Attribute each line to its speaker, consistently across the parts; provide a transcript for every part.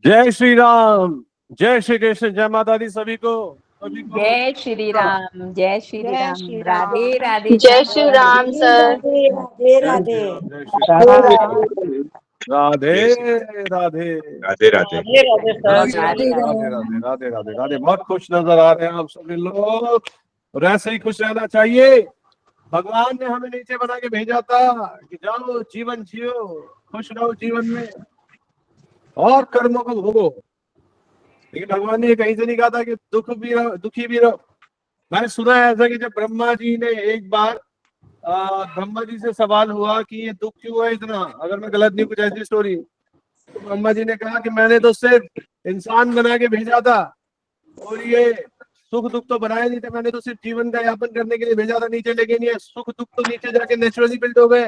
Speaker 1: जय श्री राम, जय श्री कृष्ण, जय माता दी सभी को।
Speaker 2: जय श्री राम, जय श्री
Speaker 3: जय
Speaker 2: राम,
Speaker 3: श्री
Speaker 2: राधे
Speaker 3: राम।
Speaker 2: राधे
Speaker 4: जय श्री
Speaker 2: सर।
Speaker 4: राम सर।
Speaker 3: राधे राधे
Speaker 1: जय
Speaker 3: राधे
Speaker 1: श्री राम, जय श्री
Speaker 2: राधे
Speaker 1: राम, राधे
Speaker 5: जय श्री
Speaker 1: राधे,
Speaker 5: राधे राधे।
Speaker 4: राधे राधे सर।
Speaker 1: राधे राधे,
Speaker 2: राधे
Speaker 1: राधे राधे, राधे राधे, राधे। बहुत खुश नजर आ रहे हैं आप सभी लोग, और ऐसे ही खुश रहना चाहिए। भगवान ने हमें नीचे बना के भेजा था कि जाओ जीवन जियो, खुश रहो जीवन में और कर्मों को भोगो। लेकिन भगवान ने ये कहीं से नहीं कहा था कि दुखी भी रहो। मैंने सुना है ऐसा कि जब ब्रह्मा जी ने एक बार ब्रह्मा जी से सवाल हुआ कि ये दुख क्यों है इतना, अगर मैं गलत नहीं, कुछ ऐसी स्टोरी, तो ब्रह्मा जी ने कहा कि मैंने तो सिर्फ इंसान बना के भेजा था और ये सुख दुख तो बनाए नहीं थे, मैंने तो सिर्फ जीवन का यापन करने के लिए भेजा था नीचे, लेकिन ये सुख दुख तो नीचे जाके नेचुरली बिल्ड हो गए।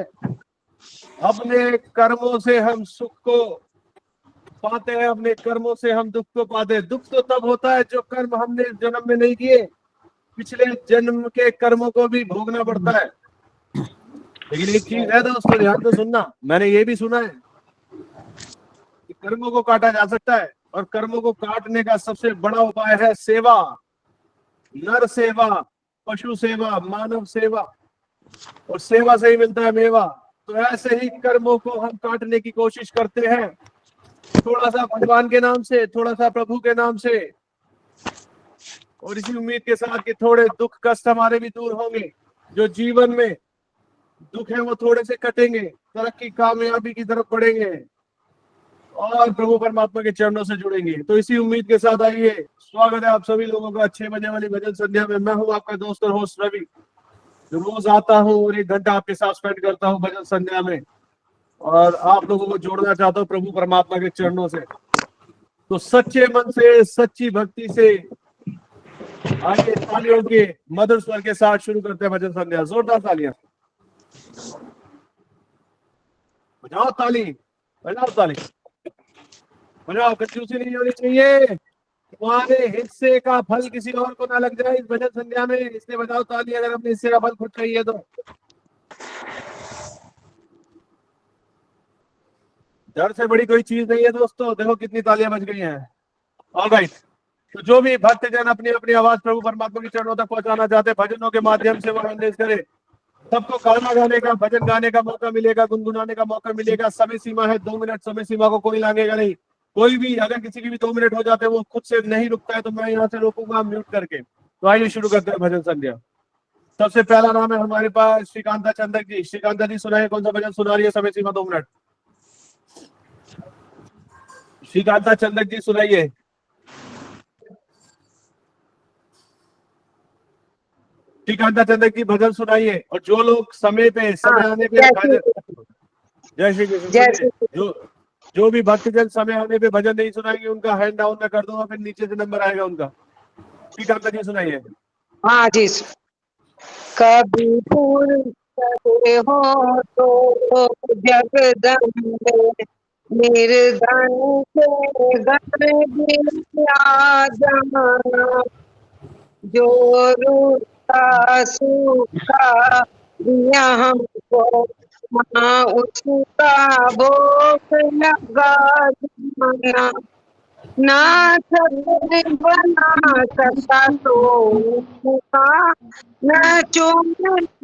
Speaker 1: अपने कर्मों से हम सुख को पाते हैं, अपने कर्मों से हम दुख को पाते हैं। दुख तो तब होता है जो कर्म हमने इस जन्म में नहीं किए, पिछले जन्म के कर्मों को भी भोगना पड़ता है। लेकिन एक चीज है दोस्तों, ध्यान से सुनना, मैंने ये भी सुना है कि कर्मों को काटा जा सकता है, और कर्मों को काटने का सबसे बड़ा उपाय है सेवा। नर सेवा, पशु सेवा, मानव सेवा, और सेवा से ही मिलता है मेवा। तो ऐसे ही कर्मों को हम काटने की कोशिश करते हैं, थोड़ा सा भगवान के नाम से, थोड़ा सा प्रभु के नाम से, और इसी उम्मीद के साथ कि थोड़े दुख कष्ट हमारे भी दूर होंगे, जो जीवन में दुख है वो थोड़े से कटेंगे, तरक्की कामयाबी की तरफ बढ़ेंगे और प्रभु परमात्मा के चरणों से जुड़ेंगे। तो इसी उम्मीद के साथ आइए, स्वागत है आप सभी लोगों का 6 बजे वाली भजन संध्या में। मैं हूँ आपका दोस्त और होस्ट रवि, जो रोज आता हूँ और 1 घंटा आपके साथ स्पेंड करता हूँ भजन संध्या में, और आप लोगों को जोड़ना चाहता हूँ प्रभु परमात्मा के चरणों से। तो सच्चे मन से, सच्ची भक्ति से आइए, तालियों के मधुर स्वर के साथ शुरू करते हैं भजन संध्या। जोरदार तालियां बजाओ, ताली बजाओ, ताली बजाओ, कंजूसी नहीं होनी चाहिए। तुम्हारे हिस्से का फल किसी और को ना लग जाए इस भजन संध्या में, इसलिए बजाओ ताली अगर अपने हिस्से का फल खुद चाहिए तो। डर से बड़ी कोई चीज नहीं है दोस्तों, देखो कितनी तालियां बज गई हैं। ऑलराइट, तो जो भी भक्तजन अपनी अपनी आवाज प्रभु परमात्मा के चरणों तक पहुंचाना चाहते हैं, भजनों के माध्यम से वो संदेश करे। सबको गाना गाने का, भजन गाने का मौका मिलेगा, गुनगुनाने का मौका मिलेगा। समय सीमा है 2 मिनट, समय सीमा को कोई लांघेगा नहीं। कोई भी, अगर किसी की भी 2 मिनट हो जाते हैं, वो खुद से नहीं रुकता है, तो मैं यहाँ से रोकूंगा म्यूट करके। तो आइए शुरू करते हैं भजन संध्या। सबसे पहला नाम है हमारे पास श्रीकांता चंदक जी। श्रीकांता जी सुनाइए, कौन सा भजन सुना रही है, समय सीमा 2 मिनट। श्रीकांता चंदक जी सुनाइए। श्रीकांता चंदक जी भजन सुनाइए, और जो लोग समय पे, समय आने पे भजन, जय श्री कृष्ण, सुनिए, जो भी भक्तजन समय आने पे भजन नहीं सुनाएंगे उनका हैंड डाउन में कर दूंगा, फिर नीचे से नंबर आएगा उनका। श्रीकांता जी सुनाइए।
Speaker 4: हाँ जी। कभी फूल सजे हो तो जगदम्बे, निर्धन से घर आ जाना, जो रूठा सूखा दिया हमको, माँ उसका भोग लगा जाना। ना छतरी बना सका तो न चूम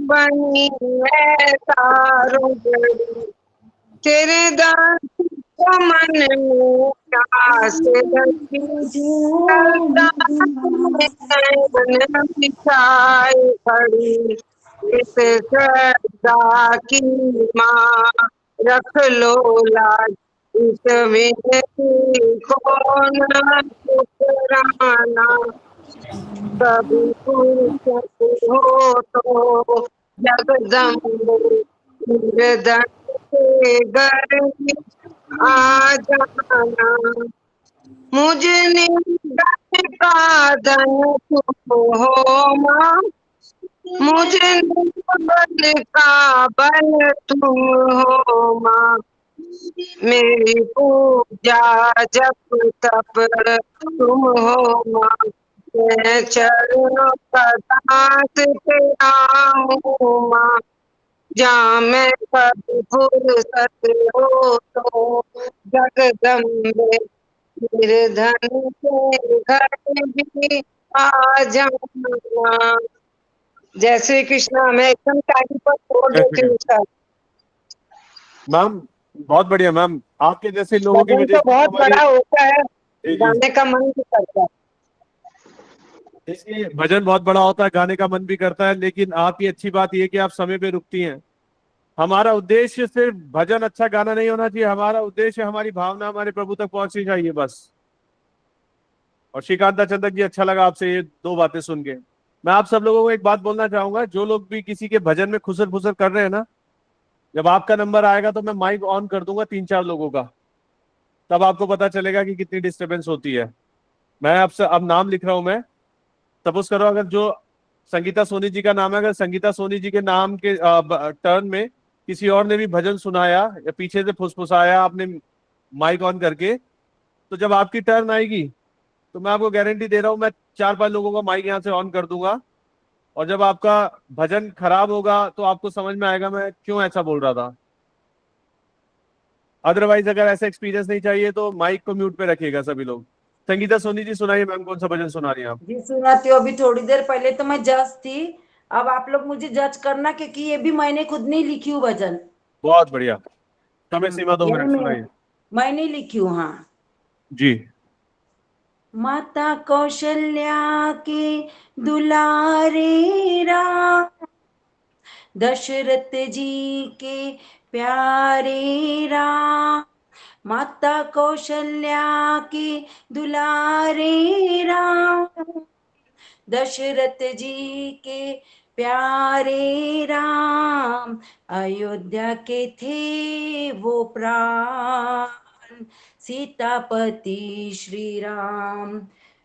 Speaker 4: बनी है तारों बड़ी, तेरे दास को मन में प्यास लगी, नैन बिछाए खड़ी, इस श्रद्धा की माँ रख लो लाज, इसमें कौन शुक्राना। कभी फुर्सत हो तो जगदम्बे, निर्धन के घर आ जाना, मुझे निर्धन का धन तुम हो माँ, मुझे निर्बल का बल तुम हो माँ, मेरी पूजा जप तप तुम हो माँ, मैं चरणों का दास तेरा हूँ माँ, जहाँ मैं कभी फुर्सत हो तो जगदम्बे, निर्धन के घर भी आ जाना। जय श्री कृष्णा। मैं एकदम टाइम पर छोड़
Speaker 1: जय
Speaker 4: देती
Speaker 1: श्री
Speaker 4: हूँ सर।
Speaker 1: मैम, बहुत बढ़िया मैम, आपके जैसे लोगों की
Speaker 4: भजन
Speaker 1: वजह
Speaker 4: तो
Speaker 1: से
Speaker 4: बहुत
Speaker 1: हमारी।
Speaker 4: बड़ा होता है,
Speaker 1: जी जी।
Speaker 4: गाने का मन भी करता है।
Speaker 1: देखिए, भजन बहुत बड़ा होता है, गाने का मन भी करता है, लेकिन आपकी अच्छी बात यह है कि आप समय पे रुकती हैं। हमारा उद्देश्य सिर्फ भजन अच्छा गाना नहीं होना चाहिए, हमारा उद्देश्य हमारी भावना हमारे प्रभु तक पहुंचनी चाहिए बस। और श्रीकांता चंदक जी, अच्छा लगा आपसे ये दो बातें सुन के। मैं आप सब लोगों को एक बात बोलना चाहूंगा, जो लोग भी किसी के भजन में खुसर फुसर कर रहे हैं ना, जब आपका नंबर आएगा तो मैं माइक ऑन कर दूंगा 3-4 लोगों का, तब आपको पता चलेगा कि कितनी डिस्टरबेंस होती है। मैं आपसे अब नाम लिख रहा हूं मैं। सपोज करो, अगर जो संगीता सोनी जी का नाम है, अगर संगीता सोनी जी के नाम के टर्न में किसी और ने भी भजन सुनाया या पीछे से फुसफुसाया आपने माइक ऑन करके, तो जब आपकी टर्न आएगी तो मैं आपको गारंटी दे रहा हूं, मैं 4-5 लोगों का माइक यहाँ से ऑन कर दूंगा। और जब आपका भजन खराब होगा तो आपको समझ में आएगा मैं क्यों ऐसा बोल रहा था। अदरवाइज अगर ऐसा एक्सपीरियंस नहीं चाहिए तो माइक को म्यूट पे रखिएगा सभी लोग। संगीता सोनी जी, सुनाइए मैम, कौन सा भजन सुना रही हैं आप?
Speaker 3: जी सुनाती हूँ। अभी थोड़ी देर पहले तो मैं जज थी, अब आप लोग मुझे जज करना, क्योंकि ये भी मैंने खुद नहीं लिखी हूँ भजन।
Speaker 1: बहुत बढ़िया। समय सीमा 2
Speaker 3: ये
Speaker 1: मिनट,
Speaker 3: मैं
Speaker 1: सुनाइए।
Speaker 3: मैं नहीं लिखी हूँ। हाँ।
Speaker 1: जी।
Speaker 3: माता कौशल्या के दुलारे राम, दशरथ जी के प्यारे राम। माता कौशल्या के दुलारे राम, दशरथ जी के प्यारे राम। अयोध्या के थे वो प्राण, सीतापति श्री राम।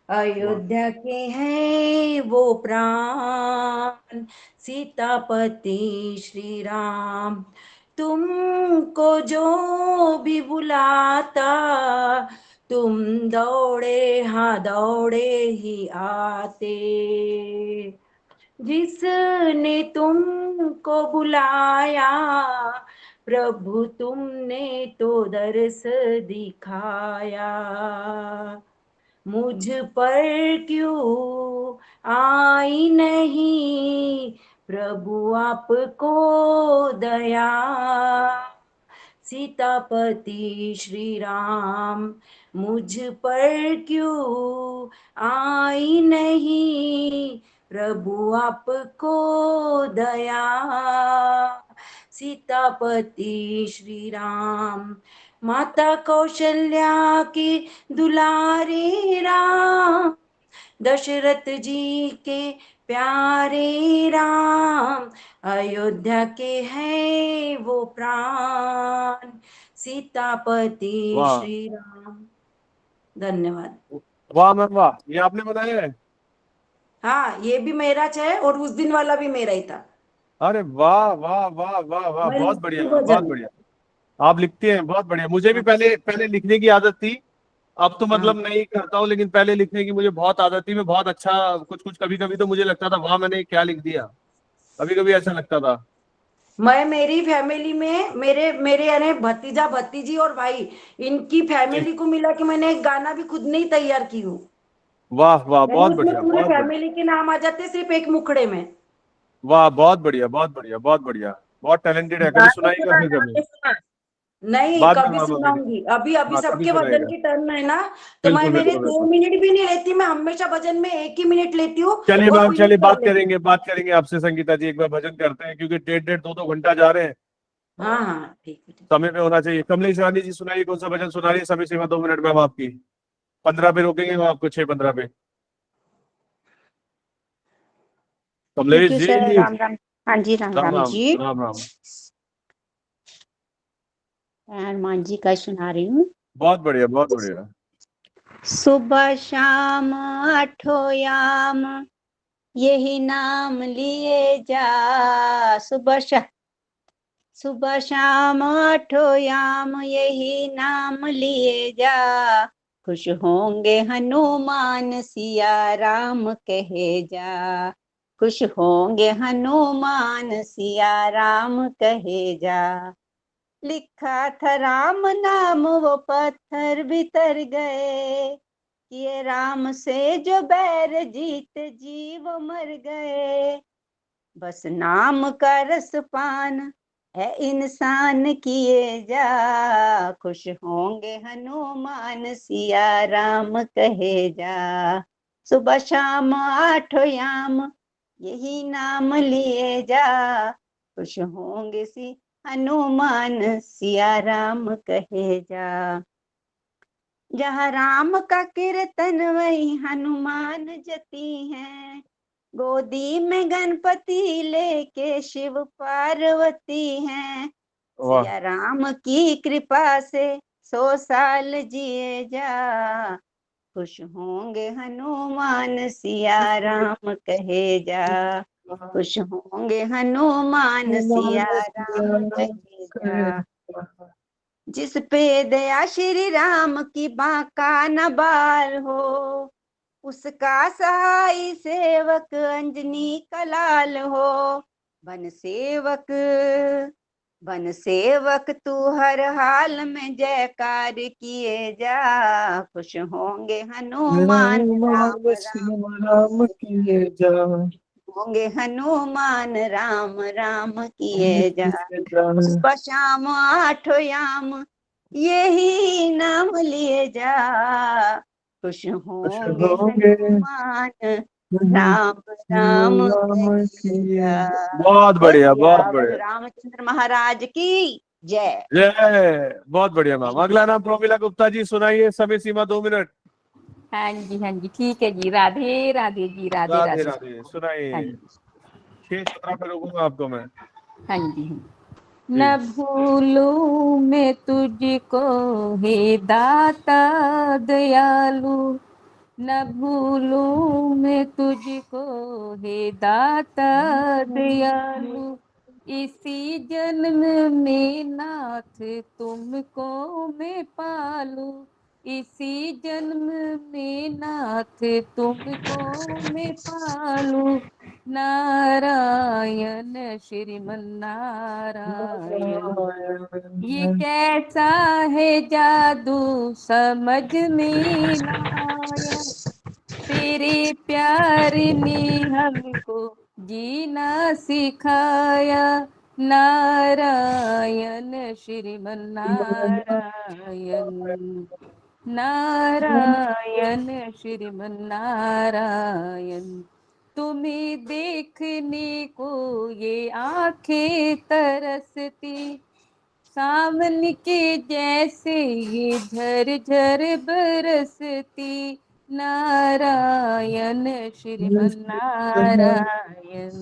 Speaker 3: अयोध्या के हैं वो प्राण, सीतापति श्री राम। तुमको जो भी बुलाता, तुम दौड़े, हाँ दौड़े ही आते। जिसने तुमको बुलाया, प्रभु तुमने तो दर्श दिखाया। मुझ पर क्यों आई नहीं, प्रभु आपको दया। सीतापति श्री राम, मुझ पर क्यों आई नहीं, प्रभु आपको दया। सीतापति श्री राम। माता कौशल्या के दुलारे राम, दशरथ जी के प्यारे राम। अयोध्या के हैं वो प्राण, सीतापति
Speaker 1: वाह
Speaker 3: श्री राम। धन्यवाद।
Speaker 1: वाह मैम वाह, ये आपने बनाया है?
Speaker 3: हाँ, ये भी मेरा है और उस दिन वाला भी मेरा ही था।
Speaker 1: अरे वाह वाह वाह वाह वाह,
Speaker 3: मैं
Speaker 1: बहुत बढ़िया
Speaker 3: लिखती
Speaker 1: मैम, बहुत
Speaker 3: भजन।
Speaker 1: बढ़िया। आप लिखते हैं, बहुत बढ़िया। मुझे भी
Speaker 3: हाँ।
Speaker 1: पहले पहले लिखने की आदत थी, अब तो
Speaker 3: हाँ।
Speaker 1: मतलब नहीं करता हूँ, लेकिन पहले लिखने की मुझे बहुत आदत थी। मैं बहुत अच्छा कुछ कुछ कभी कभी तो मुझे लगता था वाह मैंने क्या लिख दिया, कभी कभी ऐसा लगता था।
Speaker 3: मैं मेरी फैमिली में मेरे मेरे यानी भतीजा भतीजी और भाई, इनकी
Speaker 1: जी।
Speaker 3: फैमिली को मिला के मैंने एक गाना भी खुद नहीं तैयार की हूँ।
Speaker 1: वाह वाह,
Speaker 3: यानी
Speaker 1: बहुत
Speaker 3: उसमें
Speaker 1: बढ़िया,
Speaker 3: पूरे
Speaker 1: बहुत बढ़िया।
Speaker 3: फैमिली के नाम आ जाते सिर्फ एक मुखड़े में।
Speaker 1: वाह, बहुत बढ़िया, बहुत बढ़िया, बहुत बढ़िया। बहुत टैलेंटेड है, कभी
Speaker 3: गाने
Speaker 1: सुनाइएगा
Speaker 3: सुना,
Speaker 1: फिर कभी।
Speaker 3: गाने सुना। नहीं,
Speaker 1: बाद में
Speaker 3: कभी
Speaker 1: मैम, अभी नहीं।
Speaker 3: सुनाऊंगी। अभी अभी
Speaker 1: हाँ, कभी
Speaker 3: सबके भजन
Speaker 1: सुनाइएगा।
Speaker 3: की टर्न है ना, तो मैं
Speaker 1: बिल्कुल
Speaker 3: मेरे
Speaker 1: बिल्कुल
Speaker 3: दो
Speaker 1: बिल्कुल।
Speaker 3: मिनट भी नहीं लेती। मैं हमेशा भजन में 1 ही मिनट लेती हूँ
Speaker 1: चलिए
Speaker 3: और
Speaker 1: मैम,
Speaker 3: फिनिश
Speaker 1: चलिए
Speaker 3: कर लेती हूँ।
Speaker 1: बात करेंगे आपसे संगीता जी, एक बार भजन करते हैं, क्योंकि 1.5-2 घंटा जा रहे हैं।
Speaker 3: हाँ हाँ, ठीक है, ठीक।
Speaker 1: समय पे होना चाहिए। कमलेश रानी जी, सुनाइए कौन सा भजन सुना रही है, समय सीमा 2 मिनट मैम आपकी। 15 पे रोकेंगे मैम आपको, 6:15 पे।
Speaker 2: Thank
Speaker 1: Kamlesh
Speaker 2: you sir.
Speaker 1: जी।
Speaker 2: राम राम। हाँ जी, राम
Speaker 1: राम
Speaker 2: राम
Speaker 1: राम
Speaker 2: जी।
Speaker 1: राम राम।
Speaker 2: मैं हनुमान जी का सुना रही हूँ।
Speaker 1: बहुत बढ़िया, बहुत बढ़िया।
Speaker 2: सुबह शाम आठों याम, यही नाम लिए जा। सुबह शाम आठों याम, यही नाम लिए जा। खुश होंगे हनुमान सिया राम कहे जा। खुश होंगे हनुमान सिया राम कहे जा। लिखा था राम नाम वो पत्थर भीतर गए, किए राम से जो बैर जीत जीव मर गए। बस नाम का रस पान है इंसान किए जा, खुश होंगे हनुमान सिया राम कहे जा। सुबह शाम आठों याम यही नाम लिए जा, खुश होंगे सी हनुमान सिया राम कहे जा। जहाँ राम का कीर्तन वही हनुमान जती हैं, गोदी में गणपति लेके शिव पार्वती हैं।
Speaker 1: वाह
Speaker 2: सिया राम की कृपा से 100 साल जिए जा, खुश होंगे हनुमान सिया राम कहे जा। खुश होंगे हनुमान सिया राम कहे जा। जिस पे दया श्री राम की बांका न बार हो, उसका सहाय सेवक अंजनी कलाल हो। बन सेवक बन सेवक तू हर हाल में जयकार किए जा, खुश होंगे हनुमान राम राम
Speaker 1: राम किए जा
Speaker 2: होंगे हनुमान राम राम किए जा। सुबह शाम आठों याम यही नाम लिए जा, खुश होंगे हनुमान राम राम कहे जा।
Speaker 1: बहुत
Speaker 2: बोल
Speaker 1: बढ़िया बहुत
Speaker 2: सियावर
Speaker 1: बढ़िया।
Speaker 2: रामचंद्र महाराज की जय।
Speaker 1: जय, बहुत बढ़िया मैम। अगला नाम प्रोमिला गुप्ता जी, सुनाइए। समय सीमा 2 मिनट।
Speaker 5: हाँ जी ठीक है जी। राधे राधे जी। राधे
Speaker 1: राधे
Speaker 5: राधे।
Speaker 1: राधे, सुनाइए।
Speaker 5: हाँ जी
Speaker 1: 6-17 पे रोकूंगा आपको मैं।
Speaker 5: हाँ जी।
Speaker 1: जी।
Speaker 5: न भूलूं मैं तुझको हे दाता दयालु, न भूलूं मैं तुझको हे दाता दयालु। इसी जन्म में नाथ तुमको मैं पालू, इसी जन्म में नाथ तुमको मैं पालू। नारायण श्रीमन नारायण, ये कैसा है जादू समझ में ना आया, तेरे प्यार ने हमको जीना सिखाया। नारायण श्रीमन नारायण, नारायण श्रीमन नारायण। तुम्हें देखने को ये आंखें तरसती, सावन के जैसे ये झरझर बरसती। नारायण श्रीमन नारायण,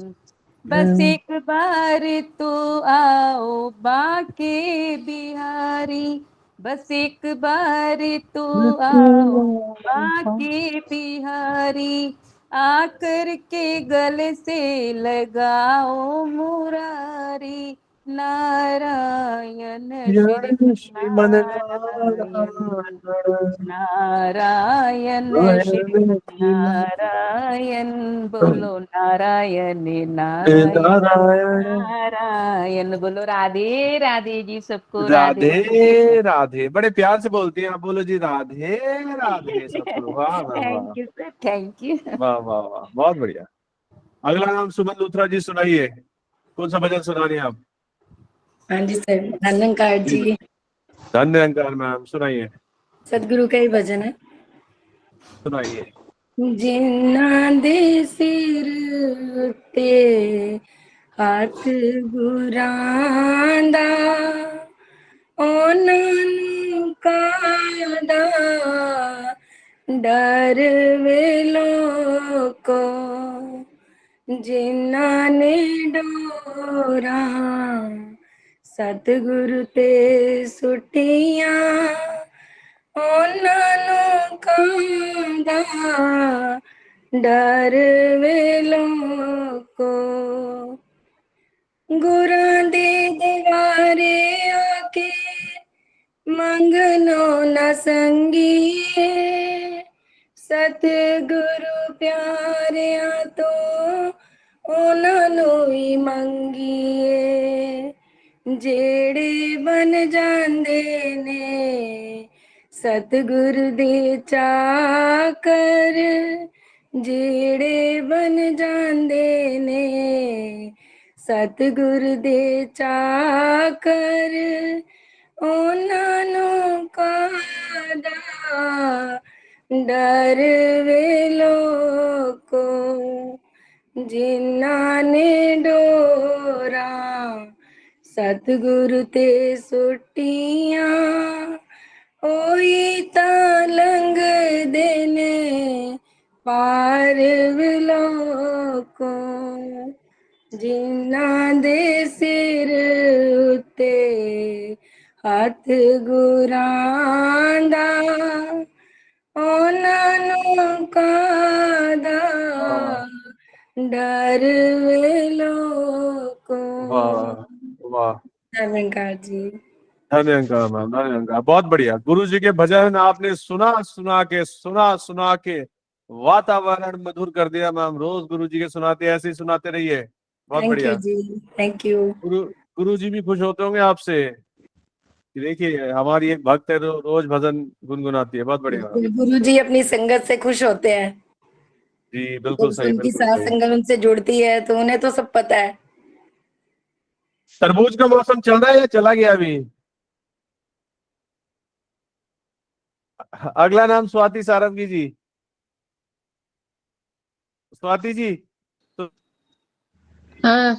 Speaker 5: बस एक बार तो आओ बाके बिहारी, बस एक बार तो आओ बाके बिहारी। आकर के गले से लगाओ मुरारी। नारायण
Speaker 1: श्रीमन
Speaker 5: नारायण, नारायण श्री नारायण। बोलो नारायण नारायण
Speaker 1: नारायण।
Speaker 5: नारायण। बोलो राधे राधे जी। सबको राधे
Speaker 1: राधे राधे, बड़े प्यार से बोलती हैं आप। बोलो जी राधे राधे सबको। वाह वाह वाह
Speaker 5: thank you sir, thank you.
Speaker 1: वाह वाह वाह, बहुत बढ़िया। अगला नाम सुमन लूथरा जी, सुनाइए। कौन सा भजन सुना रही हैं आप?
Speaker 6: हाँ जी सर, धन्यकार जी।
Speaker 1: धन निरंकार मैम, सुनाइए
Speaker 6: सदगुरु का ही भजन है।
Speaker 1: सुनाइए।
Speaker 6: जिन्ना दे सिर उत्ते हथ गुरांदा, ਉਹਨਾਂ ਨੂੰ ਕਾਹਦਾ ਡਰ ਵੇ ਲੋਕੋ, ਜਿਨ੍ਹਾਂ ਨੇ ਡੋਰਾਂ ਸਤਿਗੁਰੂ ਤੇ ਸੁੱਟੀਆਂ, ਉਹਨਾਂ ਨੂੰ ਕਾਹਦਾ ਡਰ ਵੇ ਲੋਕੋ। ਗੁਰਾਂ ਦੇ ਦਵਾਰੇ ਆ ਕੇ ਮੰਗਨੋ ਨਾ ਸੰਗੀਏ, ਸਤਿਗੁਰੂ ਪਿਆਰਿਆਂ ਤੋਂ ਉਹਨਾਂ ਨੂੰ ਹੀ ਮੰਗੀਏ। ਜਿਹੜੇ ਬਨ ਜਾਂਦੇ ਨੇ ਸਤਿਗੁਰ ਦੇ ਚਾਕਰ, ਜਿਹੜੇ ਬਨ ਜਾਂਦੇ ਨੇ ਸਤਿਗੁਰ ਦੇ ਚਾਕਰ, ਉਹਨਾਂ ਨੂੰ ਕਾਹਦਾ ਡਰ ਵੇ ਲੋਕੋ, ਜਿਨ੍ਹਾਂ ਨੇ ਡੋਰਾਂ ਸਤਿਗੁਰ ਤੇ ਸੁੱਟੀਆਂ, ਉਹੀ ਤਾਂ ਲੰਘਦੇ ਨੇ ਪਾਰ ਵੇ ਲੋਕੋ, ਜਿਨ੍ਹਾਂ ਦੇ ਸਿਰ ਉੱਤੇ ਹੱਥ ਗੁਰਾਂ ਦਾ, ਉਹਨਾਂ ਨੂੰ ਕਾਹਦਾ डर वे लोगों।
Speaker 1: वाह वाह,
Speaker 6: धन्यवाद जी।
Speaker 1: धन्यवाद मैम, धन्यवाद, बहुत बढ़िया। गुरु जी के भजन आपने सुना सुना के वातावरण मधुर कर दिया मैम। रोज गुरु जी के सुनाते, ऐसे ही सुनाते रहिए, बहुत
Speaker 6: थैंक यू
Speaker 1: बढ़िया।
Speaker 6: जी, थैंक यू।
Speaker 1: गुरु जी भी खुश होते होंगे आपसे कि देखिए हमारी एक भक्त है, रोज भजन गुनगुनाती है, बहुत बढ़िया।
Speaker 6: गुरु जी अपनी संगत से खुश होते हैं,
Speaker 1: जी बिल्कुल
Speaker 6: जब
Speaker 1: सही,
Speaker 6: उनकी
Speaker 1: बिल्कुल
Speaker 6: साथ
Speaker 1: सही।
Speaker 6: संगत उनसे जुड़ती है तो उन्हें तो सब पता है।
Speaker 1: तरबूज का मौसम चल रहा है या चला गया अभी? अगला नाम स्वाति सारंगी जी। स्वाति जी तो
Speaker 7: हाँ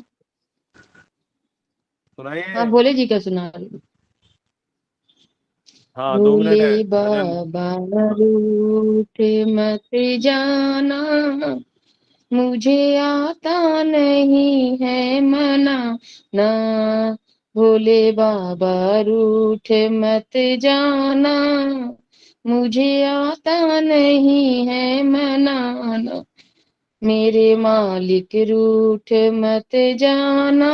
Speaker 1: सुनाइए।
Speaker 7: भोले जी का सुना रही हूँ।
Speaker 1: हाँ 2 मिनट है
Speaker 7: भोले
Speaker 1: भजन।
Speaker 7: बाबा रूठ मत जाना, मुझे आता नहीं है मना ना। भोले बाबा रूठ मत जाना, मुझे आता नहीं है मनाना। मेरे मालिक रूठ मत जाना,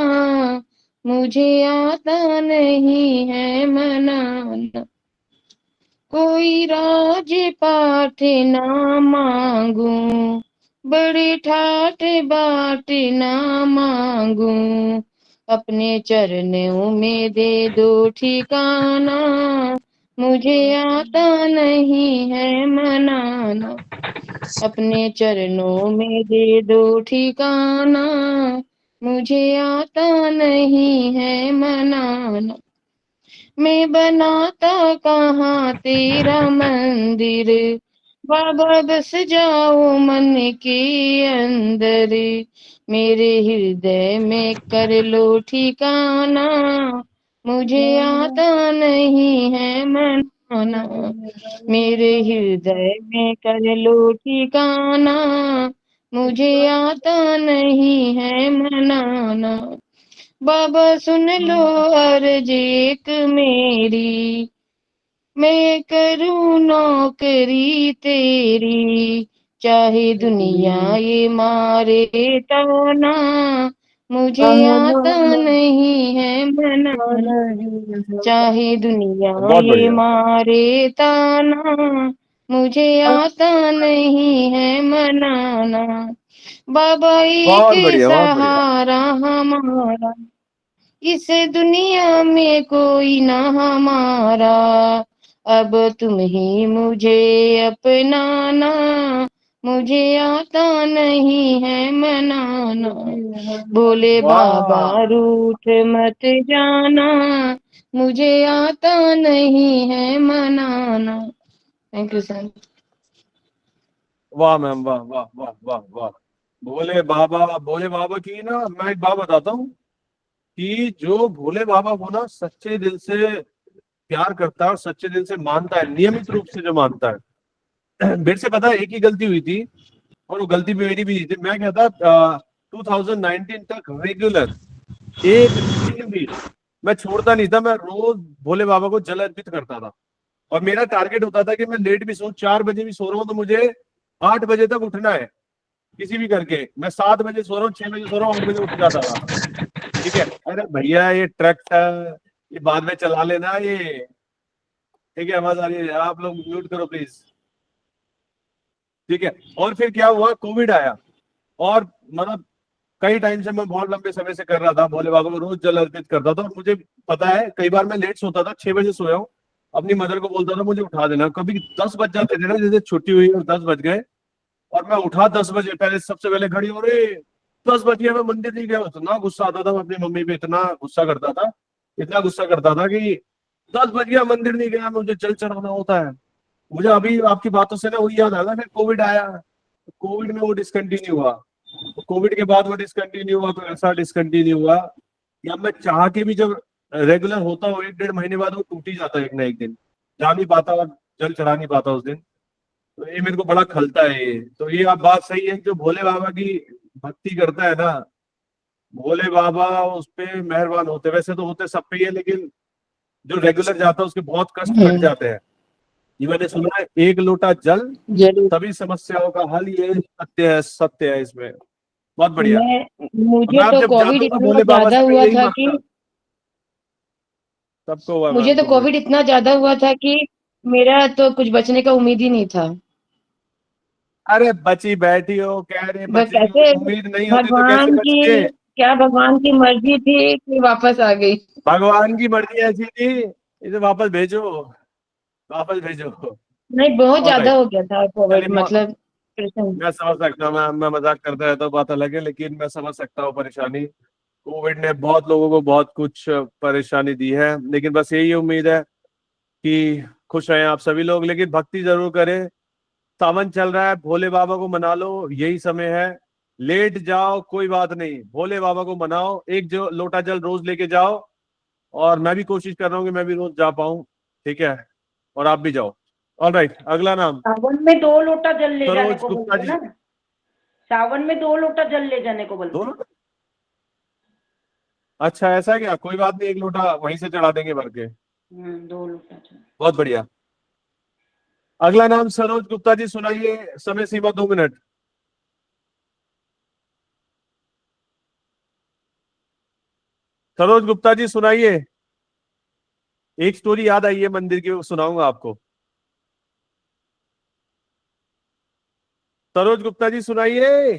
Speaker 7: मुझे आता नहीं है मनाना। कोई राज पाठ ना मांगू, बड़े ठाठ बाट ना मांगू। अपने चरणों में दे दो ठिकाना, मुझे आता नहीं है मनाना। अपने चरणों में दे दो ठिकाना, मुझे आता नहीं है मनाना। मैं बनाता कहाँ तेरा मंदिर, बाबा बस जाओ मन के अंदर। मेरे हृदय में कर लो ठिकाना, मुझे आता नहीं है मनाना। मेरे हृदय में कर लो ठिकाना, मुझे आता नहीं है मनाना। बाबा सुन लो अर्ज एक मेरी, मैं करूँ नौकरी तेरी। चाहे दुनिया ये मारे ताना, मुझे आता नहीं है मनाना। चाहे दुनिया
Speaker 1: बहुत
Speaker 7: ये
Speaker 1: बढ़िया,
Speaker 7: मारे ताना, मुझे आता नहीं है मनाना। बाबा एक
Speaker 1: बहुत बढ़िया, बहुत बढ़िया।
Speaker 7: सहारा हमारा, इस दुनिया में कोई ना हमारा। अब तुम ही मुझे अपनाना, मुझे आता नहीं है मनाना। भोले बाबा
Speaker 1: वाह
Speaker 7: रूठ मत जाना, मुझे आता नहीं है मनाना। Thank you sir.
Speaker 1: वाह मैम, वाह वाह वाह वाह वाह। भोले बाबा की ना, मैं एक बात बताता हूँ कि जो भोले बाबा को ना सच्चे दिल से प्यार करता है और सच्चे दिल से मानता है, नियमित रूप से जो मानता है। मेरे से पता है एक ही गलती हुई थी और वो गलती भी मेरी भी थी। मैं क्या था 2019 तक रेगुलर एक दिन भी मैं छोड़ता नहीं था। मैं रोज भोले बाबा को जल अर्पित करता था और मेरा टारगेट होता था कि मैं लेट भी सो, 4 बजे भी सो रहा हूँ तो मुझे 8 बजे तक उठना है किसी भी करके। मैं 7 बजे सो रहा हूँ, 6 बजे सो रहा हूँ, 8 बजे उठ जाता था। ठीक है, अरे भैया ये ट्रक है, ये बाद में चला लेना ये। ठीक है, आवाज आ रही है, आप लोग म्यूट करो प्लीज। ठीक है, और फिर क्या हुआ, कोविड आया और मतलब कई टाइम से मैं बहुत लंबे समय से कर रहा था, भोले बाबा को रोज जल अर्पित करता था। और मुझे पता है कई बार मैं लेट सोता था, 6 बजे सोया हूँ, अपनी मदर को बोलता था मुझे उठा देना। कभी 10 बज जाते थे ना, जैसे छुट्टी हुई और 10 बज गए और मैं उठा 10 बजे, पहले सबसे पहले घड़ी हो रही 10 बजे, मैं मंदिर नहीं गया। इतना गुस्सा आता था, मैं अपनी मम्मी पे इतना गुस्सा करता था, इतना गुस्सा करता था कि 10 बज गया मंदिर नहीं गया, मुझे जल चढ़ाना होता है। मुझे अभी आपकी बातों से ना वही याद आया, फिर कोविड आया, कोविड में वो डिसकंटिन्यू हुआ, कोविड के बाद वो डिसकंटिन्यू हुआ, तो ऐसा डिसकंटिन्यू हुआ या मैं चाह के भी जब रेगुलर होता हूँ 1-1.5 महीने बाद वो टूट ही जाता है एक ना एक दिन, जा नहीं पाता और जल चढ़ा नहीं पाता उस दिन। तो ये मेरे को बड़ा खलता है ये। तो ये आप बात सही है, जो भोले बाबा की भक्ति करता है ना, भोले बाबा उस पे मेहरबान होते हैं। वैसे तो होते सब पे ही है, लेकिन जो रेगुलर जाता है उसके बहुत कष्ट कट जाते हैं। ये मैंने सुना है, 1 लोटा जल
Speaker 7: जरूर।
Speaker 1: सभी समस्याओं का हल, ये सत्य है इसमें। बहुत बढ़िया।
Speaker 7: मुझे
Speaker 1: मैं आप
Speaker 7: तो
Speaker 1: जब
Speaker 7: कोविड
Speaker 1: जाता हूँ ना
Speaker 7: इतना
Speaker 1: भोले बाबा
Speaker 7: ज्यादा
Speaker 1: से, मैं
Speaker 7: हुआ
Speaker 1: यही
Speaker 7: था कि
Speaker 1: मांगता। सबको हुआ
Speaker 7: मुझे
Speaker 1: मैम
Speaker 7: तो
Speaker 1: कोविड।
Speaker 7: कोविड इतना ज्यादा हुआ था कि मेरा तो कुछ बचने का उम्मीद ही नहीं था।
Speaker 1: अरे बची बैठी हो, कह रहे
Speaker 7: बस
Speaker 1: बची हो,
Speaker 7: कैसे
Speaker 1: उम्मीद नहीं होती तो कैसे
Speaker 7: भगवान
Speaker 1: बच
Speaker 7: की,
Speaker 1: गए।
Speaker 7: क्या भगवान की मर्जी थी कि वापस आ गई।
Speaker 1: भगवान की मर्जी ऐसी थी, इसे वापस भेजो, वापस भेजो।
Speaker 7: नहीं, बहुत
Speaker 1: ऑल
Speaker 7: ज्यादा
Speaker 1: राइट।
Speaker 7: हो गया था
Speaker 1: चलिए,
Speaker 7: कोविड, मतलब कृष्ण।
Speaker 1: मैं समझ सकता हूँ, मैं मजाक करता रहता हूँ, बात अलग है, लेकिन मैं समझ सकता हूँ परेशानी। कोविड ने बहुत लोगों को बहुत कुछ परेशानी दी है, लेकिन बस यही उम्मीद है कि खुश रहें आप सभी लोग, लेकिन भक्ति जरूर करें। सावन चल रहा है, भोले बाबा को मना लो, यही समय है। लेट जाओ कोई बात नहीं, भोले बाबा को मनाओ, एक जो लोटा जल रोज लेके जाओ। और मैं भी कोशिश कर रहा हूँ कि मैं भी रोज जा पाऊँ, ठीक है, और आप भी जाओ। ऑल राइट, अगला नाम
Speaker 3: सावन में 2 लोटा जल ले जाने
Speaker 1: सरोज
Speaker 3: को
Speaker 1: गुप्ता
Speaker 3: बोलते
Speaker 1: जी।
Speaker 3: हैं ना। सावन में 2 लोटा जल ले जाने को बोलते हैं।
Speaker 1: दोनों? अच्छा, ऐसा है क्या? कोई बात नहीं, 1 लोटा वहीं से चढ़ा देंगे भर के।
Speaker 3: 2 लोटा जल।
Speaker 1: बहुत बढ़िया। अगला नाम सरोज गुप्ता जी, सुनाइए, समय सीमा 2 मिनट। सरोज गुप्ता जी सुनाइए, एक स्टोरी याद आई है मंदिर की, वो सुनाऊंगा आपको। सरोज गुप्ता जी सुनाइए,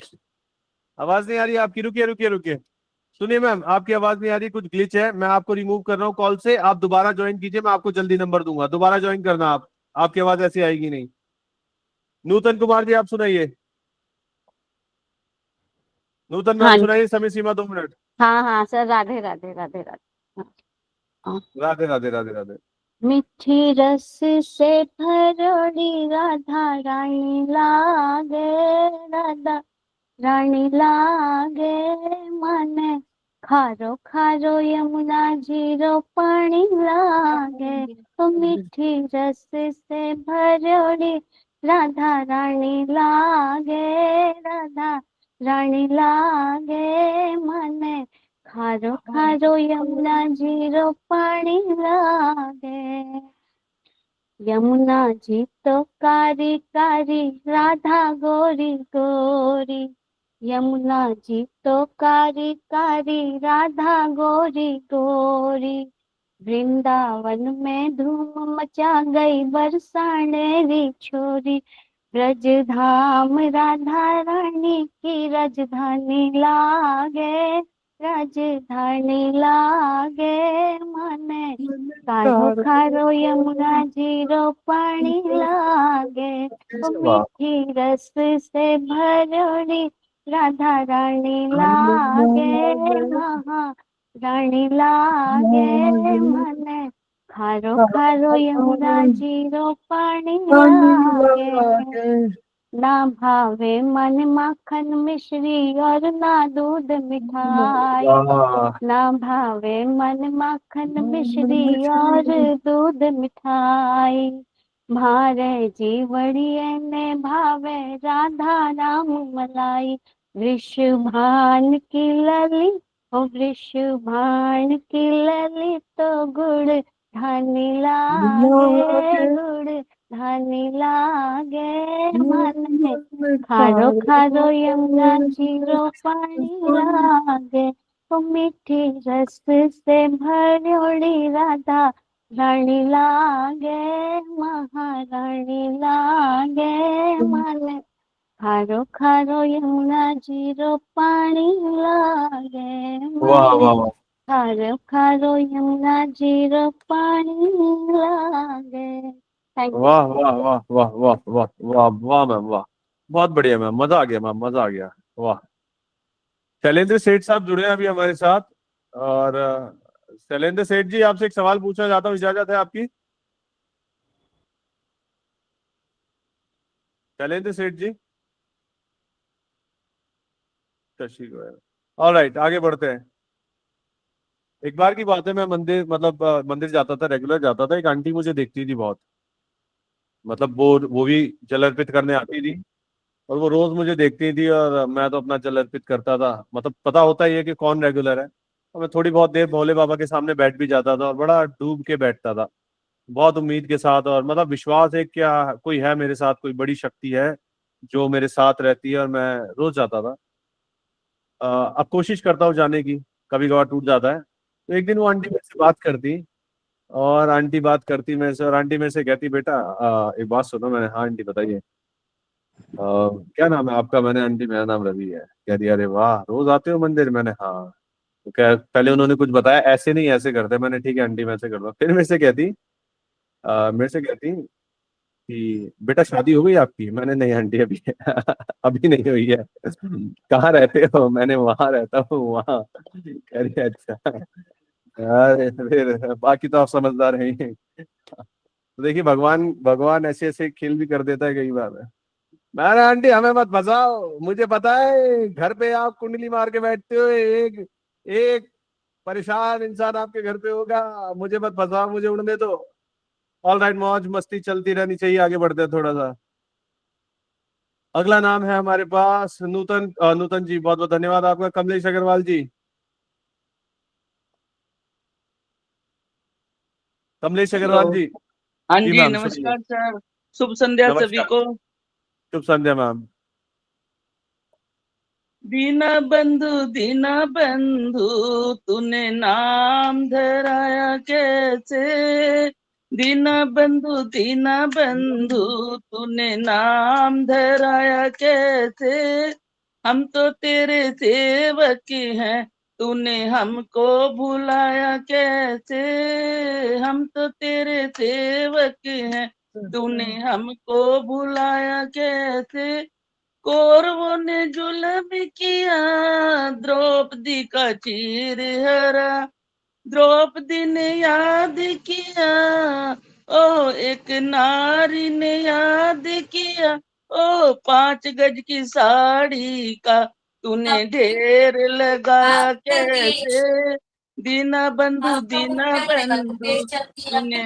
Speaker 1: आवाज नहीं आ रही आपकी, रुकिए रुकिए रुकिए। सुनिए मैम, आपकी आवाज नहीं आ रही, कुछ ग्लिच है, मैं आपको रिमूव कर रहा हूँ कॉल से, आप दोबारा ज्वाइन कीजिए, मैं आपको जल्दी नंबर दूंगा, दोबारा ज्वाइन करना आप, आपकी आवाज ऐसी आएगी नहीं। नूतन कुमार जी आप सुनाइए, नूतन
Speaker 2: हाँ
Speaker 1: मैम सुनाइए, समय सीमा 2 मिनट।
Speaker 2: हाँ हाँ सर, राधे राधे राधे राधे। हाँ।
Speaker 1: राधे राधे राधे राधे।
Speaker 2: मीठी रस से भरोड़ी राधा रानी लागे, राधा रानी लागे मने, खारो खारो यमुना जीरो पानी लागे। तो मीठी रस से भरोड़ी राधा रानी लागे, राधा रानी लागे मने, खारो खारो यमुना जीरो पानी लागे। यमुना जी तो कारी कारी राधा गोरी गोरी, यमुना जी तो कारी कारी राधा गोरी गोरी। वृंदावन में धूम मचा गई बरसाने री छोरी, ब्रज धाम राधा रानी की राजधानी लागे, राजधानी लागे मने, खारो खारो यमुना जीरो पानी लागे। ओ
Speaker 1: वाह।
Speaker 2: मीठी रस से भरोड़ी राधा रानी लागे, महा रानी लागे मने, खारो खारो यमुना जीरो पानी लागे। ना भावे मन माखन मिश्री और ना दूध मिठाई,
Speaker 1: वाह।
Speaker 2: ना भावे मन माखन मिश्री और दूध मिठाई। भारे जीवड़िए ने भावे राधा राम मलाई, वृषभान की लली ओ वृषभान की लली तो गुड़ धानी लागे, गुड़ धानी लागे मन, खारो खारो यमुना जीरो पानी लागे। ओ मीठी रस से भरोड़ी राधा रानी लागे, महारानी लागे मन, खारो खारो यमुना जीरो पानी लागे
Speaker 1: वाह
Speaker 2: मन,
Speaker 1: वाह वाह
Speaker 2: खारो खारो यमुना जीरो पानी लागे। Thank you.
Speaker 1: वाह वाह वाह वाह वाह वाह वाह वाह मैम वाह, बहुत बढ़िया मैम, मजा आ गया मैम, मजा आ गया। वाह, शैलेंद्र सेठ साहब जुड़े हैं अभी हमारे साथ। और शैलेंद्र सेठ जी, आपसे एक सवाल पूछना चाहता हूँ, इजाजत है आपकी? शैलेंद्र सेठ जी, ऑल राइट, आगे बढ़ते हैं। एक बार की बात है, मैं मंदिर मतलब मंदिर जाता था, रेगुलर जाता था। एक आंटी मुझे देखती थी बहुत, मतलब वो भी जल अर्पित करने आती थी, और वो रोज मुझे देखती थी, और मैं तो अपना जल अर्पित करता था। मतलब पता होता ही है कि कौन रेगुलर है। और मैं थोड़ी बहुत देर भोले बाबा के सामने बैठ भी जाता था, और बड़ा डूब के बैठता था, बहुत उम्मीद के साथ, और मतलब विश्वास है क्या कोई है मेरे साथ, कोई बड़ी शक्ति है जो मेरे साथ रहती है, और मैं रोज जाता था। अब कोशिश करता हूँ जाने की, कभी कभार टूट जाता है। तो एक दिन वो आंटी मेरे से बात करती, और आंटी बात करती मेरे से, और आंटी मेरे से कहती, बेटा एक बात सुनो। मैंने, हाँ आंटी बताइए। क्या नाम है आपका? मैंने, आंटी मेरा नाम रवि है। कह रही, अरे वाह, रोज आते हो मंदिर? मैंने, हाँ। तो क्या, पहले उन्होंने कुछ बताया, ऐसे नहीं ऐसे करते। मैंने, ठीक है आंटी मैं ऐसे करता हूँ। फिर मेरे से कहती कि बेटा शादी हो गई आपकी? मैंने, नहीं आंटी अभी अभी नहीं हुई है। कहाँ रहते हो? मैंने, वहां रहता हूँ, वहां। कह रही, अच्छा। अरे फिर बाकी तो आप समझदार हैं ही। तो देखिए, भगवान भगवान ऐसे ऐसे खेल भी कर देता है कई बार। मैंने, आंटी हमें मत फंसाओ, मुझे पता है घर पे आप कुंडली मार के बैठते हो, एक एक परेशान इंसान आपके घर पे होगा, मुझे मत फंसाओ, मुझे उड़ने दो। ऑल राइट, मौज मस्ती चलती रहनी चाहिए। आगे बढ़ते हैं थोड़ा सा। अगला नाम है हमारे पास नूतन। नूतन जी, बहुत बहुत धन्यवाद आपका। कमलेश अग्रवाल जी, कमलेश
Speaker 8: हेलो।
Speaker 1: अग्रवाल जी।
Speaker 8: हाँ
Speaker 1: जी
Speaker 8: जी,
Speaker 1: मैम, सुनिए।
Speaker 8: नमस्कार सर। शुभ संध्या सभी
Speaker 1: नमस्कार,
Speaker 8: को।
Speaker 1: शुभ संध्या मैम।
Speaker 8: दीना बंधु तूने नाम धराया कैसे। दीना बंधु तूने नाम धराया कैसे। हम तो तेरे सेवक हैं, तूने हमको भुलाया कैसे। हम तो तेरे सेवक हैं, तूने हमको भुलाया कैसे। कौरवों ने जुल्म किया, द्रौपदी का चीर हरा। द्रौपदी ने याद किया, ओ एक नारी ने याद किया। ओ 5 गज की साड़ी का तूने ढेर लगाया कैसे। दीना बंधु तूने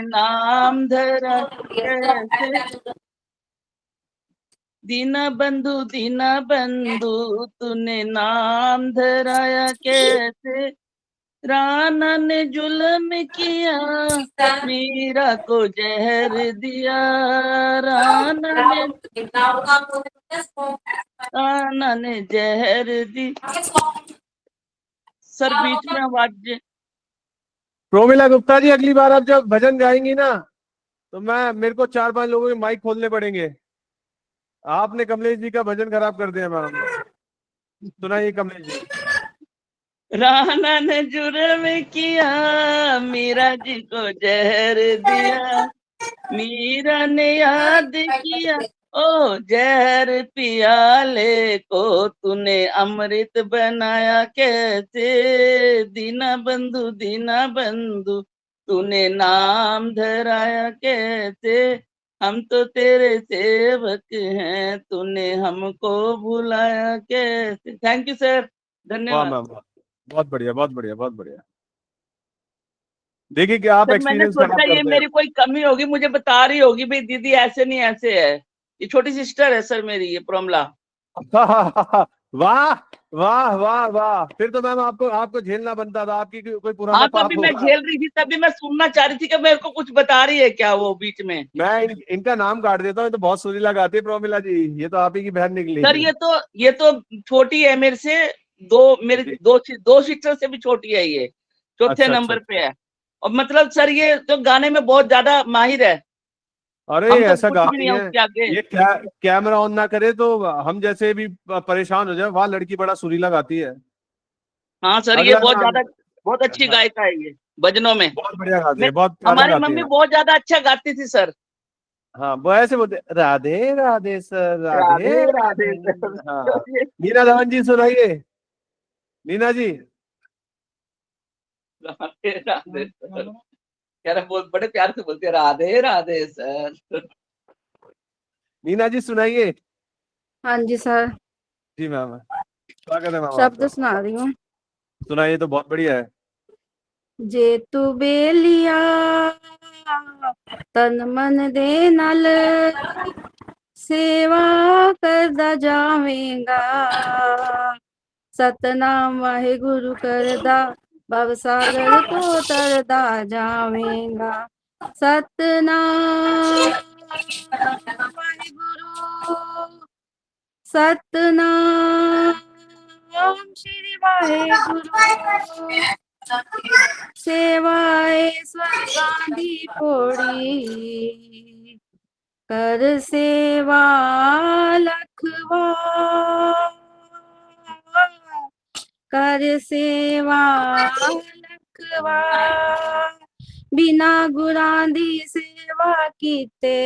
Speaker 8: नाम धरा कैसे। दीना बंधु तूने नाम धराया कैसे। राणा ने जुल्म किया, मीरा को जहर दिया। राणा ने राणा ने जहर दी। सर बीच में आवाज।
Speaker 1: प्रोमिला गुप्ता जी, अगली बार आप जब भजन गाएंगी ना, तो मैं, मेरे को 4-5 लोगों के माइक खोलने पड़ेंगे। आपने कमलेश जी का भजन खराब कर दिया मैम। सुनाइए कमलेश जी।
Speaker 8: राणा ने जुर्म किया, मीरा जी को जहर दिया। मीरा ने याद किया, ओ जहर पियाले को तूने अमृत बनाया कैसे। दीना बंधु तूने नाम धराया कैसे। हम तो तेरे सेवक हैं, तूने हमको भुलाया कैसे। थैंक यू सर,
Speaker 1: वाह
Speaker 8: धन्यवाद।
Speaker 1: मैम वाह, बहुत बढ़िया, बहुत बढ़िया, बहुत बढ़िया। देखिए कि आप
Speaker 8: सर मैंने
Speaker 1: एक्सपीरियंस खराब
Speaker 8: सोचा ये
Speaker 1: करते हैं।
Speaker 8: मेरी कोई कमी होगी, मुझे बता रही होगी भाई दीदी ऐसे नहीं ऐसे है। ये छोटी सिस्टर है सर मेरी, ये प्रोमला।
Speaker 1: वाह वाह वाह वाह, फिर तो मैम आपको आपको झेलना बनता था, आपकी कोई पुराना
Speaker 8: हाँ तभी
Speaker 1: पाप
Speaker 8: मैं
Speaker 1: होगा।
Speaker 8: झेल रही थी, तभी मैं सुनना चाह रही थी कि मेरे को कुछ बता रही है क्या वो बीच में।
Speaker 1: मैं इनका नाम काट देता हूँ, तो बहुत सुरीला गाती है प्रोमिला जी। ये तो आप ही की बहन निकली।
Speaker 8: सर ये तो छोटी है मेरे से। मेरे
Speaker 1: जी।
Speaker 8: दो सिस्टर से भी छोटी है ये। चौथे
Speaker 1: अच्छा अच्छा
Speaker 8: नंबर पे
Speaker 1: अच्छा।
Speaker 8: है। और मतलब सर ये तो गाने में बहुत ज्यादा माहिर है।
Speaker 1: अरे
Speaker 8: हम तो
Speaker 1: ऐसा
Speaker 8: कुछ भी
Speaker 1: गाती
Speaker 8: नहीं है
Speaker 1: है,
Speaker 8: उसके आगे।
Speaker 1: ये कैमरा ऑन ना करे तो हम जैसे भी परेशान हो जाए। वहां लड़की बड़ा सुरीला गाती है।
Speaker 8: हाँ सर, ये
Speaker 1: अगला
Speaker 8: बहुत
Speaker 1: नाम।
Speaker 8: ज्यादा, बहुत अच्छी
Speaker 1: हाँ,
Speaker 8: गायिका है ये भजनों में।
Speaker 1: बहुत बढ़िया गाती
Speaker 8: मैं
Speaker 1: है, बहुत प्यारा
Speaker 8: हमारी
Speaker 1: गाती
Speaker 8: मम्मी
Speaker 1: है।
Speaker 8: बहुत ज्यादा अच्छा गाती थी सर।
Speaker 1: हाँ, वो ऐसे बोलते, राधे राधे सर,
Speaker 8: राधे
Speaker 1: राधे
Speaker 8: राधे
Speaker 1: राधे।
Speaker 8: सर। तो
Speaker 1: हाँ।
Speaker 8: ये
Speaker 1: मीना धवन जी सुनाइए, मीना जी।
Speaker 8: राधे राधे सर कह रहे, बहुत बड़े प्यार से बोलते हैं, राधे राधे सर।
Speaker 1: मीना जी सुनाइए।
Speaker 2: हाँ जी सर,
Speaker 1: जी मैम, स्वागत है मैम
Speaker 2: शब्द
Speaker 1: आपका।
Speaker 2: सुना रही हूँ।
Speaker 1: सुनाइए, तो बहुत बढ़िया है।
Speaker 2: जेतु बेलिया तन मन दे नाल सेवा करदा जावेगा, सतनाम वाहेगुरु करदा भवसागर तो तरदा जावेगा। सतनाम वाहेगुरु, सतनाम श्री वाहेगुरु, सेवाए स्वर्गां दी पौड़ी, कर सेवा लखवार, कर सेवा लखवार, बिना गुरां दी सेवा कीते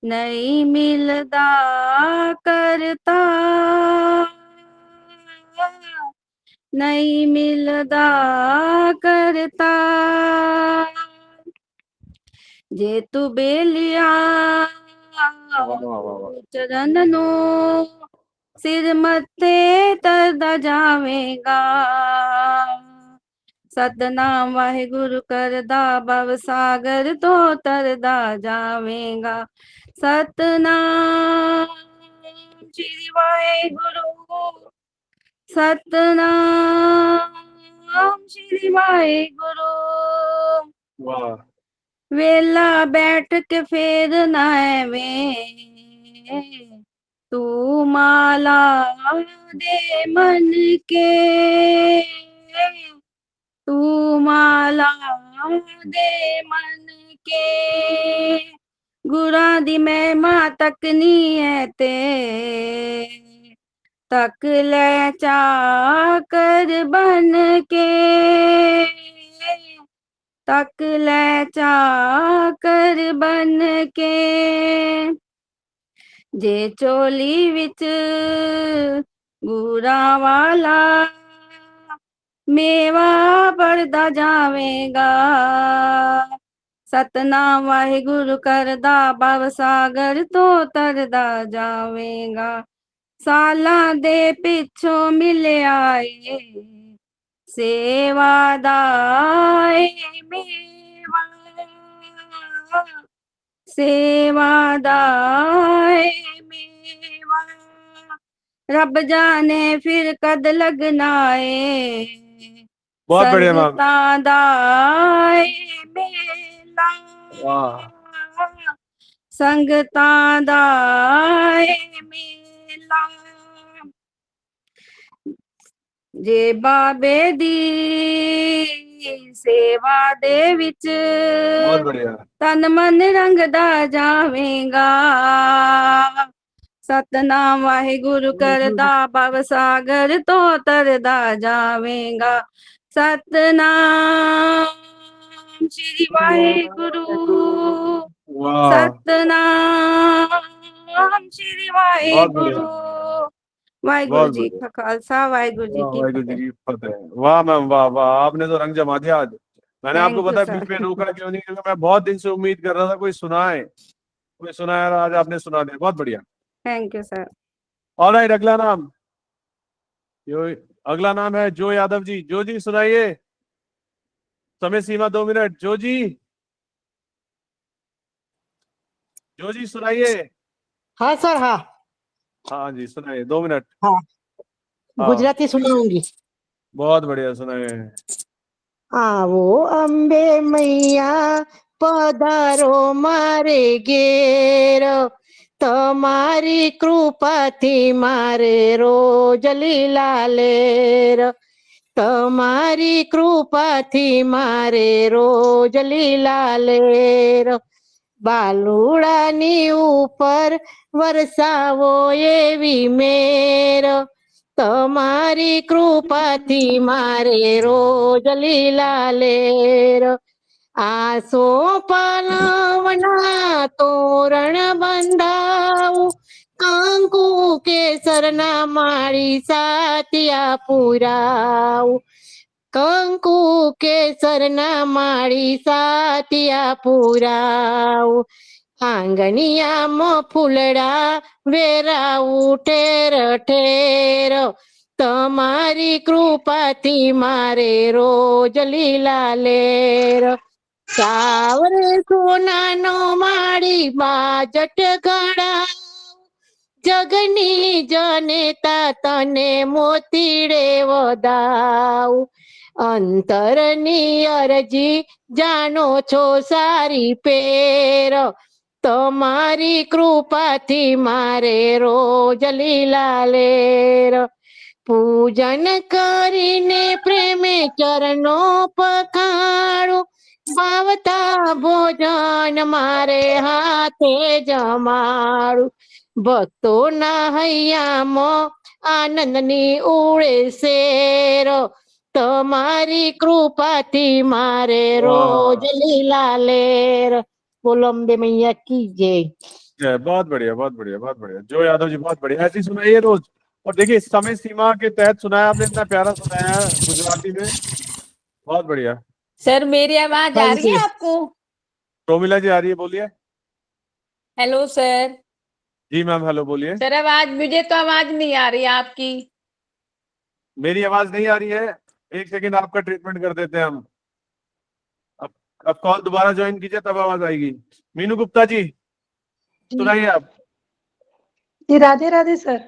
Speaker 2: नहीं मिलदा करता, नहीं मिलदा करता। जे तू बेलिया
Speaker 1: वाह वाह वाह वाह।
Speaker 2: चरण नो सिर मत्थे तरदा जावेगा, सतनाम वाहेगुरु करदा भव सागर तो तरदा जावेगा। सतनाम श्री वाहेगुरु, सतनाम श्री वाहेगुरु,
Speaker 1: वाह।
Speaker 2: वेला बैठ के फेर ना एवें, तू माला दे मन के, तू माला दे मन के, गुरां दी महिमा तकनी है ते, तक ले चाकर बन के, तक ले चाकर बन के। जे चोली विच गुरा वाला मेवा भरदा जावेगा, सतनाम वाहेगुरु करदा भव सागर तो तरदा जावेगा। सालां दे पिछों मिलिया ए सेवा दा ए मेवा, सेवा दा ए मेवा, रब जाने फिर कद लगना ए
Speaker 1: बहुत बढ़िया मैम।
Speaker 2: संगतां दा ए मेला,
Speaker 1: वाह।
Speaker 2: संगतां दा ए मेला। जे बाबे दी सेवा दे विच
Speaker 1: बहुत बढ़िया।
Speaker 2: तन मन रंगदा जावेगा, सतनाम वाहेगुरु करदा भव सागर तो तरदा जावेगा। सतनाम श्री वाहेगुरु,
Speaker 1: वाह,
Speaker 2: सतनाम श्री
Speaker 1: बहुत बढ़िया,
Speaker 2: वाहेगुरु। वाहेगुरु
Speaker 1: बहुत
Speaker 2: जी
Speaker 1: बढ़िया।
Speaker 2: का खालसा, वाहेगुरु जी
Speaker 1: वाह,
Speaker 2: की
Speaker 1: वाहिगुरु जी
Speaker 2: फतेह।
Speaker 1: की फतेह। वाह मैम, वाह वाह, आपने तो रंग जमा दिया आज। मैंने आपको
Speaker 2: थैंक यू
Speaker 1: पता है
Speaker 2: सर,
Speaker 1: बीच में रोका क्यों नहीं, क्योंकि मैं बहुत दिन से उम्मीद कर रहा था कोई सुनाए, कोई सुनाया, आज आपने सुना दिया, बहुत बढ़िया।
Speaker 2: Thank you sir.
Speaker 1: ऑलराइट, अगला नाम। जो अगला नाम है जो यादव जी। जो जी सुनाइए, समय सीमा 2 मिनट। जो जी, जो जी सुनाइए।
Speaker 9: हाँ सर, हाँ
Speaker 1: हाँ जी, सुनाइए, 2 मिनट।
Speaker 9: हाँ,
Speaker 1: हाँ,
Speaker 9: गुजराती सुनाऊंगी।
Speaker 1: बहुत बढ़िया, सुनाइए।
Speaker 9: આવો અંબે મૈયા પધારો મારે ઘેર, તમારી કૃપાથી મારે રોજ લીલા લેર, તમારી કૃપાથી મારે રોજ લીલા લેર, બાલુડાની ઉપર વરસાવો એવી મેર, તમારી કૃપાથી મારે રોજ લીલા લેર. આસો પાલવના તોરણ બંધાવું, કંકુ કેસરના માળી સાતિયા પુરાવું, કંકુ કેસરના માળી સાતિયા પુરાવું. આંગણિયામાં ફૂલડા વેરાવું ઠેર ઠેર, તમારી કૃપાથી મારે રોજ લીલા લેર. સાવરે સોનાનો માળી બાજટ ગળા, જગની જનેતા તને મોતીડે વધાવ. અંતરની અરજી જાણો છો સારી પેર, તમારી કૃપાથી મારે રોજ લીલા લેર. પૂજન કરીને પ્રેમે ચરણો પખાડું, ભાવતા ભોજન મારે હાથે જમાડું. ભક્તોના હૈયામાં આનંદની ઉડે શેર, તમારી કૃપાથી મારે રોજ લીલા લેર. બોલો અંબે मैया की जय.
Speaker 1: जय, बहुत बढ़िया, बहुत बढ़िया, बहुत बढ़िया। जो यादव जी, बहुत बढ़िया, ऐसी सुनाइए रोज। और देखिए समय सीमा के तहत सुनाया आपने, इतना प्यारा सुनाया है गुजराती में, बहुत बढ़िया।
Speaker 5: सर मेरी आवाज आ रही है आपको?
Speaker 1: प्रोमिला जी आ रही है, बोलिए।
Speaker 5: Hello sir.
Speaker 1: जी मैम, हेलो बोलिए।
Speaker 5: सर आवाज, मुझे तो आवाज नहीं आ रही है आपकी।
Speaker 1: मेरी आवाज नहीं आ रही है? एक सेकंड, आपका ट्रीटमेंट कर देते हैं हम। अब कॉल दोबारा ज्वाइन कीजिए, तब आवाज आएगी। मीनू गुप्ता जी सुनाइए आप।
Speaker 10: जी राधे राधे सर।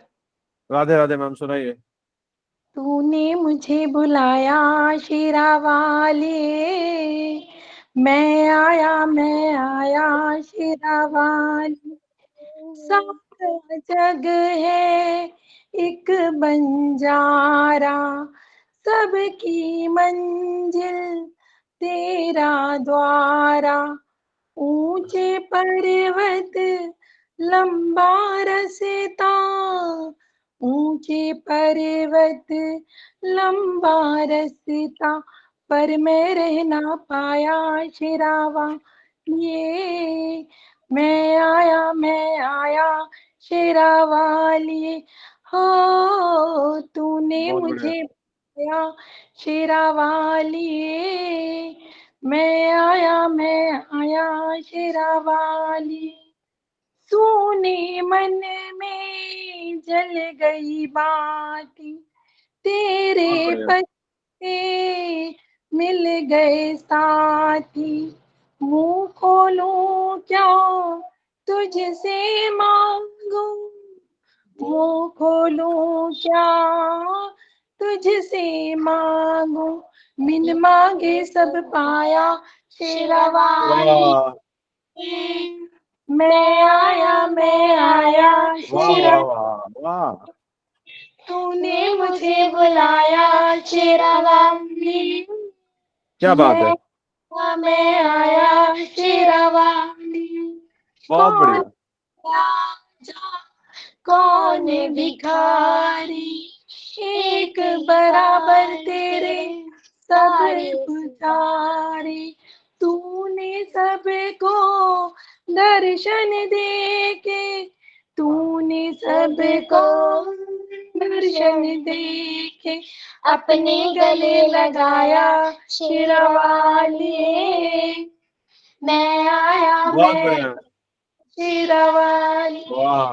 Speaker 1: राधे राधे मैम, सुनाइए।
Speaker 10: तूने मुझे बुलाया शेरा वाले, मैं आया शेरा वाले। सारा जग है एक बंजारा, सबकी मंजिल तेरा द्वारा। ऊंचे पर्वत लंबा रस्ता, ऊंचे पर्वत लंबा रस्ता, पर मैं रह ना पाया शेरावा। ये मैं आया शेरावाली। हो तूने
Speaker 1: बहुत
Speaker 10: मुझे बुलाया शेरावाली, मैं आया शेरावाली। सोने मन में जल गई बाती, तेरे पत्ते मिल गए साथी। मुंह खोलूं क्या तुझसे मांगू, मुंह खोलूं क्या तुझसे मांगू। बिन मांगे सब पाया शेरावाली। मैं आया शेरा।
Speaker 1: वाह,
Speaker 10: तूने मुझे बुलाया शेरावाली,
Speaker 1: क्या बात है,
Speaker 10: मैं आया शेरावाली।
Speaker 1: बहुत बढ़िया।
Speaker 10: राजा कौन भिखारी, एक बराबर तेरे सब पुजारी। तूने सबको दर्शन देके, तूने सबको दर्शन देके अपने गले लगाया शेरावाली। मैं आया
Speaker 1: बहुत बढ़िया,
Speaker 10: शेरावाली।
Speaker 1: वाह।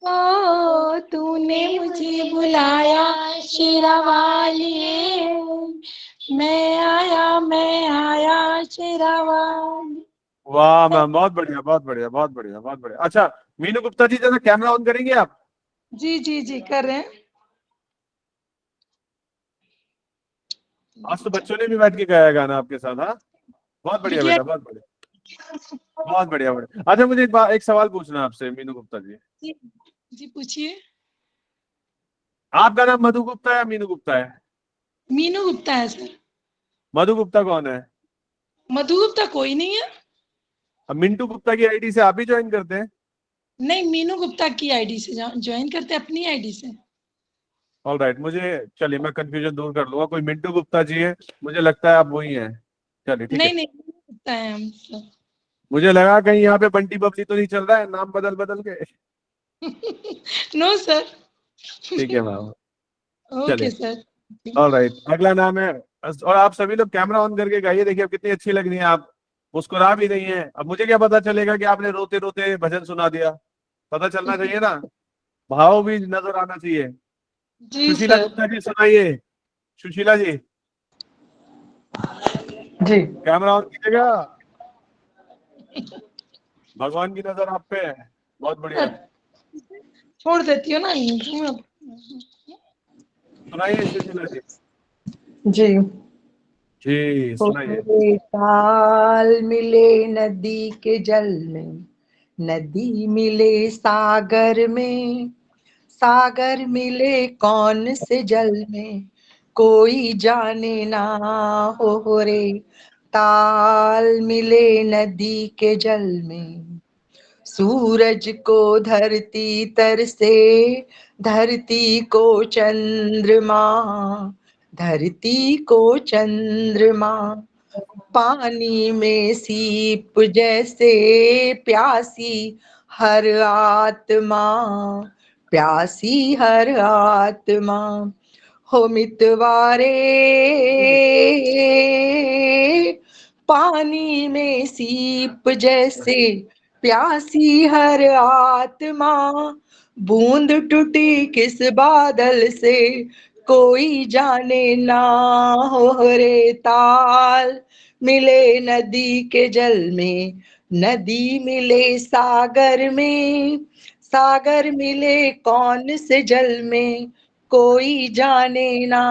Speaker 10: ओ तूने मुझे बुलाया शेरावाली, मैं आया शेरावाली।
Speaker 1: वाह मैम, बहुत बढ़िया, बहुत बढ़िया, बहुत बढ़िया, बहुत बढ़िया। अच्छा मीनू गुप्ता जी, जरा कैमरा ऑन करेंगे आप?
Speaker 10: जी कर रहे हैं।
Speaker 1: आज तो बच्चों ने भी बैठ के गाया गाना आपके साथ। हाँ, बहुत बढ़िया बेटा, बहुत बढ़िया, बहुत बढ़िया, बढ़िया। अच्छा मुझे एक सवाल पूछना है आपसे मीनू गुप्ता जी।
Speaker 10: जी पूछिए।
Speaker 1: आपका नाम मधु गुप्ता है या मीनू गुप्ता है?
Speaker 10: मीनू गुप्ता है सर।
Speaker 1: मधु गुप्ता कौन है?
Speaker 10: मधु गुप्ता कोई नहीं है।
Speaker 1: अब मिंटू गुप्ता की आईडी से आप ही ज्वाइन करते हैं?
Speaker 10: नहीं, मीनू गुप्ता की आईडी से ज्वाइन करते, अपनी आईडी से।
Speaker 1: ऑल राइट, मुझे चलिए मैं कंफ्यूजन दूर कर लूंगा, कोई मिंटू गुप्ता जी है, मुझे लगता है आप वही हैं। चलिए ठीक है,
Speaker 10: नहीं नहीं, मीनू गुप्ता है हम सब।
Speaker 1: मुझे लगा कहीं यहाँ पे बंटी बबली तो नहीं चल रहा है नाम बदल बदल के।
Speaker 10: No sir.
Speaker 1: ठीक है मैम,
Speaker 10: ओके
Speaker 1: चलिए
Speaker 10: सर।
Speaker 1: All right. अगला नाम है, और आप सभी लोग कैमरा ऑन करके गाइए, देखिए अब कितनी अच्छी लग रही है आप, मुस्कुरा भी रही हैं। अब मुझे क्या पता चलेगा कि आपने रोते रोते भजन सुना दिया, पता चलना चाहिए ना, भाव भी नजर आना चाहिए।
Speaker 10: जी
Speaker 1: सुशीला
Speaker 10: सर।
Speaker 1: गुप्ता जी सुनाइए, सुशीला जी
Speaker 11: जी
Speaker 1: कैमरा ऑन कीजिएगा, भगवान की नजर आप पे है, बहुत बढ़िया।
Speaker 10: छोड़ देती हो ना।
Speaker 1: सुनाइए सुशीला जी।
Speaker 11: जी
Speaker 1: जी सुनाइए।
Speaker 11: ताल मिले नदी के जल में, नदी मिले सागर में, सागर मिले कौन से जल में, कोई जाने ना हो रे। ताल मिले नदी के जल में, सूरज को धरती तरसे, धरती को चंद्रमा, धरती को चंद्रमा, पानी में सीप जैसे प्यासी हर आत्मा, प्यासी हर आत्मा। हो मितवारे पानी में सीप जैसे प्यासी हर आत्मा, बूंद टूटी किस बादल से, कोई जाने ना हो रे। ताल मिले नदी के जल में, नदी मिले सागर में, सागर मिले कौन से जल में, कोई जाने ना।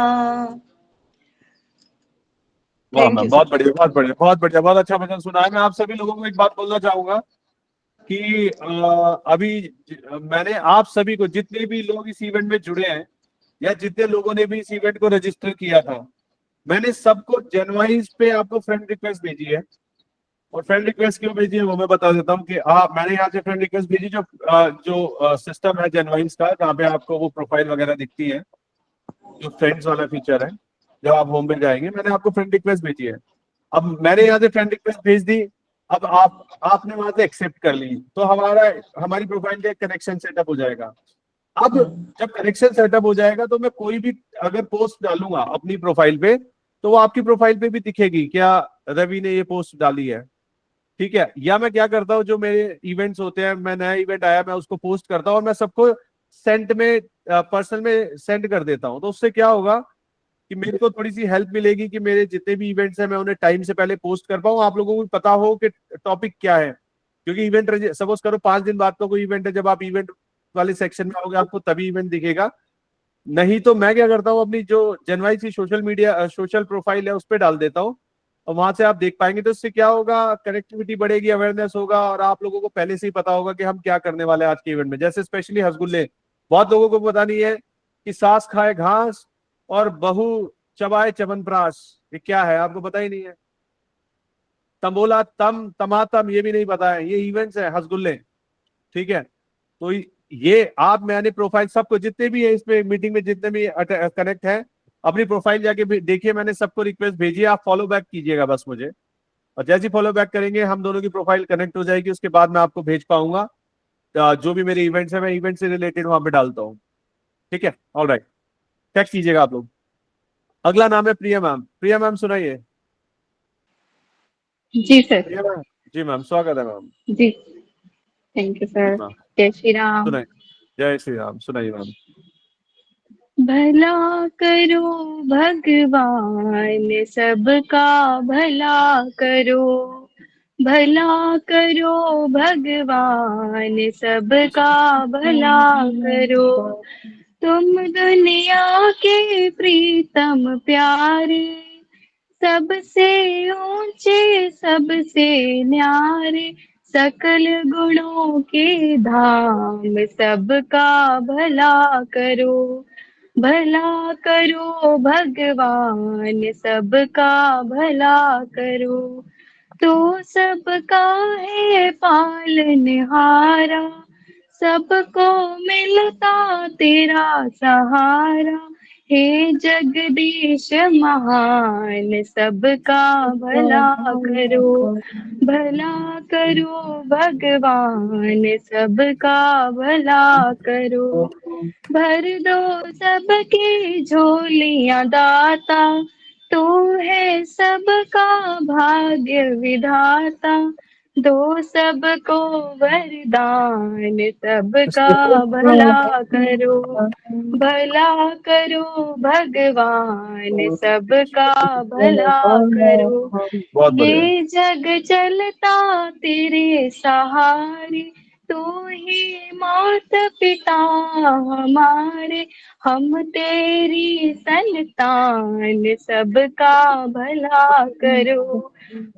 Speaker 1: वाह
Speaker 11: थैंक
Speaker 1: मैम,
Speaker 11: यू
Speaker 1: बहुत
Speaker 11: सर।
Speaker 1: बढ़िया बहुत बढ़िया बहुत बढ़िया, बहुत अच्छा भजन सुना है। मैं आप सभी लोगों को एक बात बोलना चाहूंगा कि अभी मैंने आप सभी को, जितने भी लोग इस इवेंट में जुड़े हैं या जितने लोगों ने भी इस इवेंट को रजिस्टर किया था, मैंने सबको जनवाइज पे आपको फ्रेंड रिक्वेस्ट भेजी है। और फ्रेंड रिक्वेस्ट क्यों भेजी है वो मैं बता देता हूँ कि मैंने यहाँ से फ्रेंड रिक्वेस्ट भेजी, जो सिस्टम है जनवाइज का, जहाँ पे आपको वो प्रोफाइल वगैरह दिखती है, जो फ्रेंड्स वाला फीचर है, जब आप होम पे जाएंगे, मैंने आपको फ्रेंड रिक्वेस्ट भेजी है। अब मैंने यहाँ से फ्रेंड रिक्वेस्ट भेज दी, अब आपने वहां से एक्सेप्ट कर ली, तो हमारी प्रोफाइल का कनेक्शन सेटअप हो जाएगा। अब जब कनेक्शन सेटअप हो जाएगा तो मैं कोई भी अगर पोस्ट डालूंगा अपनी प्रोफाइल पे, तो वो आपकी प्रोफाइल पे भी दिखेगी, क्या रवि ने ये पोस्ट डाली है, ठीक है। या मैं क्या करता हूँ, जो मेरे इवेंट्स होते हैं, मैं नया इवेंट आया मैं उसको पोस्ट करता हूँ और मैं सबको सेंट में, पर्सनल में सेंड कर देता हूँ। तो उससे क्या होगा कि मेरे को थोड़ी सी हेल्प मिलेगी कि मेरे जितने भी इवेंट्स हैं मैं उन्हें टाइम से पहले पोस्ट कर पाऊँ, आप लोगों को पता हो कि टॉपिक क्या है। क्योंकि इवेंट सपोज करो 5 दिन बाद तो कोई इवेंट है, जब आप इवेंट वाले सेक्शन में आओगे आपको तभी इवेंट दिखेगा। नहीं तो मैं क्या करता हूँ, अपनी जो जनवाई की सोशल मीडिया सोशल प्रोफाइल है उस पर डाल देता हूँ, और वहां से आप देख पाएंगे। तो इससे क्या होगा, कनेक्टिविटी बढ़ेगी, अवेयरनेस होगा, और आप लोगों को पहले से ही पता होगा कि हम क्या करने वाले हैं आज के इवेंट में। जैसे स्पेशली हसगुल्ले, बहुत लोगों को पता नहीं है कि सास खाए घास और बहू चबाए चवनप्राश, ये क्या है आपको पता ही नहीं है। तंबोला तम तमातम, ये भी नहीं पता है, ये इवेंट्स है हसगुल्ले, ठीक है। तो ये आप, मैंने प्रोफाइल सबको, जितने भी है इसमें मीटिंग में, जितने भी कनेक्ट है, अपनी प्रोफाइल जाके देखिए, मैंने सबको रिक्वेस्ट भेजी है, आप फॉलो बैक कीजिएगा बस मुझे। और जैसे ही फॉलो बैक करेंगे हम दोनों की प्रोफाइल कनेक्ट हो जाएगी, उसके बाद मैं आपको भेज पाऊंगा जो भी मेरे इवेंट्स है, मैं इवेंट से रिलेटेड वहां पे डालता हूँ, ठीक है। ऑल राइट, चेक कीजिएगा आप लोग। अगला नाम है प्रिया मैम। प्रिया मैम सुनाइए।
Speaker 2: जी सर।
Speaker 1: प्रिया मैम, जी मैम, स्वागत है मैम।
Speaker 2: जी, थैंक यू सर।
Speaker 1: मैम
Speaker 2: जय श्री राम।
Speaker 1: सुनाइए, जय श्री राम, सुनाइए मैम।
Speaker 2: भला करो भगवान, सबका भला करो, भला करो भगवान, सबका भला करो। तुम दुनिया के प्रीतम प्यारे, सबसे ऊंचे सबसे न्यारे, सकल गुणों के धाम, सबका भला करो, भला करो भगवान, सबका भला करो।
Speaker 6: तो सबका है पालनहारा, सबको मिलता तेरा सहारा। हे जगदीश महान, सबका भला करो, भला करो भगवान, सबका भला करो। भर दो सबकी झोलियां दाता, तू है सबका भाग्य विधाता। दो सबको वरदान, सबका भला करो, भला करो भगवान, सबका भला करो।
Speaker 1: बहुत बढ़िया।
Speaker 6: ये जग चलता तेरे सहारे, तू ही माता पिता हमारे, हम तेरी संतान, सबका भला करो,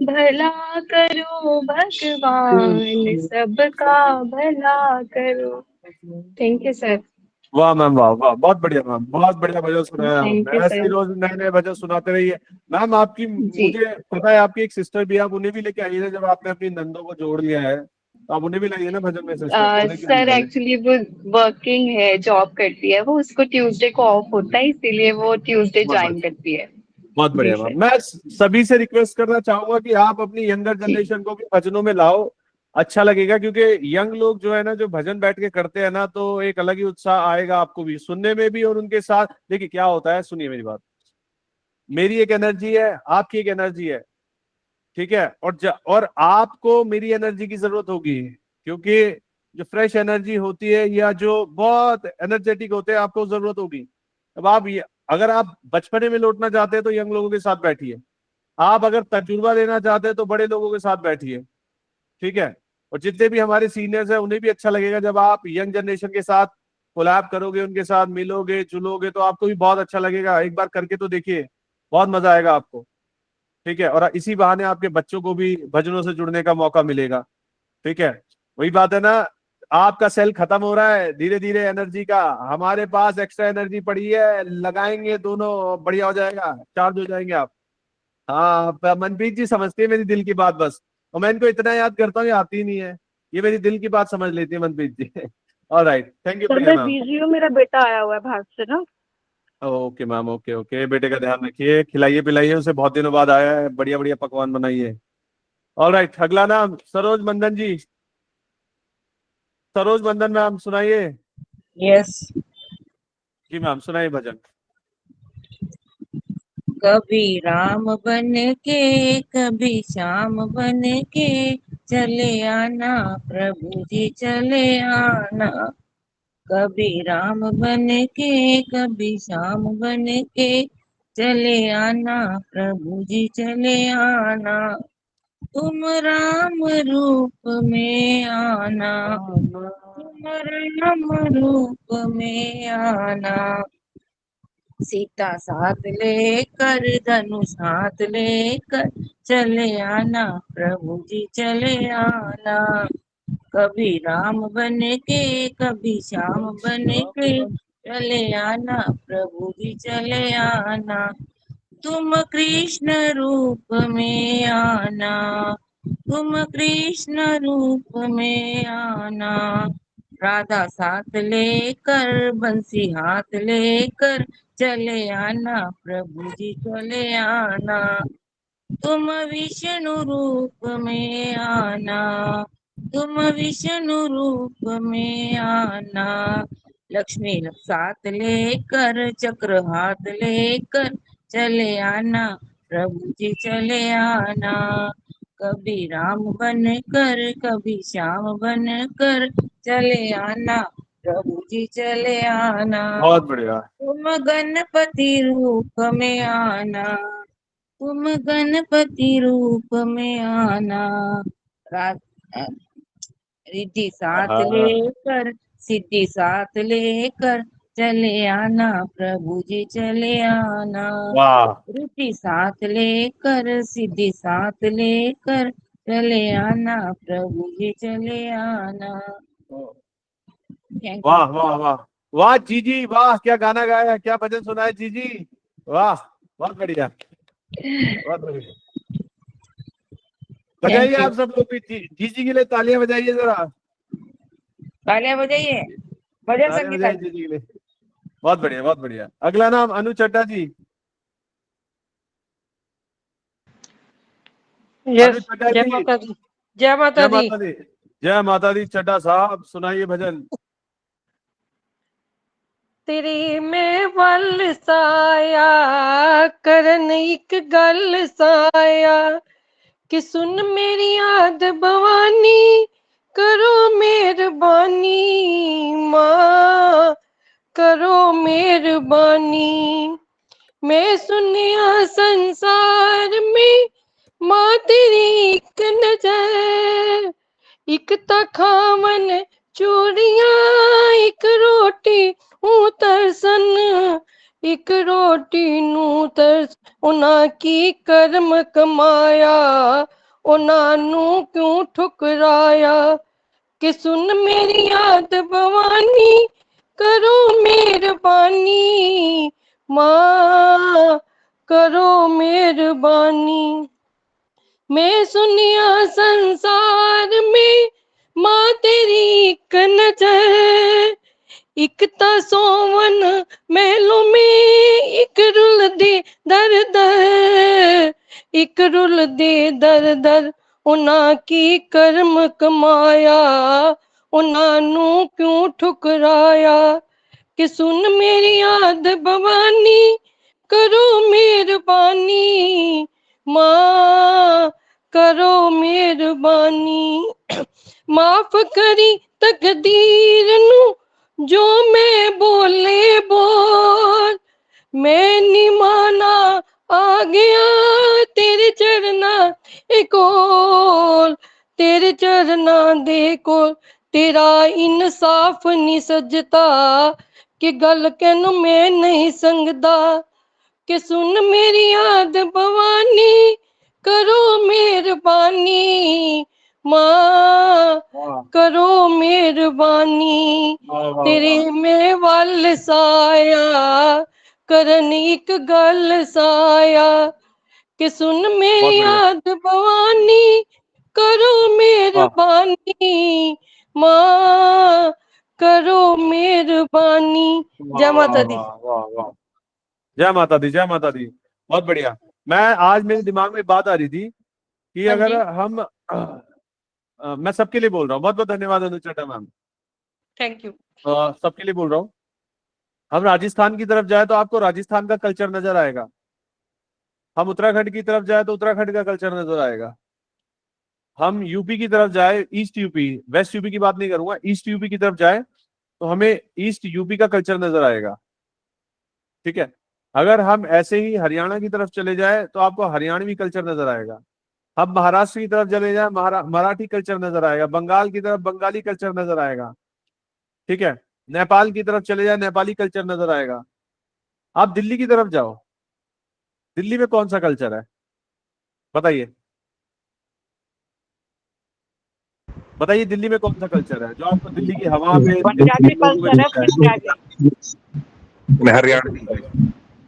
Speaker 6: भला करो भगवान, सबका भला करो। Thank you sir.
Speaker 1: वाह मैम, वाह वाह, बहुत बढ़िया मैम, बहुत बढ़िया भजन सुनाया।
Speaker 6: थैंक यू
Speaker 1: ऐसे ही
Speaker 6: सर।
Speaker 1: रोज नए नए भजन सुनाते रहिए मैम। आपकी,
Speaker 6: जी
Speaker 1: मुझे पता है आपकी एक सिस्टर भी है, आप उन्हें भी लेके आइए ना। जब आपने अपनी नंदों को जोड़ लिया है तो आप उन्हें भी लाइए ना भजन में, सिस्टर को उन्हें क्यों नहीं
Speaker 6: सर
Speaker 1: लाए?
Speaker 6: एक्चुअली वो वर्किंग है, जॉब करती है वो, उसको ट्यूसडे को ऑफ होता है, इसीलिए वो ट्यूसडे
Speaker 1: बहुत
Speaker 6: ज्वाइन
Speaker 1: बढ़िया,
Speaker 6: करती है।
Speaker 1: बहुत
Speaker 6: जी
Speaker 1: बढ़िया
Speaker 6: सर।
Speaker 1: मैम। मैं सभी से रिक्वेस्ट करना चाहूंगा कि आप अपनी यंगर
Speaker 6: जी
Speaker 1: जनरेशन को भी भजनों में लाओ, अच्छा लगेगा। क्योंकि यंग लोग जो है ना, जो भजन बैठ के करते हैं ना, तो एक अलग ही उत्साह आएगा आपको भी सुनने में भी। और उनके साथ देखिए क्या होता है, सुनिए मेरी बात। मेरी एक एनर्जी है, आपकी एक एनर्जी है, ठीक है। और आपको मेरी एनर्जी की जरूरत होगी, क्योंकि जो फ्रेश एनर्जी होती है या जो बहुत एनर्जेटिक होते हैं, आपको जरूरत होगी। अब अगर आप बचपने में लौटना चाहते हैं तो यंग लोगों के साथ बैठिए। आप अगर तजुर्बा लेना चाहते हैं तो बड़े लोगों के साथ बैठिए, ठीक है। और जितने भी हमारे सीनियर्स हैं उन्हें भी अच्छा लगेगा जब आप यंग जनरेशन के साथ कोलैब करोगे, उनके साथ मिलोगे जुलोगे, तो आपको भी बहुत अच्छा लगेगा। एक बार करके तो देखिए, बहुत मजा आएगा आपको, ठीक है। और इसी बहाने आपके बच्चों को भी भजनों से जुड़ने का मौका मिलेगा, ठीक है। वही बात है ना, आपका सेल खत्म हो रहा है धीरे धीरे एनर्जी का, हमारे पास एक्स्ट्रा एनर्जी पड़ी है, लगाएंगे दोनों, बढ़िया हो जाएगा, चार्ज हो जाएंगे आप। हाँ, मनप्रीत जी समझती है मेरी दिल की बात बस। और मैं इनको इतना याद करता हूँ, ये आती ही नहीं है। ये मेरी दिल की बात समझ लेती है मनप्रीत जी। ऑलराइट, थैंक यू
Speaker 12: सर
Speaker 1: प्रिया
Speaker 12: मैं
Speaker 1: मैम।
Speaker 12: बिजी हूँ, मेरा बेटा आया हुआ है बाहर से ना।
Speaker 1: ओके मैम, ओके ओके, बेटे का ध्यान रखिए, खिलाइए पिलाइए उसे, बहुत दिनों बाद आया है, बढ़िया बढ़िया पकवान बनाइए। ऑलराइट, अगला नाम सरोज मंदन जी। सरोज मंदन मैम सुनाइए।
Speaker 13: यस।
Speaker 1: जी मैम, सुनाइए भजन।
Speaker 13: कभी राम बन के कभी श्याम बन के चले आना प्रभु जी चले आना। कभी राम बन के कभी श्याम बन के चले आना प्रभु जी चले आना। तुम राम रूप में आना, तुम राम रूप में आना। सीता साथ लेकर धनुष हाथ लेकर चले आना प्रभु जी चले आना। कभी राम बन के कभी श्याम बन के चले आना प्रभु जी चले आना। तुम कृष्ण रूप में आना, तुम कृष्ण रूप में आना। राधा साथ लेकर बंसी हाथ लेकर चले आना प्रभु जी चले आना। तुम विष्णु रूप में आना, तुम विष्णु रूप में आना। लक्ष्मी साथ लेकर चक्र हाथ लेकर चले आना प्रभु जी चले आना। कभी राम बन कर कभी श्याम बन कर चले आना प्रभु जी चले आना।
Speaker 1: बहुत बढ़िया।
Speaker 13: तुम गणपति रूप में आना, तुम गणपति रूप में आना। रिद्धि साथ
Speaker 1: हाँ,
Speaker 13: लेकर सिद्धि साथ लेकर चले आना प्रभु जी चले आना।
Speaker 1: वाह,
Speaker 13: रिद्धि साथ लेकर सिद्धि साथ लेकर चले आना प्रभु जी चले आना। थैंक
Speaker 1: वाह
Speaker 13: यू।
Speaker 1: वाह वाह वाह जीजी, वाह क्या गाना गाया, क्या भजन सुना है जीजी, वाह, बहुत बढ़िया, बहुत बढ़िया। बजाइए आप सब लोग भी, जी जी के लिए तालियां बजाइए जरा,
Speaker 13: तालियां बजाइए, भजन
Speaker 1: तालियां
Speaker 13: संगीत।
Speaker 1: बजाइए जी जी के लिए। बहुत बढ़िया बहुत बढ़िया। अगला नाम अनु चड्डा जी। अनु चड्डा
Speaker 9: जय
Speaker 1: जी।
Speaker 9: माता दी। जय माता
Speaker 1: जय
Speaker 9: दी।
Speaker 1: माता दी। जय माता दी। चड्डा साहब सुनाइए भजन।
Speaker 9: तेरे में वल साया करन एक गल साया कि सुन मेरी याद भवानी करो मेहरबानी माँ करो मेहरबानी। मैं सुनिया संसार में माँ तेरी एक नजर एक ता खावन चूड़ियां एक रोटी हूं तरसन एक रोटी नू तरस उन्हां की कर्म कमाया उन्हां नू क्यों ठुकराया कि सुन मेरी याद भवानी करो मेहरबानी माँ करो मेहरबानी। मैं सुनिया संसार में माँ तेरी एक नजर एक ता सोवन महलों में एक रुल दे दर दर एक रुल दे दर दर उन्हां की कर्म कमाया उन्हां नू क्यों ठुकराया कि सुन मेरी याद भवानी करो मेहरबानी माँ करो मेहरबानी। माफ करी तकदीर नू जो मैं बोले बोल मैं निमाना आ गया तेरे चरना कोल तेरे चरना दे कोल तेरा इंसाफ नहीं सजता कि गल कैनू मैं नहीं संगदा कि सुन मेरी याद भवानी करो मेहरबानी माँ करो मेहरबानी। तेरे में वल साया करन एक गल साया कि सुन मेरी याद भवानी करो मेहरबानी माँ करो मेहरबानी। जय माता दी।
Speaker 1: वाह वाह। जय माता दी। जय माता दी। बहुत बढ़िया। मैं आज मेरे दिमाग में बात आ रही थी कि
Speaker 9: हाँ
Speaker 1: अगर
Speaker 9: जी।
Speaker 1: हम मैं सबके लिए बोल रहा हूँ, बहुत बहुत धन्यवाद अनु चड्डा मैम,
Speaker 9: थैंक यू।
Speaker 1: सबके लिए बोल रहा हूँ। हम राजस्थान की तरफ जाए तो आपको राजस्थान का कल्चर नजर आएगा, हम उत्तराखंड की तरफ जाए तो उत्तराखंड का कल्चर नजर आएगा, हम यूपी की तरफ जाए, ईस्ट यूपी वेस्ट यूपी की बात नहीं करूंगा, ईस्ट यूपी की तरफ जाए तो हमें ईस्ट यूपी का कल्चर नजर आएगा। ठीक है। अगर हम ऐसे ही हरियाणा की तरफ चले जाए तो आपको हरियाणवी कल्चर नजर आएगा। हम महाराष्ट्र की तरफ चले जाए मराठी कल्चर नजर आएगा, बंगाल की तरफ बंगाली कल्चर नजर आएगा। ठीक है। नेपाल की तरफ चले जाए नेपाली कल्चर नजर आएगा। आप दिल्ली की तरफ जाओ, दिल्ली में कौन सा कल्चर है बताइए, बताइए दिल्ली में कौन सा कल्चर है जो आपको दिल्ली की हवा में
Speaker 12: पंजाबी कल्चर है, पंजाबी।
Speaker 14: हरियाणवी।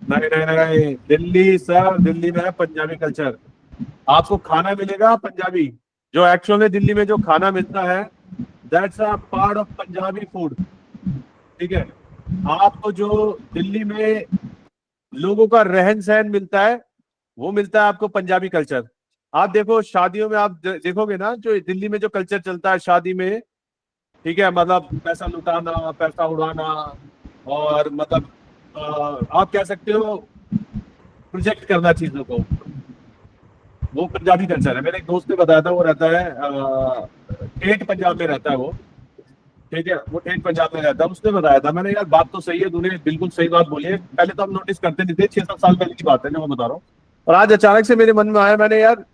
Speaker 1: नहीं नहीं नहीं, दिल्ली सर, दिल्ली में है पंजाबी कल्चर। आपको खाना मिलेगा पंजाबी, जो एक्चुअल में दिल्ली में जो खाना मिलता है that's a part of Punjabi food. ठीक है। आपको जो दिल्ली में लोगों का रहन सहन मिलता है वो मिलता है आपको पंजाबी कल्चर। आप देखो शादियों में, आप देखोगे ना जो दिल्ली में जो कल्चर चलता है शादी में, ठीक है, मतलब पैसा लुटाना, पैसा उड़ाना, और मतलब आप कह सकते हो प्रोजेक्ट करना चीजों को, वो पंजाबी कल्चर है। मेरे एक दोस्त ने बताया था, वो रहता है ठेठ पंजाब में रहता है वो। ठीक है, वो ठेठ पंजाब में रहता है, उसने बताया था। मैंने यार बात तो सही है, तूने बिल्कुल सही बात बोली है, पहले तो हम नोटिस करते नहीं थे, 6-7 साल पहले की बात है जो मैं बता रहा हूँ, और आज अचानक से मेरे मन में आया, मैंने यार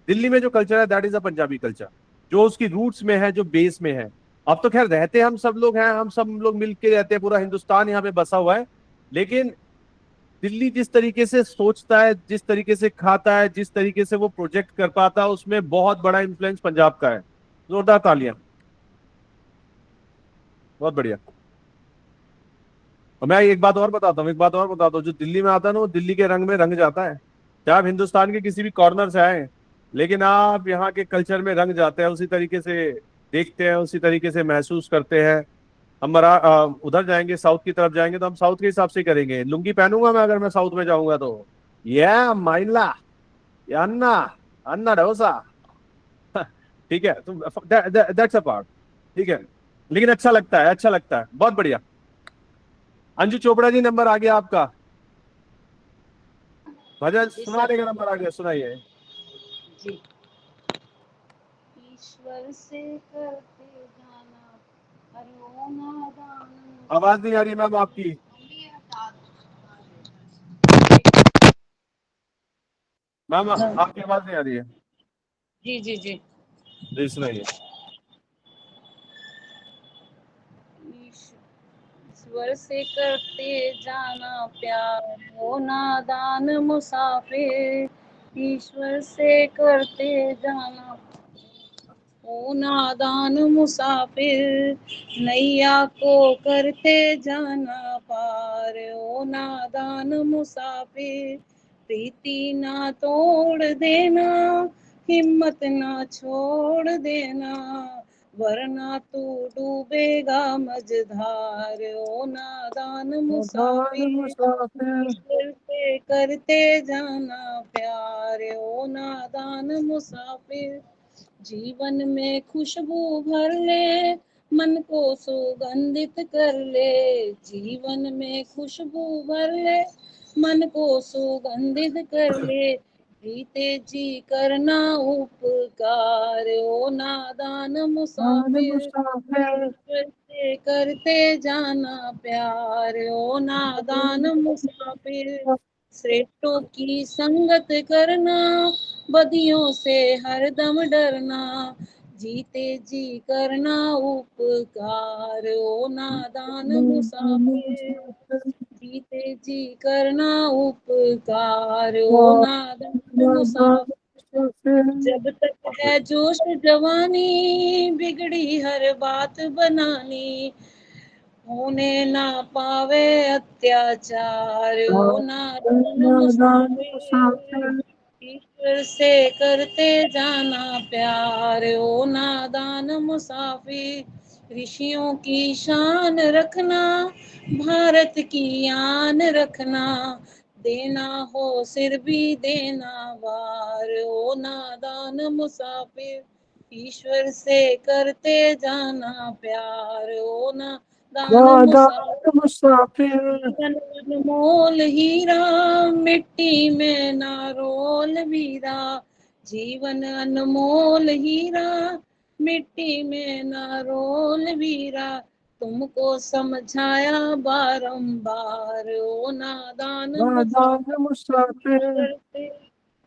Speaker 1: दिल्ली में जो कल्चर है that is a Punjabi culture, जो उसकी रूट्स में है, जो बेस में है। अब तो खैर रहते हम सब लोग हैं, हम सब लोग मिलके रहते हैं, पूरा हिंदुस्तान यहाँ पे बसा हुआ है, लेकिन दिल्ली जिस तरीके से सोचता है, जिस तरीके से खाता है, जिस तरीके से वो प्रोजेक्ट कर पाता है, उसमें बहुत बड़ा इन्फ्लुएंस पंजाब का है। जोरदार तालियां, बहुत बढ़िया। और मैं एक बात और बताता हूँ, जो दिल्ली में आता है ना वो दिल्ली के रंग में रंग जाता है। चाहे आप हिंदुस्तान के किसी भी कॉर्नर से आए, लेकिन आप यहाँ के कल्चर में रंग जाते हैं, उसी तरीके से देखते हैं, उसी तरीके से महसूस करते हैं। हम उधर जाएंगे, साउथ की तरफ जाएंगे, तो हम साउथ के हिसाब से ही करेंगे। लुंगी पहनूंगा मैं अगर मैं साउथ में जाऊंगा तो, या माइला, या अन्ना, अन्ना डोसा। ठीक है, तो दैट्स अ पार्ट। ठीक है, लेकिन अच्छा लगता है, अच्छा लगता है, बहुत बढ़िया। अंजू चोपड़ा जी, नंबर आ गया आपका। भजन सुना देगा, नंबर आ गया, सुनाइए
Speaker 13: जी। ईश्वर से करते जाना अरुणा दान।
Speaker 1: आवाज नहीं आ रही मैम आपकी। मैम आपकी आवाज नहीं आ रही है।
Speaker 13: जी जी जी।
Speaker 1: जी सुनाइए।
Speaker 13: ईश्वर से करते जाना प्यार हो नादान मुसाफिर। ईश्वर से करते जाना ओ नादान मुसाफिर। नैया को करते जाना पार ओ नादान मुसाफिर। प्रीति ना तोड़ देना, हिम्मत ना छोड़ देना, वरना तू डूबेगा मझधार ओ नादान मुसाफिर। ईश्वर से करते जाना प्यार ओ नादान मुसाफिर। जीवन में खुशबू भर ले, मन को सुगंधित कर ले। जीवन में खुशबू भर ले, मन को सुगंधित कर ले। जीते जी करना उपकार ओ नादान मुसाफिर। ईश्वर से करते जाना प्यार ओ नादान मुसाफिर। श्रेष्ठों की संगत करना, बदियों से हरदम डरना। जीते जी करना उपकार ओ नादान मुसाफिर। जीते जी करना उपकार ओ नादान मुसाफिर। जब तक है जोश जवानी, बिगड़ी हर बात बनानी। होने ना पावे अत्याचार ओ नादान मुसाफिर। ईश्वर से करते जाना प्यार ओ नादान मुसाफिर। ऋषियों की शान रखना, भारत की आन रखना। देना हो सिर भी देना वार ओ नादान मुसाफिर। ईश्वर से करते जाना प्यार ओ नादान मुसाफिर। जीवन अनमोल हीरा, मिट्टी में ना रोल वीरा। जीवन अनमोल हीरा, मिट्टी में ना रोल वीरा। तुमको समझाया बारंबार ओ नादान मुसाफिर।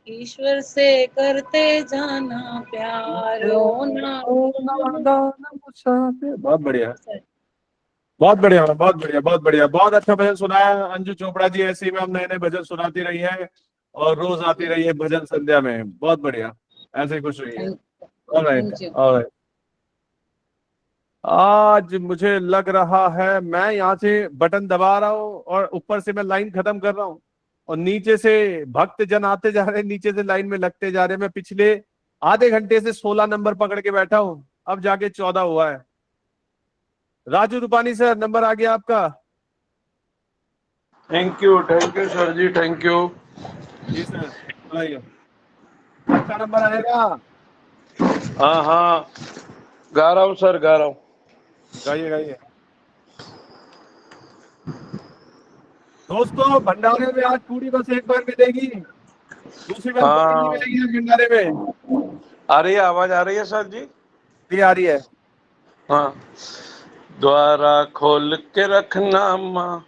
Speaker 13: ईश्वर से करते जाना प्यार ओ नादान।
Speaker 1: बहुत बढ़िया, बहुत बढ़िया, बहुत बढ़िया, बहुत बढ़िया, बहुत अच्छा भजन सुनाया अंजू चोपड़ा जी। ऐसे ही मैम नए नए भजन सुनाती रही है और रोज आती रही है भजन संध्या में। बहुत बढ़िया, ऐसे ही खुश रही है। Alright, alright. आज मुझे लग रहा है मैं यहाँ से बटन दबा रहा हूँ और ऊपर से मैं लाइन खत्म कर रहा हूँ, और नीचे से भक्त जन आते जा रहे हैं, नीचे से लाइन में लगते जा रहे हैं। मैं पिछले आधे घंटे से 16 नंबर पकड़ के बैठा हूँ, अब जाके 14 हुआ है। राजू रूपानी सर, नंबर आ गया आपका।
Speaker 15: Thank you sir ji, thank you.
Speaker 1: जी सर, सुनाइए। आपका नंबर आएगा।
Speaker 15: हाँ हाँ, गा रहा हूँ सर, गा रहा हूँ।
Speaker 1: गाइए गाइए। दोस्तों, भंडारे में आज पूरी बस एक बार मिलेगी, दूसरी बार पूरी नहीं मिलेगी इस भंडारे में।
Speaker 15: आ रही है आवाज, आ रही है सर जी?
Speaker 1: जी आ रही है।
Speaker 15: हाँ। द्वारा खोल के रखना माँ,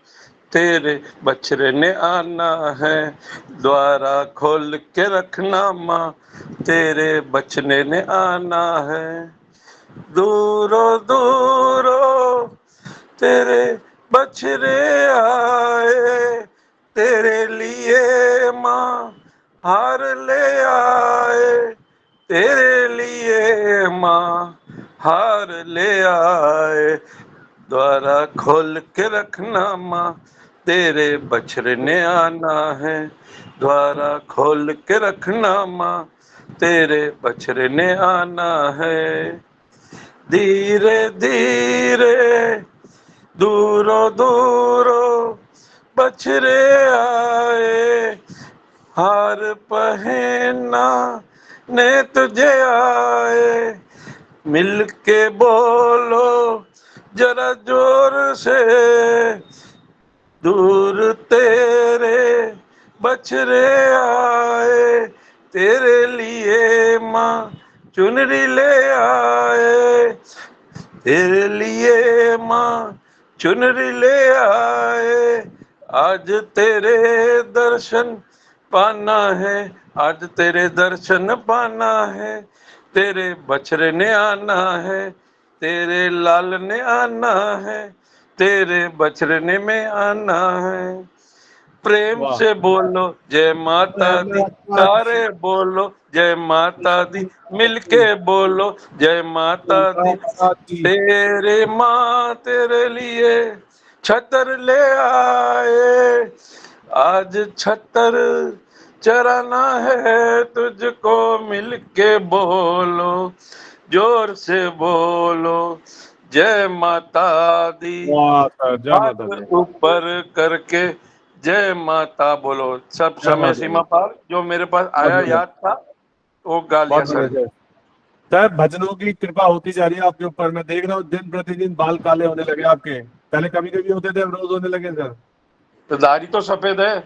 Speaker 15: तेरे बछड़े ने आना है। द्वारा खोल के रखना माँ, तेरे बछड़े ने आना है। दूरो दूरो तेरे बछड़े आए, तेरे लिए माँ हार ले आए। तेरे लिए माँ हार ले आए। द्वारा खोल के रखना माँ, तेरे बछड़े ने आना है। द्वारा खोल के रखना माँ, तेरे बछड़े ने आना है। धीरे धीरे दूरों दूरों बछड़े आए, हार पहना ने तुझे आए। मिल के बोलो जरा जोर से, दूर तेरे बछड़े आए, तेरे लिए माँ चुनरी ले आए, तेरे लिए माँ चुनरी ले आए। आज तेरे दर्शन पाना है, आज तेरे दर्शन पाना है, तेरे बछड़े ने आना है, तेरे लाल ने आना है, तेरे बछड़े में आना है। प्रेम
Speaker 1: वाह।
Speaker 15: से बोलो जय माता दी, सारे बोलो जय माता दी, मिलके बोलो जय माता दी। तेरे माँ तेरे लिए छतर ले आए, आज छतर चराना है तुझको, मिलके बोलो जोर से बोलो जय माता दी।
Speaker 1: वाह सर, जय माता
Speaker 15: हाथ
Speaker 1: दी।
Speaker 15: ऊपर करके जय माता बोलो। सब
Speaker 1: जय
Speaker 15: समय
Speaker 1: माता
Speaker 15: सीमा
Speaker 1: दी।
Speaker 15: पार जो मेरे पास
Speaker 1: बहुत
Speaker 15: आया
Speaker 1: बढ़िया,
Speaker 15: याद था वो गा लिया
Speaker 1: बहुत
Speaker 15: सर।
Speaker 1: बढ़िया सर। भजनों की कृपा होती जा रही है आपके ऊपर। मैं देख रहा हूँ दिन प्रतिदिन बाल काले होने लगे आपके। पहले कभी कभी होते थे, अब रोज होने लगे सर।
Speaker 15: तो दाढ़ी तो सफेद है।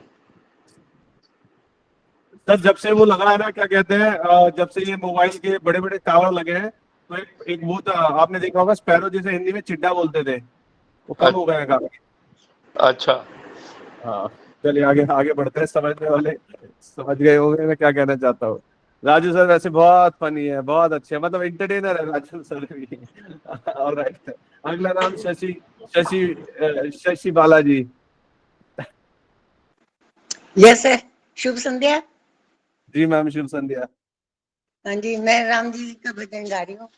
Speaker 1: सर जब से वो लगा है ना, क्या कहते हैं, जब से ये मोबाइल के बड़े बड़े टावर लगे हैं, तो एक वो था, आपने देखा होगा स्पैरो, जिसे हिंदी में चिड्डा बोलते थे, वो कम हो गया है काफी।
Speaker 15: अच्छा
Speaker 1: हाँ, चलिए आगे आगे बढ़ते हैं। समझने वाले समझ गए होंगे मैं क्या कहना चाहता हूँ। राजू सर वैसे बहुत फनी है, बहुत अच्छे, मतलब इंटरटेनर है राजू सर भी। ऑलराइट, अगला नाम शशि, शशि बालाजी।
Speaker 16: Yes sir. शुभ संध्या।
Speaker 1: जी मैम, शुभ संध्या।
Speaker 16: हाँ जी, मैं राम जी का भजन गा रही हूँ।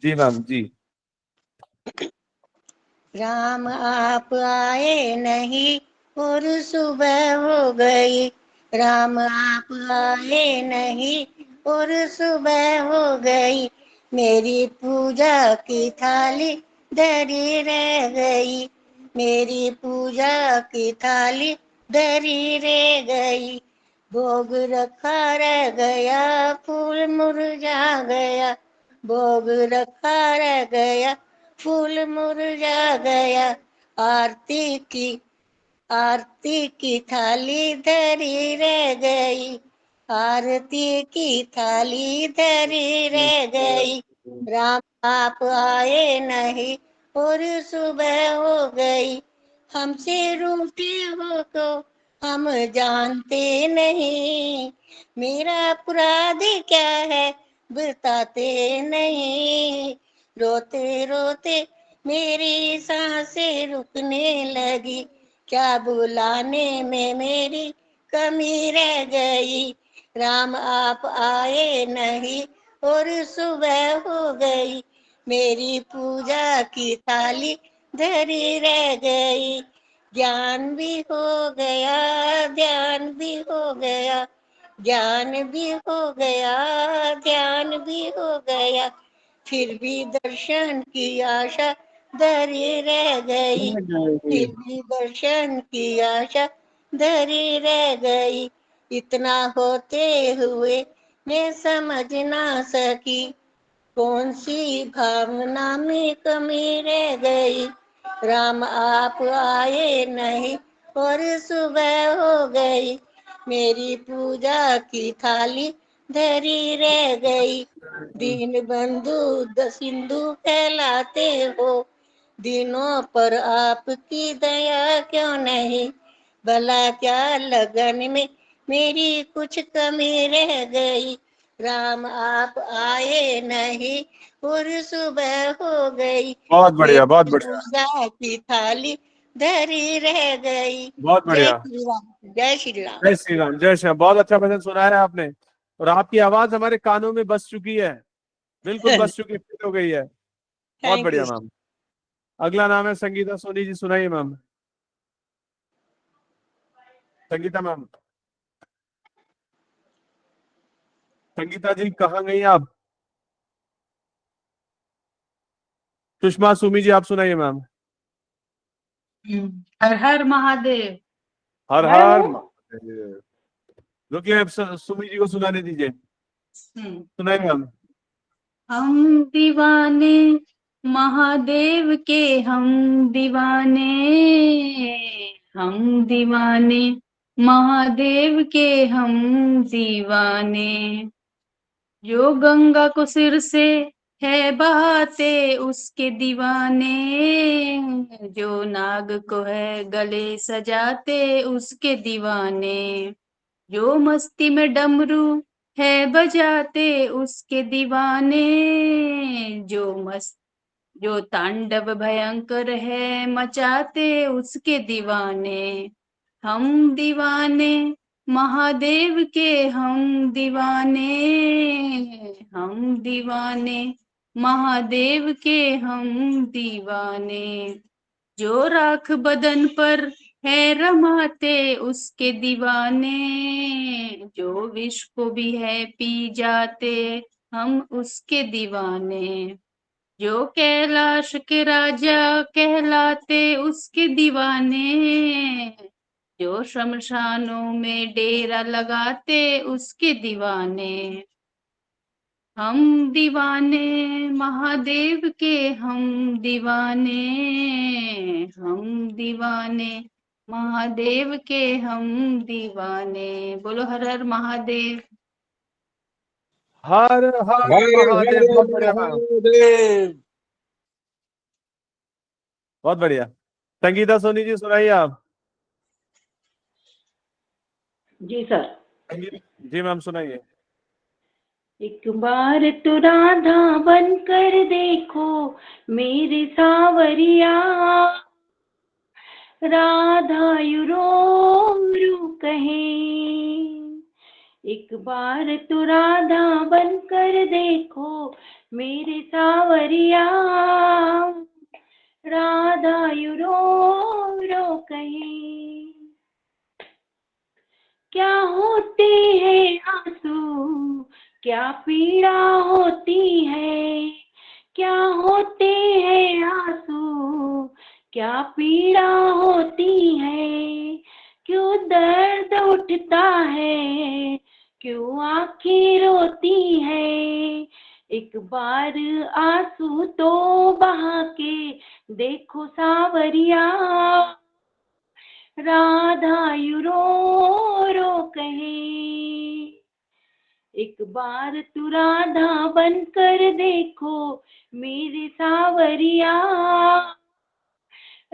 Speaker 1: जी मैम जी।
Speaker 16: राम आप आए नहीं और सुबह हो गई, राम आप आए नहीं और सुबह हो गई, मेरी पूजा की थाली धरी रह गई, मेरी पूजा की थाली धरी रह गई, भोग रखा रह गया, फूल मुरझा गया, भोग रखा रह गया, फूल मुरझा गया, आरती की थाली धरी रह गई, आरती की थाली धरी रह गई, राम आप आए नहीं और सुबह हो गई, हमसे रूठे हो तो हम जानते नहीं, मेरा अपराध क्या है बताते नहीं, रोते रोते मेरी सांसें रुकने लगी, क्या बुलाने में मेरी कमी रह गई, राम आप आए नहीं और सुबह हो गई, मेरी पूजा की थाली धरी रह गई, ज्ञान भी हो गया, ध्यान भी हो गया, ज्ञान भी हो गया, ध्यान भी हो गया, फिर भी दर्शन की आशा धरी रह गई, फिर भी दर्शन की आशा धरी रह गई, इतना होते हुए मैं समझ ना सकी, कौन सी भावना में कमी रह गई, राम आप आए नहीं और सुबह हो गई, मेरी पूजा की थाली धरी रह गई, दीन बंधु सिंधु कहलाते हो, दिनों पर आपकी दया क्यों नहीं, भला क्या लगन में मेरी कुछ कमी रह गई, राम आप आए नहीं और सुबह हो गई,
Speaker 1: बहुत बढ़िया, बहुत
Speaker 16: मेरी
Speaker 1: बढ़िया,
Speaker 16: पूजा की थाली धरी रह गई,
Speaker 1: बहुत
Speaker 16: जय
Speaker 1: बढ़िया।
Speaker 16: श्री राम, जय श्री राम।
Speaker 1: जय श्री राम, जय श्री राम। बहुत अच्छा भजन सुनाया आपने, और आपकी आवाज हमारे कानों में बस चुकी है, बिल्कुल बस चुकी, फिट हो गई है। बहुत
Speaker 16: थैंक
Speaker 1: बढ़िया
Speaker 16: यू।
Speaker 1: मैम। अगला नाम है संगीता सोनी जी, सुनाइए मैम। संगीता मैम, संगीता जी कहाँ गई आप? सुषमा सुमी जी आप सुनाइए मैम।
Speaker 10: हर हर महादेव।
Speaker 1: हर
Speaker 10: मैं
Speaker 1: हर
Speaker 10: हूँ।
Speaker 1: महादेव। रुकिए अब सुमी जी को सुनाने दीजिए, सुनाइए मैम।
Speaker 17: हम दीवाने महादेव के, हम दीवाने, हम दीवाने महादेव के, हम दीवाने। जो गंगा को सिर से है बहाते उसके दीवाने, जो नाग को है गले सजाते उसके दीवाने, जो मस्ती में डमरू है बजाते उसके दीवाने, जो तांडव भयंकर है मचाते उसके दीवाने। हम दीवाने महादेव के, हम दीवाने, हम दीवाने महादेव के, हम दीवाने। जो राख बदन पर है रमाते उसके दीवाने, जो विष को भी है पी जाते हम उसके दीवाने, जो कैलाश के राजा कहलाते उसके दीवाने, जो शमशानों में डेरा लगाते उसके दीवाने। हम दीवाने महादेव के, हम दीवाने, हम दीवाने महादेव के, हम दीवाने। बोलो हर हर महादेव।
Speaker 1: हर हर महादेव। बहुत बढ़िया मैम, बहुत बढ़िया। संगीता सोनी जी सुनाइए आप।
Speaker 12: जी सर।
Speaker 1: जी मैम सुनाइए।
Speaker 12: एक बार तो राधा बनकर देखो मेरे सावरिया, राधा यू रो कहे। एक बार तो राधा बनकर देखो मेरे सावरिया, राधा यू रो कहे। क्या होते हैं आंसू, क्या पीड़ा होती है, क्या होते हैं आंसू, क्या पीड़ा होती है। क्यों दर्द उठता है, क्यों आंखें रोती है। एक बार आंसू तो बहा के देखो सावरिया, राधा यू रो कहे। एक बार तू राधा बनकर देखो मेरे सावरिया,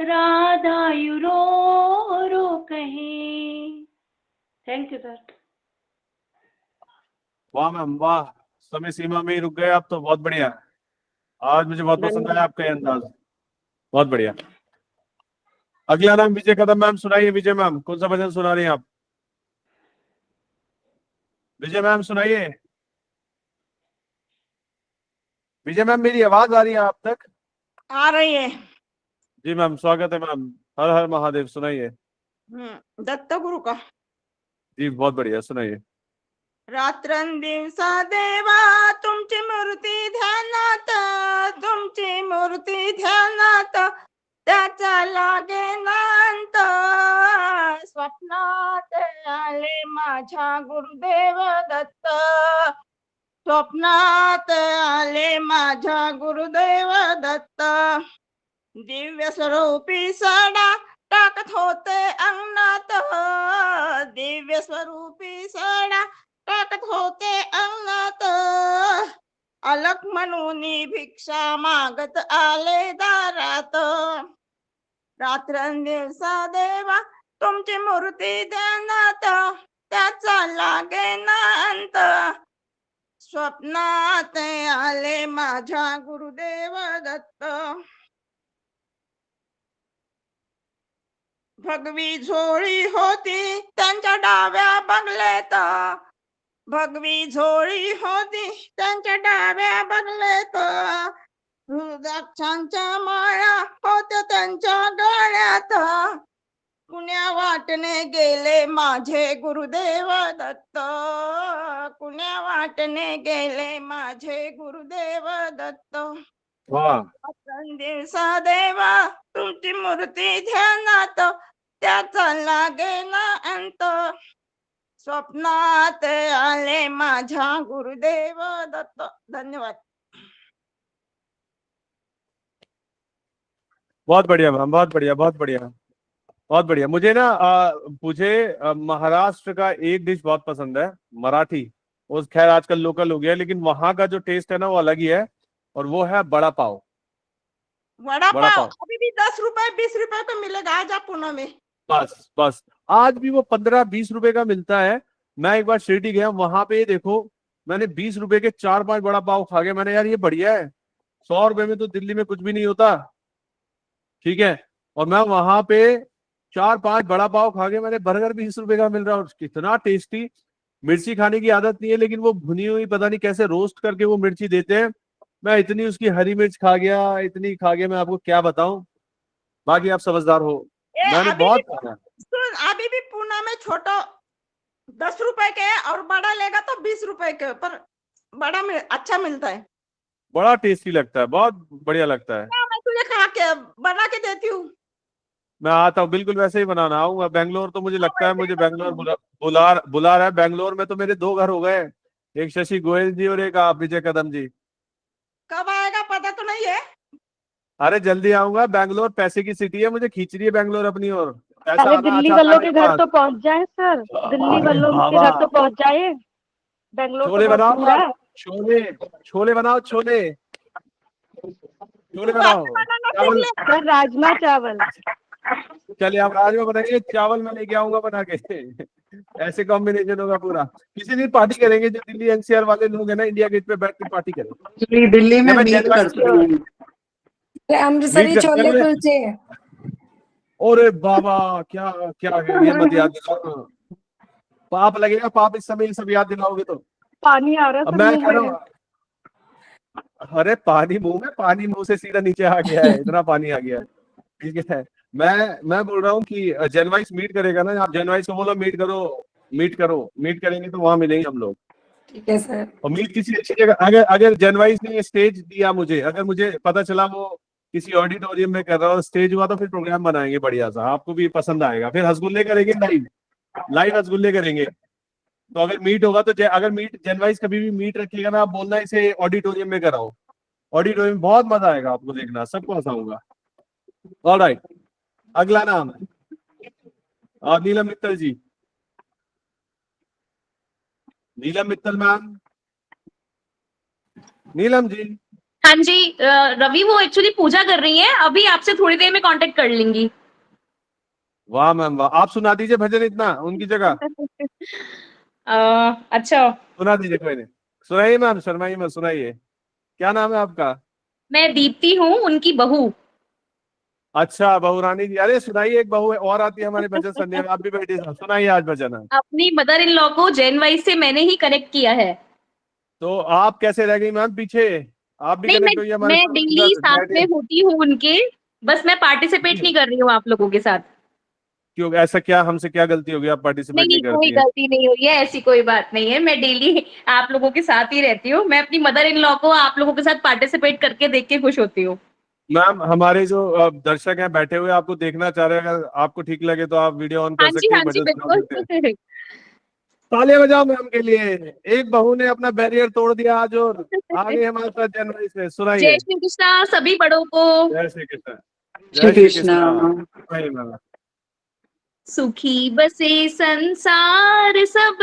Speaker 12: राधा यू रो कहे। Thank you sir.
Speaker 1: वाह मैम वाह, समय सीमा में ही रुक गए आप तो, बहुत बढ़िया। आज मुझे बहुत पसंद आया आपका ये अंदाज, बहुत बढ़िया। अगला नाम विजय कदम मैम, सुनाइए विजय मैम, कौन सा भजन सुना रही हैं आप? विजय मैम सुनाइए। विजय मैम मेरी आवाज आ रही है आप तक?
Speaker 16: आ रही है।
Speaker 1: जी मैम स्वागत है मैम। हर हर महादेव सुनाइए।
Speaker 16: दत्त गुरु का।
Speaker 1: जी बहुत बढ़िया, सुनाइए।
Speaker 16: रात्रंदिवसा देवा तुमची मूर्ती ध्यानात, तुमची मूर्ती ध्यानात, त्याचा लागे नांत। स्वप्नात आले माझ्या गुरुदेव दत्त, स्वप्नात आले माझ्या गुरुदेव दत्त। दिव्य स्वरूपी सडा टाकत होते अंगणात, दिव्य स्वरूपी सडा टाकत होते अंगणात। अलख म्हणून भिक्षा मागत आले दारात। रात्रंदिवसा देवा तुमची मूर्ती ध्यानात, त्याचा लागे नांत। स्वप्नात आले माझ्या गुरुदेव दत्त। भगवी झोळी होती त्यांच्या डाव्या बंगल्यात, भगवी झोळी होती त्यांच्या डाव्या बंगल्यात। रुद्राक्षांच्या माळा होत्या त्यांच्या गळ्यात। कुण्या वाटणे गेले माझे गुरुदेव दत्त, पुण्य वाटणे गेले माझे गुरुदेव दत्त.
Speaker 1: वाह
Speaker 16: दिवसा देवा तुमची मूर्ती ध्यानात त्याचा लागे ना अंत. स्वप्नात आले माझ्या गुरुदेव दत्त. धन्यवाद.
Speaker 1: बहुत बढ़िया मैम, बहुत बढ़िया, बहुत बढ़िया, बहुत बढ़िया। मुझे ना महाराष्ट्र का एक डिश बहुत पसंद है, मराठी। वो खैर आजकल लोकल हो गया, लेकिन वहां का जो टेस्ट है ना वो अलग ही है, और वो है बड़ा पाव।
Speaker 16: वड़ा
Speaker 1: बड़ा
Speaker 16: पाव
Speaker 1: पाव।
Speaker 16: अभी भी 10 रुपए 20 रुपए तो मिलेगा। आज आप पुणे में
Speaker 1: बस बस आज भी वो 15-20 रुपए का मिलता है। मैं एक बार शिरडी गया, वहां पे देखो मैंने 20 रुपए के 4-5 बड़ा पाव खा गए। मैंने यार ये बढ़िया है, 100 रुपए में तो दिल्ली में कुछ भी नहीं होता, ठीक है। और मैं वहां पे 4-5 बड़ा पाव खा के, मैंने बर्गर 20 रुपए का मिल रहा है, और कितना टेस्टी। मिर्ची खाने की आदत नहीं है, लेकिन वो भुनी हुई पता नहीं कैसे रोस्ट करके वो मिर्ची देते हैं। मैं इतनी उसकी हरी मिर्च खा गया, इतनी खा गया, मैं आपको क्या बताऊं। बाकी आप समझदार हो, मैंने
Speaker 16: अभी
Speaker 1: बहुत
Speaker 16: भी
Speaker 1: खाना।
Speaker 16: सुन, अभी भी पुणे में छोटा 10 रुपए के है और बड़ा लेगा तो 20 रुपए के, पर बड़ा में अच्छा मिलता है।
Speaker 1: बड़ा टेस्टी लगता है, बहुत बढ़िया लगता है।
Speaker 16: मैं तुझे खा के बना के देती हूँ।
Speaker 1: मैं आता हूँ, बिल्कुल वैसे ही बनाना आऊंगा। बैंगलोर तो मुझे लगता है मुझे बैंगलोर बुला रहा है। बैंगलोर में तो मेरे 2 घर हो गए, एक शशि गोयल जी और एक आप विजय कदम जी।
Speaker 16: कब आएगा पता तो नहीं है।
Speaker 1: अरे जल्दी आऊंगा, बैंगलोर पैसे की सिटी है, मुझे खींच रही है बैंगलोर अपनी ओर। पैसा
Speaker 9: अरे
Speaker 1: आना
Speaker 9: दिल्ली
Speaker 1: चाहता
Speaker 9: वालों
Speaker 1: है
Speaker 9: के
Speaker 1: मेरे
Speaker 9: घर तो
Speaker 1: पास।
Speaker 9: पहुंच जाए सर, दिल्ली
Speaker 1: अरे
Speaker 9: वालों के
Speaker 1: बाबा,
Speaker 9: घर तो पहुंच जाए। बेंगलोर तो
Speaker 1: छोले
Speaker 9: बहुत
Speaker 1: बनाओ
Speaker 9: दूर है।
Speaker 1: आप, छोले छोले बनाओ, छोले छोले बनाओ। चावल,
Speaker 9: सर राजमा चावल।
Speaker 1: चलिए आप राजमा बनाइए, चावल मैं लेके आऊंगा बना के। ऐसे कॉम्बिनेशन होगा पूरा। किसी दिन पार्टी करेंगे, जो दिल्ली एनसीआर वाले लोग हैं ना, इंडिया गेट पे बैठ के पार्टी करेंगे।
Speaker 11: दिल्ली में
Speaker 1: मैं
Speaker 11: मीट करते हैं।
Speaker 1: अमृतसरी छोले कुलचे। अरे बाबा, क्या क्या है ये, मत याद दिलाओ। पाप लगेगा, पाप इस समय ये सब याद दिलाओगे तो।
Speaker 9: पानी आ रहा है
Speaker 1: अब
Speaker 9: सर
Speaker 1: मैं
Speaker 9: मुंह
Speaker 1: कह रहा
Speaker 9: में।
Speaker 1: हूँ, अरे पानी मुंह में, पानी मुंह से सीधा नीचे आ गया है, इतना पानी आ गया है, ठीक है। मैं बोल रहा हूँ कि जनवाइस मीट करेगा ना, आप जनवाइस को बोलो मीट करो, मीट करो, मीट करेंगे तो वहां मिलेंगे हम लोग।
Speaker 11: ठीक है सर।
Speaker 1: और मीट किसी अच्छी जगह, अगर जनवाइस ने स्टेज दिया मुझे, अगर मुझे पता चला वो किसी ऑडिटोरियम में कर रहा हो, स्टेज हुआ, तो फिर प्रोग्राम बनाएंगे बढ़िया सा, आपको भी पसंद आएगा। फिर रसगुल्ले करेंगे, लाइव रसगुल्ले करेंगे। तो अगर मीट होगा तो अगर मीट जनवाइस कभी भी मीट रखेगा ना, आप बोलना इसे ऑडिटोरियम में कराओ। ऑडिटोरियम में बहुत मजा आएगा आपको देखना, सबको हंसाऊंगा। ऑलराइट, अगला नाम है नीलम मित्तल जी। नीलम मित्तल मैम, नीलम जी।
Speaker 18: हाँ जी रवि, वो एक्चुअली पूजा कर रही हैं, अभी आपसे थोड़ी देर में कांटेक्ट कर लेंगी।
Speaker 1: वाह मैम वाह, आप सुना दीजिए भजन इतना उनकी जगह।
Speaker 18: अच्छा,
Speaker 1: सुना दीजिए, कोई नहीं, सुनाइए मैम, शर्माइए मत, सुनाइए। क्या नाम है आपका?
Speaker 18: मैं दीप्ति हूँ, उनकी बहू।
Speaker 1: अच्छा, बहू रानी जी। अरे सुनाइए, एक बहू है और आती है हमारे भजन सुनने में, आप भी बैठिए, सुनाइए आज भजन है।
Speaker 18: अपनी मदर इन लॉ को जैन वाइज से मैंने ही कनेक्ट किया है।
Speaker 1: तो आप कैसे रह गई मैम पीछे? आप भी
Speaker 18: नहीं,
Speaker 1: कनेक्ट हुई हमारे
Speaker 18: मैं
Speaker 1: साथ,
Speaker 18: डेली साथ में होती हूँ उनके, बस मैं पार्टिसिपेट नहीं कर रही हूँ आप लोगों के साथ।
Speaker 1: क्यों, ऐसा क्या, हमसे क्या गलती होगी आप पार्टिसिपेट
Speaker 18: नहीं,
Speaker 1: नहीं
Speaker 18: कोई
Speaker 1: करती है?
Speaker 18: गलती नहीं हुई है, ऐसी कोई बात नहीं है। मैं डेली आप लोगों के साथ ही रहती हूँ। मैं अपनी मदर इन लॉ को आप लोगों के साथ पार्टिसिपेट करके देख के खुश होती हूँ।
Speaker 1: मैम हमारे जो दर्शक हैं बैठे हुए, आपको देखना चाह रहे हैं, अगर आपको ठीक लगे तो आप वीडियो ऑन कर
Speaker 18: हाँ जी,
Speaker 1: सकते हैं,
Speaker 18: हाँ जी,
Speaker 1: भजन सुना सकते हैं।
Speaker 18: बिल्कुल।
Speaker 1: तालियां बजाओ मैम के लिए। एक बहू ने अपना बैरियर तोड़ दिया आज और आ गई हमारे साथ जनवरी से। सुनाइए।
Speaker 18: जय श्री कृष्णा सभी बड़ों को।
Speaker 1: जय श्री कृष्ण। जय श्री कृष्ण।
Speaker 18: सुखी बसे संसार सब,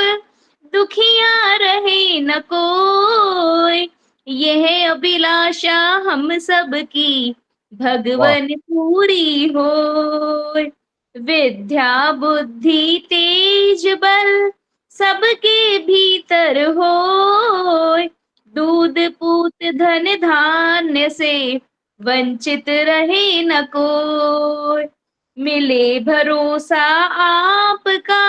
Speaker 18: दुखिया रहे न कोई, यह अभिलाषा हम सब की भगवन पूरी होय। विद्या बुद्धि तेज बल सबके भीतर होय, दूध पूत धन धान्य से वंचित रहे न कोई। मिले भरोसा आपका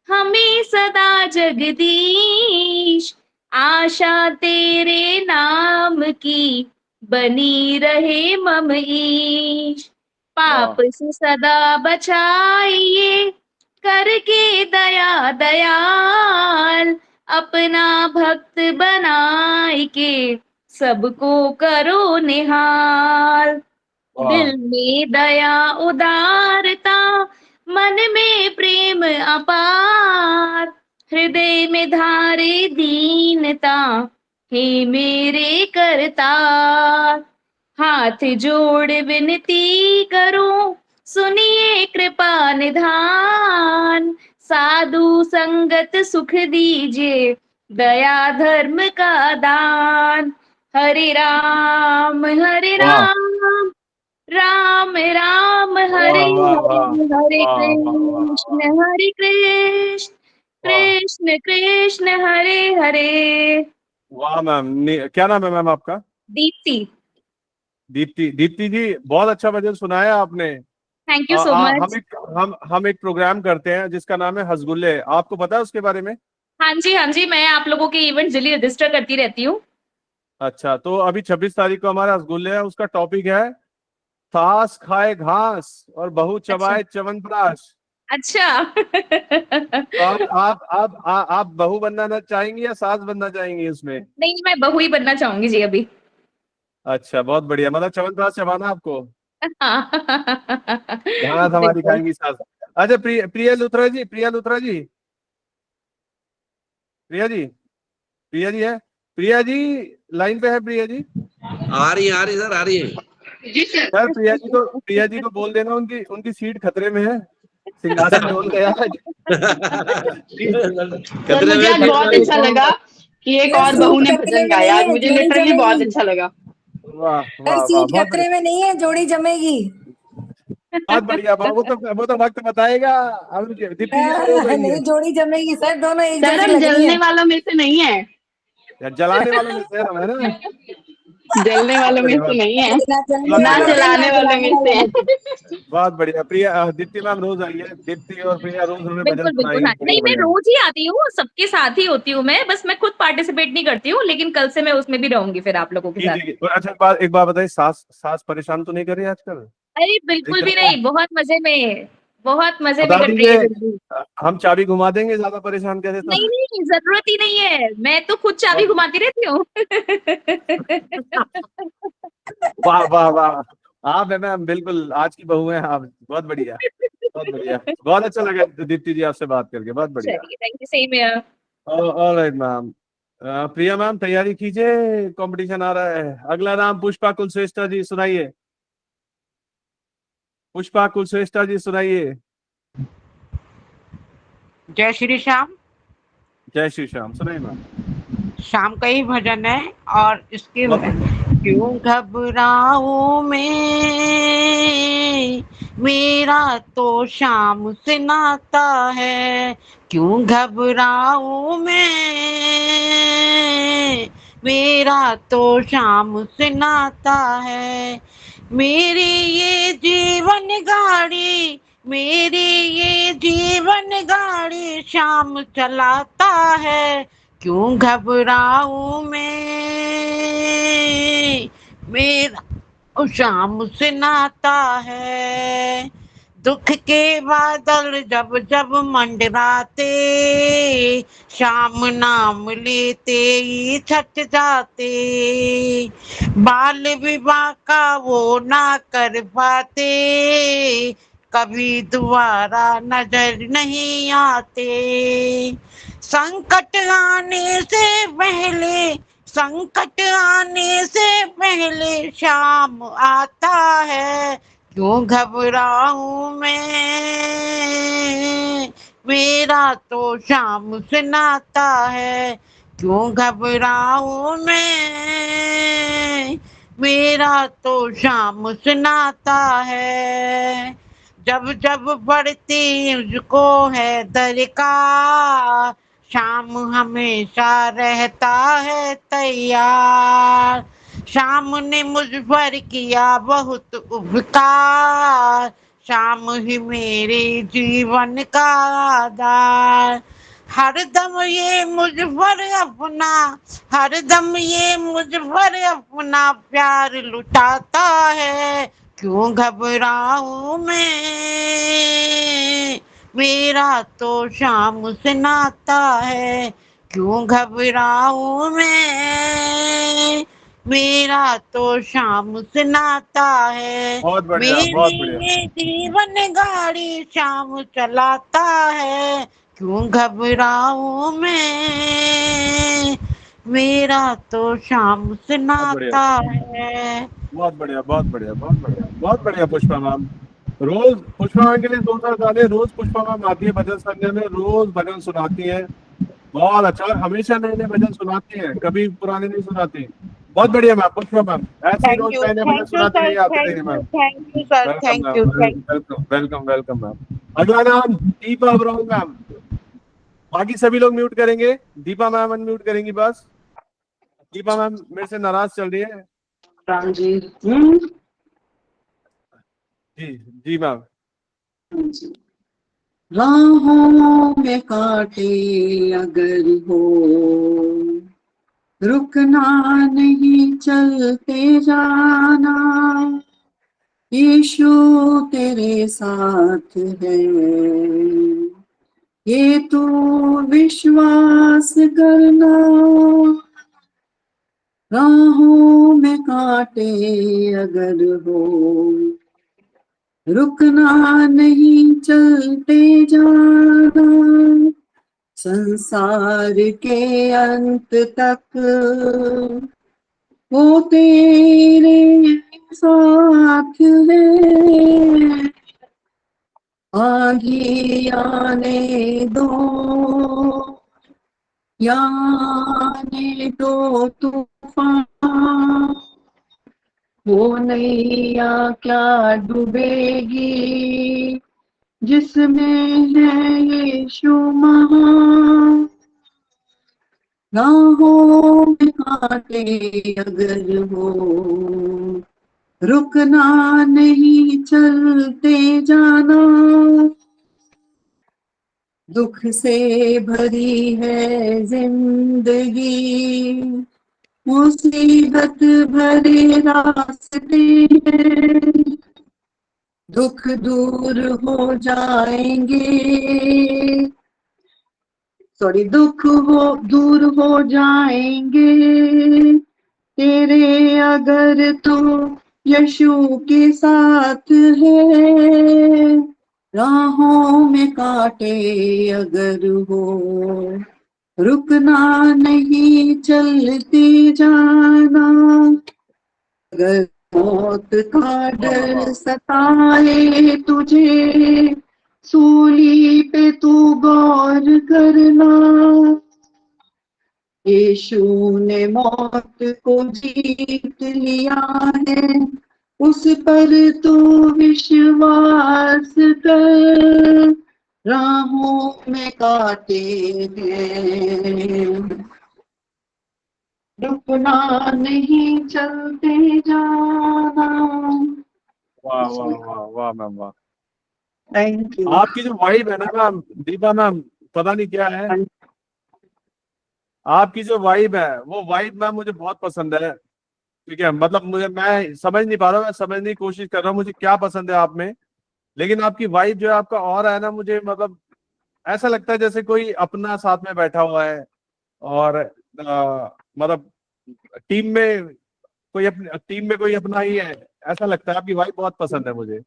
Speaker 18: हमें सदा जगदीश, आशा तेरे नाम की बनी रहे मम ईश। पाप से सदा बचाइए करके दया दयाल, अपना भक्त बनाए के सबको करो निहाल। दिल में दया उदारता, मन में प्रेम अपार, हृदय में धारे दीनता, हे मेरे करतार। हाथ जोड़ विनती करूं, सुनिए कृपा निधान। साधु संगत सुख दीजिए, दया धर्म का दान। हरे राम राम राम हरे हरे, हरे कृष्ण कृष्ण कृष्ण हरे हरे।
Speaker 1: वाह मैम, क्या नाम है मैम आपका?
Speaker 18: दीप्ति।
Speaker 1: दीप्ति जी, बहुत अच्छा भजन सुनाया आपने।
Speaker 18: Thank you so much.
Speaker 1: हम एक प्रोग्राम करते हैं जिसका नाम है हसगुल्ले, आपको पता है उसके बारे में?
Speaker 18: हाँ जी, मैं आप लोगों के इवेंट जल्दी रजिस्टर करती रहती हूँ।
Speaker 1: अच्छा, तो अभी 26 तारीख को हमारा हसगुल्ले है, उसका टॉपिक है सास खाए घास और बहू चबाए च्यवनप्राश।
Speaker 18: अच्छा।
Speaker 1: तो आप बहू बनना चाहेंगी या सास बनना चाहेंगी उसमें?
Speaker 18: नहीं, मैं बहू ही बनना चाहूंगी जी अभी।
Speaker 1: अच्छा, बहुत बढ़िया, मतलब च्यवनप्राश चबाना आपको। घास हमारी
Speaker 18: बिल्कुल।
Speaker 1: खाएंगी सास। अच्छा, प्रिया लुथरा जी, प्रिया जी है? प्रिया जी लाइन पे है? प्रिया जी
Speaker 19: आ रही सर, आ रही है
Speaker 6: जी सर।
Speaker 1: सर, प्रिया जी को बोल देना उनकी सीट खतरे में है, सिंहासन डोल गया है।
Speaker 6: सर मुझे आज बहुत अच्छा लगा कि एक और बहू ने भजन गाया, आज मुझे लिटरली बहुत अच्छा लगा।
Speaker 1: वाह वाह वाह, बहुत
Speaker 11: खतरे में नहीं है, जोड़ी जमेगी।
Speaker 1: बहुत बढ़िया। वो तो वक्त बताएगा। अब दीप्ति जी
Speaker 11: नहीं, जोड़ी जमेगी सर, दोनों एक
Speaker 6: सर हम जलने वालों में से नहीं है,
Speaker 1: जलाने वालों में से है ना?
Speaker 6: जलने वालों में से नहीं है, ना जलाने वालों में से है।
Speaker 1: बहुत बढ़िया। प्रिया, दीप्ति मैम रोज आई है, दीप्ति और प्रिया रोज उन्होंने भजन
Speaker 18: बिल्कुल बिल्कुल। हाँ, नहीं मैं रोज ही आती हूँ, सबके साथ ही होती हूँ मैं, बस मैं खुद पार्टिसिपेट नहीं करती हूँ, लेकिन कल से मैं उसमें भी रहूंगी फिर आप लोगों के साथ।
Speaker 1: अच्छा, एक बात बताइए, सास परेशान तो नहीं कर रही आजकल?
Speaker 18: अरे बिल्कुल भी नहीं, बहुत मजे में
Speaker 1: बता
Speaker 18: कट रही
Speaker 1: दीजिए,
Speaker 18: है जिंदगी।
Speaker 1: हम चाबी घुमा देंगे, ज्यादा परेशान करे तो।
Speaker 18: नहीं, जरूरत ही नहीं है, मैं तो खुद चाबी घुमाती रहती हूँ।
Speaker 1: वाह वाह वाह, आप है मैम, बिल्कुल आज की बहू हैं आप। बहुत बढ़िया, बहुत बढ़िया, बहुत अच्छा लगा दीप्ति जी आपसे बात करके, बहुत बढ़िया।
Speaker 18: Thank you, same here.
Speaker 1: Alright ma'am. Priya ma'am तैयारी कीजिए, कंपटीशन आ रहा है। अगला नाम पुष्पा कुलश्रेष्ठा जी, सुनाइए। पुष्पा कुलश्रेष्ठा जी सुनाइए।
Speaker 20: जय श्री श्याम।
Speaker 1: जय श्री श्याम, सुनाइए मैम।
Speaker 20: शाम का ही भजन है और इसके क्यों घबराऊं मैं, मेरा तो शाम से नाता है। क्यों घबराऊं मैं, मेरा तो शाम से नाता है। मेरी ये जीवन गाड़ी, मेरी ये जीवन गाड़ी शाम चलाता है। क्यों घबराऊं मैं, मेरा शाम से नाता है। दुख के बादल जब जब मंडराते, शाम नाम लेते ही छट जाते। बाल विवाह का वो ना कर पाते, कभी दोबारा नजर नहीं आते। संकट आने से पहले, संकट आने से पहले शाम आता है। क्यों घबराऊं मैं, मेरा तो शाम से नाता है। क्यों घबराऊं मैं, मेरा तो शाम से नाता है। जब जब बढ़ती मुझको है दरकार, शाम हमेशा रहता है तैयार। शाम ने मुझ पर किया बहुत उपकार, शाम ही मेरे जीवन का आधार। हरदम ये मुझ पर अपना, हरदम ये मुझ पर अपना प्यार लुटाता है। क्यों घबराऊं मैं, मेरा तो शाम से नाता है। क्यों घबराऊं मैं, मेरा तो श्याम से नाता है।
Speaker 1: बहुत बढ़िया, बहुत बढ़िया।
Speaker 20: मेरी जीवन गाड़ी श्याम चलाता है। क्यों घबराऊं मैं, मेरा तो श्याम से
Speaker 1: बहुत बढ़िया,
Speaker 20: नाता है।
Speaker 1: बहुत बढ़िया, बहुत बढ़िया, बहुत बढ़िया, बहुत बढ़िया पुष्पा मैम। रोज पुष्पा मैम के लिए 2-4 गाने रोज पुष्पा मैम आती है भजन संध्या में, रोज भजन सुनाती है। बहुत अच्छा, और हमेशा नए नए भजन सुनाती है, कभी पुराने नहीं सुनाती। बहुत बढ़िया मैम, पुष्पा मैम ऐसे ही रोज नए नए भजन सुनाते रहिए, आते रहिए ma'am.
Speaker 20: Thank you sir,
Speaker 1: welcome
Speaker 20: thank you,
Speaker 1: ma'am, welcome welcome welcome ma'am. अगला नाम दीपा ब्राउन मैम। बाकी सभी लोग म्यूट करेंगे, दीपा मैम अनम्यूट करेंगी बस। दीपा मैम मेरे से नाराज चल रही है।
Speaker 8: राम जी।
Speaker 1: जी जी मैम।
Speaker 8: राहों में कांटे अगर हो, रुकना नहीं चलते जाना, यीशु तेरे साथ है, ये तू विश्वास करना। राहों में कांटे अगर हो, रुकना नहीं चलते जाना, संसार के अंत तक वो तेरे साथ है। आगे आने दो, आने दो तूफान, वो नैया क्या डूबेगी, जिसमें है यीशु महान। राहों में कांटे अगर हो, रुकना नहीं चलते जाना, दुख से भरी है जिंदगी, मुसीबत भरे रास्ते हैं, दुख दूर हो जाएंगे, दुख दूर हो जाएंगे तेरे अगर तू यीशु के साथ है। राहों में कांटे अगर हो, रुकना नहीं चलते जाना, अगर मौत का डर सताए तुझे, सूली पे तू गौर करना, यीशु ने मौत को जीत लिया है, उस पर तू विश्वास कर। राहों में कांटे हैं, रुकना नहीं चलते जाना।
Speaker 1: वाह वाह वाह वाह मैम, वाह।
Speaker 8: Thank you.
Speaker 1: आपकी जो वाइब है ना मैम, दीपा मैम, पता नहीं क्या है, आपकी जो वाइब है वो वाइब मैम मुझे बहुत पसंद है। ठीक है, मतलब मैं समझ नहीं पा रहा हूँ, मैं समझने की कोशिश कर रहा हूँ मुझे क्या पसंद है आप में, लेकिन आपकी वाइब जो है, आपका और है ना, मुझे मतलब ऐसा लगता है जैसे कोई अपना साथ में बैठा हुआ है, और मतलब टीम में कोई अपना ही है, ऐसा लगता है। आपकी वाइब बहुत पसंद है मुझे,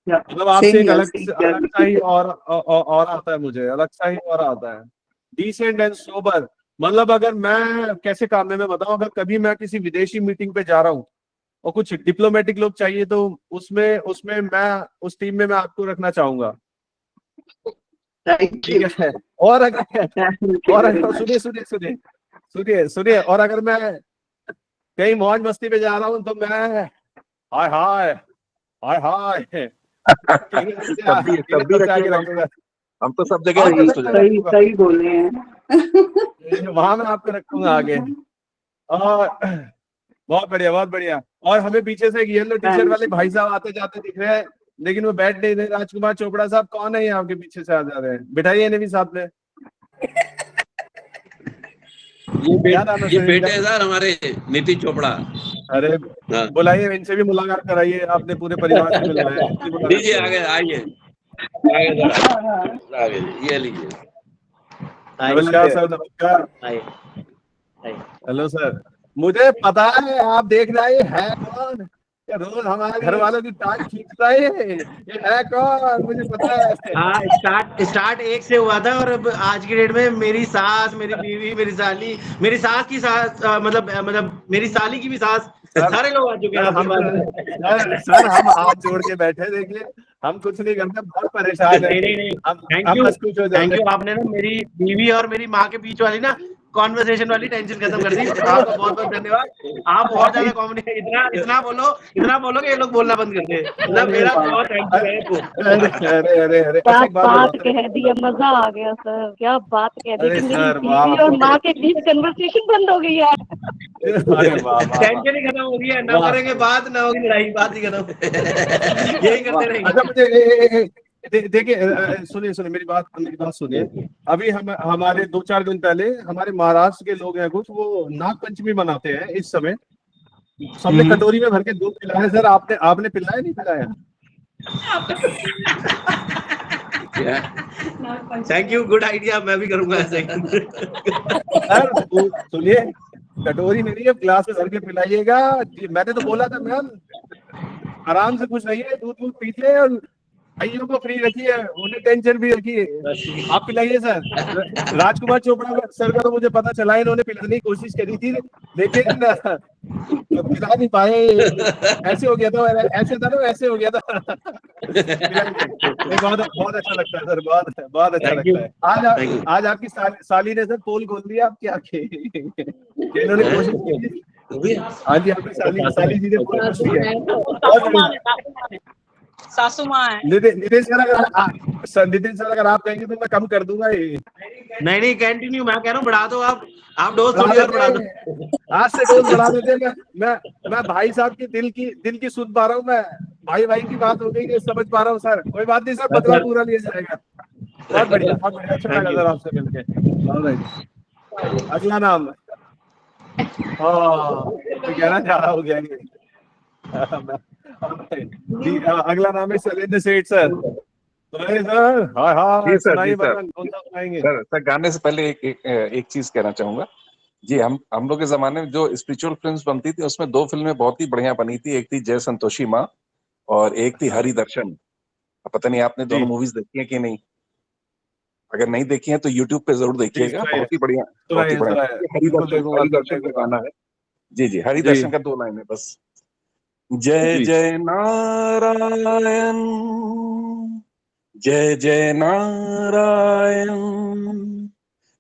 Speaker 1: मतलब आपसे एक अलग सा ही और आता है मुझे, अलग सा ही और आता है। डिसेंट एंड सोबर, मतलब अगर मैं कैसे काम में बताऊं, अगर कभी मैं किसी विदेशी मीटिंग पे जा रहा हूँ और कुछ डिप्लोमेटिक लोग चाहिए, तो उसमें मैं उस टीम में मैं आपको रखना चाहूंगा। ठीक है, और अगर सुनिए, और अगर मैं कहीं मौज मस्ती पे जा रहा हूँ तो मैं हाय हाय हाय हाय
Speaker 14: हम तो सब जगह
Speaker 8: सही बोले हैं।
Speaker 1: वहां मैं आपको रखूंगा आगे। और बहुत बढ़िया, बहुत बढ़िया। और हमें पीछे से एक येलो टी शर्ट वाले भाई साहब आते जाते दिख रहे हैं, लेकिन वो बैठ नहीं रहे। राजकुमार चोपड़ा साहब कौन है ये आपके पीछे से आ जा रहे हैं? बिठाइए इन्हें भी साथ में।
Speaker 19: ये बेटे हैं सर हमारे, नीति चोपड़ा।
Speaker 1: अरे बुलाइए, इनसे भी मुलाकात कराइए, आपने पूरे परिवार से मिलवाया।
Speaker 19: लीजिए आगे, आइए आगे, ये लीजिए।
Speaker 1: नमस्कार सर, नमस्कार। हेलो सर, मुझे पता है आप देख रहे हैं कौन, क्या रोज हमारे घर वालों की टांग खींचता है, ये है कौन, मुझे पता है।
Speaker 21: हाँ, स्टार्ट एक से हुआ था और अब आज की डेट में मेरी सास, मेरी बीवी, मेरी साली, मेरी सास की सास, मतलब मेरी साली की भी सास, सारे लोग आ चुके हैं आपके पास।
Speaker 1: सर हम हाथ जोड़ के बैठे, देखिए हम कुछ नहीं करते, बहुत परेशान है।
Speaker 21: नहीं,
Speaker 1: हम
Speaker 21: थैंक
Speaker 1: बस कुछ हो
Speaker 21: यू,
Speaker 1: जाते।
Speaker 21: आपने ना मेरी बीवी और मेरी माँ के बीच वाली ना कॉन्वर्सेशन वाली टेंशन खत्म कर दी। आपका बहुत बहुत धन्यवाद। आप बहुत ज्यादा कॉमेडी, इतना बोलो कि ये लोग बोलना बंद कर दे। मतलब मेरा बहुत थैंक यू है आपको।
Speaker 1: अरे
Speaker 2: क्या
Speaker 1: अच्छा, एक बात
Speaker 2: बात
Speaker 1: बताओ।
Speaker 2: कह दी, मजा आ गया सर, क्या बात कह दी
Speaker 1: अरे
Speaker 2: कि मेरी
Speaker 1: सर, वाह
Speaker 2: बीवी और माँ के बीच कन्वर्सेशन बंद हो गई है।
Speaker 1: अरे वाह वाह।
Speaker 21: टेंशन ही खत्म हो गई है, ना करेंगे बात, ना होगी लड़ाई, बात ही खत्म। यही करते रहेंगे।
Speaker 1: अच्छा मुझे देखिए, सुनिए मेरी बात सुनिए। अभी हम हमारे 2-4 दिन पहले हमारे महाराष्ट्र के लोग हैं कुछ, वो नाग पंचमी मनाते हैं इस समय। सबने कटोरी में भर के दूध पिलाया सर, आपने पिलाया नहीं पिलाया?
Speaker 21: थैंक यू, गुड आइडिया, मैं भी करूंगा ऐसे।
Speaker 1: सर सुनिए, कटोरी में नहीं, ग्लास में भर के पिलाइएगा। मैंने तो बोला था मैम, आराम से कुछ रहिए, दूध पीजिए और भाइयों को फ्री रखिए, उन्हें टेंशन भी रखिए। आप पिलाइए सर। राजकुमार चोपड़ा सर का तो मुझे पता चला, इन्होंने पिलाने की कोशिश करी थी, लेकिन पिला नहीं पाए। ऐसे हो गया था, ऐसे था ना, ऐसे हो गया था। बहुत अच्छा लगता है सर, बहुत अच्छा लगता है। आज आपकी साली ने सर पोल खोल दिया आपके आके, इन्होंने कोशिश की। हाँ जी, आपकी साली जी ने पोल खोल दिया।
Speaker 8: सासू माँ है।
Speaker 1: नितिन सर अगर आप कहेंगे तो मैं कम कर दूंगा ये।
Speaker 21: नहीं, कंटिन्यू, मैं कह रहा हूँ बढ़ा दो आप डोज थोड़ी और बढ़ा दो।
Speaker 1: आज से डोज बढ़ा देते। मैं भाई साहब की दिल की सुन पा रहा हूँ, मैं भाई की बात हो गई, समझ पा रहा हूँ सर। कोई बात नहीं सर, बदला पूरा लिया जाएगा। बहुत बढ़िया, अच्छा लगा सर आपसे मिलके। अगला नाम, कहना ज्यादा हो गया ये। अगला नाम है शैलेंद्र सेठ सर। सर हाँ सुनाइए, कौन सा सुनाएंगे?
Speaker 14: सर गाने से पहले एक चीज कहना चाहूंगा जी। हम लोग के जमाने में जो स्पिरिचुअल फिल्म्स बनती थी, उसमें 2 फिल्में बहुत ही बढ़िया बनी थी। एक थी जय संतोषी माँ और एक थी हरि दर्शन। पता नहीं आपने दोनों मूवीज देखी है कि नहीं? अगर नहीं देखी है तो यूट्यूब पे जरूर देखिएगा, बहुत ही बढ़िया। हरि दर्शन का गाना है जी, हरि दर्शन का 2 लाइन है बस। जय जय नारायण, जय जय नारायण,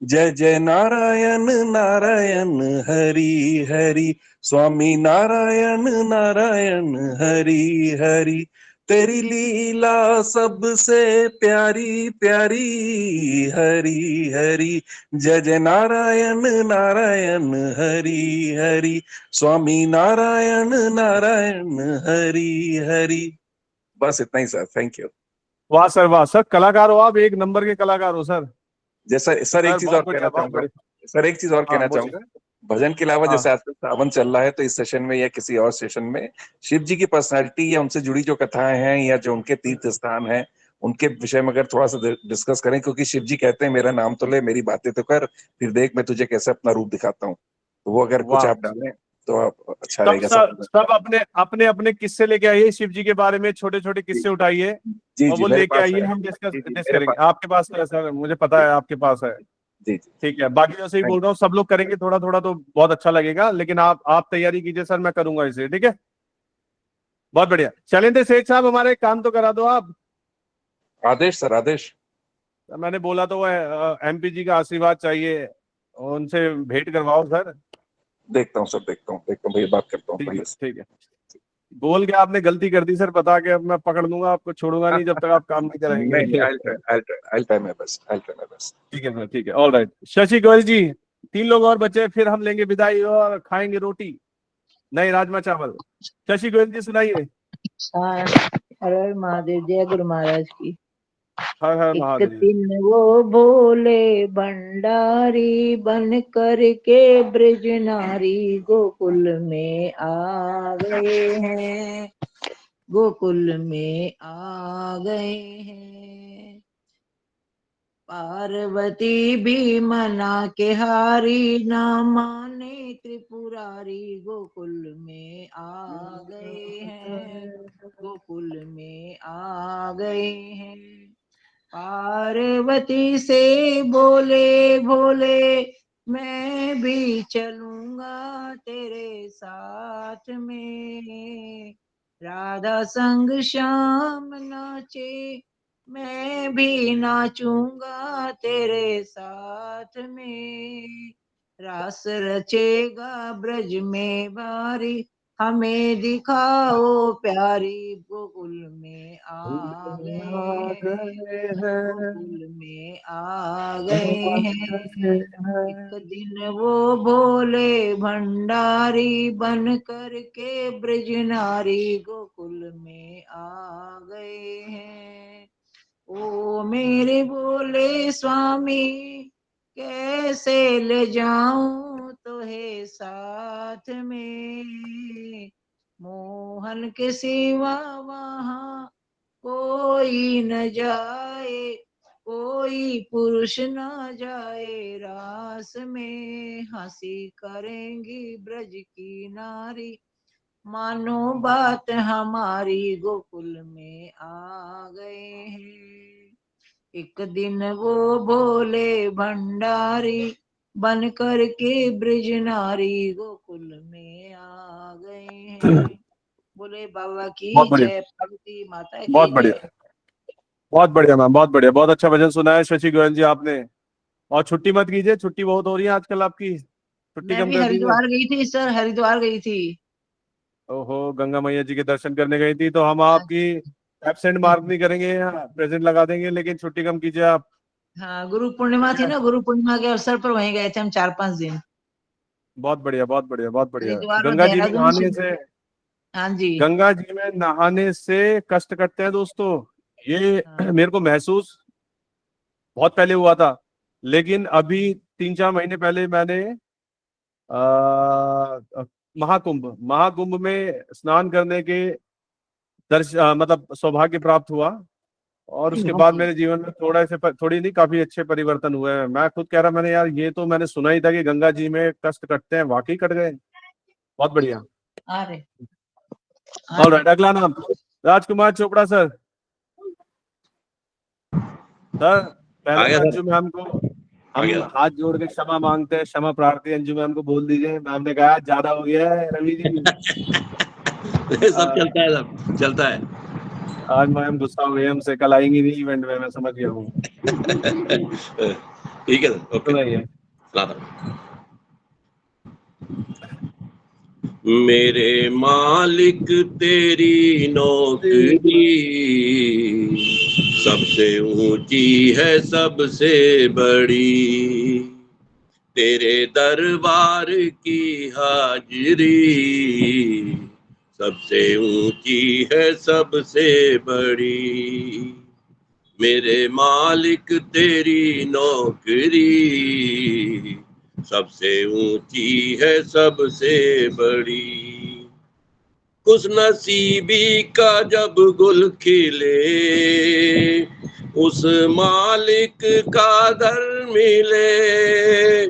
Speaker 14: जय जय नारायण नारायण हरि हरि, स्वामी नारायण नारायण हरि हरि, तेरी लीला सबसे प्यारी प्यारी हरि हरि, जय जय नारायण नारायण हरि हरि, स्वामी नारायण नारायण हरि हरि। बस इतना ही सर, थैंक यू।
Speaker 1: वाह सर, कलाकार हो आप, एक नंबर के कलाकार हो सर।
Speaker 14: जैसा सर एक चीज और कहना चाहूंगा, भजन के अलावा जैसे आजकल सावन चल रहा है, तो इस सेशन में या किसी और सेशन में शिव जी की पर्सनालिटी या उनसे जुड़ी जो कथाएं हैं या जो उनके तीर्थ स्थान हैं, उनके विषय में अगर थोड़ा सा डिस्कस करें, क्योंकि शिव जी कहते हैं मेरा नाम तो ले, मेरी बातें तो कर, फिर देख मैं तुझे कैसे अपना रूप दिखाता हूँ। तो वो अगर कुछ आप डालें तो अच्छा रहेगा।
Speaker 1: सब अपने किस्से लेके आइए, शिव जी के बारे में छोटे छोटे किस्से उठाइए और वो लेके आइए, हम डिस्कस करेंगे। आपके पास तो है सर, मुझे पता है आपके पास है
Speaker 14: जी।
Speaker 1: ठीक है, बाकी जैसे ही बोल रहा हूँ, सब लोग करेंगे थोड़ा थोड़ा तो बहुत अच्छा लगेगा, लेकिन आप तैयारी कीजिए सर, मैं करूंगा इसे, ठीक है। बहुत बढ़िया। शैलेंद्र सेठ साहब, हमारे काम तो करा दो आप।
Speaker 14: आदेश सर, आदेश।
Speaker 1: मैंने बोला तो MP जी का आशीर्वाद चाहिए, उनसे भेंट करवाओ सर।
Speaker 14: देखता हूँ सर, देखता हूँ भैया, बात करता हूँ।
Speaker 1: ठीक है। बोल के आपने गलती कर दी सर, बता के अब मैं पकड़ लूंगा, आपको छोड़ूंगा नहीं जब तक आप काम नहीं कराएंगे।
Speaker 14: I'll try my best।
Speaker 1: ठीक है सर, ठीक है, ऑल राइट। शशि गोयल जी, 3 लोग और बचे, फिर हम लेंगे विदाई और खाएंगे रोटी, नहीं राजमा चावल। शशि गोयल जी सुनाइए।
Speaker 13: हर हर महादेव, जय गुरु महाराज की।
Speaker 1: हर हर
Speaker 13: एक
Speaker 1: महादेव।
Speaker 13: दिन वो भोले भंडारी बन कर के ब्रज नारी गोकुल में आ गए हैं, गोकुल में आ गए हैं।
Speaker 3: पार्वती भी मना के हारी, ना माने त्रिपुरारी, गोकुल में आ गए हैं, गोकुल में आ गए हैं। पार्वती से बोले भोले, मैं भी चलूंगा तेरे साथ में। राधा संग श्याम नाचे, मैं भी नाचूंगा तेरे साथ में। रास रचेगा ब्रज में भारी, हमें दिखाओ प्यारी, गोकुल में आ गए हैं, गोकुल में आ गए हैं। एक दिन वो भोले भंडारी बन कर के ब्रज नारी, गोकुल में आ गए हैं। ओ मेरे भोले स्वामी, कैसे ले जाऊं तुहे साथ में। मोहन के सिवा वहाँ कोई न जाए, कोई पुरुष न जाए रास में। हंसी करेंगी ब्रज की नारी, मानो बात हमारी, गोकुल में आ गए हैं। एक दिन वो भोले भंडारी बन कर के ब्रज नारी, गोकुल में आ गए हैं। बोले बाबा की
Speaker 1: बहुत बढ़िया,
Speaker 3: जय, पार्वती माता
Speaker 1: बहुत
Speaker 3: की
Speaker 1: बढ़िया,
Speaker 3: जय।
Speaker 1: बहुत बढ़िया मैम, बहुत बढ़िया, बहुत अच्छा भजन सुना है शशि गोयल जी आपने। और छुट्टी मत कीजिए, छुट्टी बहुत हो रही है आजकल आपकी, छुट्टी
Speaker 3: मैं
Speaker 1: कम
Speaker 3: भी
Speaker 1: कर दीजिए।
Speaker 3: हरिद्वार गई थी सर, हरिद्वार गई थी।
Speaker 1: ओहो, गंगा मैया जी के दर्शन करने गई थी, तो हम आपकी एब्सेंट मार्क नहीं करेंगे, प्रेजेंट लगा देंगे, लेकिन छुट्टी कम कीजिए आप।
Speaker 3: हाँ, गुरु पूर्णिमा थी ना, गुरु पूर्णिमा के अवसर पर वहीं गए थे हम 4-5 दिन।
Speaker 1: बहुत बढ़िया, बहुत बढ़िया, बहुत बढ़िया।
Speaker 3: हरिद्वार और
Speaker 1: गंगा जी में
Speaker 3: देहरादून
Speaker 1: नहाने से,
Speaker 3: हाँ जी।
Speaker 1: गंगा जी में नहाने से कष्ट कटते हैं दोस्तों, ये मेरे को महसूस बहुत पहले हुआ था, लेकिन अभी 3-4 महीने पहले मैंने महाकुंभ महाकुंभ में स्नान करने के मतलब सौभाग्य प्राप्त हुआ, और उसके
Speaker 3: हाँ
Speaker 1: बाद
Speaker 3: जी।
Speaker 1: मेरे जीवन में थोड़ी नहीं, काफी अच्छे परिवर्तन हुए हैं। मैं खुद कह रहा, मैंने यार ये तो मैंने सुना ही था कि गंगा जी में कष्ट कटते हैं, वाकई कट गए। बहुत बढ़िया।
Speaker 3: अरे
Speaker 1: ऑल राइट, अगला नाम राजकुमार चोपड़ा सर। सर पहले
Speaker 19: आ गया
Speaker 1: तो
Speaker 19: सर,
Speaker 1: अंजू मैम को
Speaker 19: आ
Speaker 1: हम
Speaker 19: गया।
Speaker 1: हाथ जोड़ के क्षमा मांगते हैं, क्षमा प्रार्थी अंजू मैम को बोल दीजिए, मैम ने कहा ज्यादा हो गया है रवि जी।
Speaker 19: सब चलता है, सब चलता है।
Speaker 1: आज मैम गुस्सा हो गई हमसे, कल आएंगी नहीं इवेंट में, मैं समझ गया हूँ।
Speaker 19: ठीक है सर, ओके।
Speaker 1: सुनाइए।
Speaker 19: मेरे मालिक तेरी नौकरी सबसे ऊंची है, सबसे बड़ी। तेरे दरबार की हाजिरी सबसे ऊंची है, सबसे बड़ी। मेरे मालिक तेरी नौकरी सबसे ऊंची है, सबसे बड़ी। खुश नसीबी का जब गुल खिले, उस मालिक का दर मिले।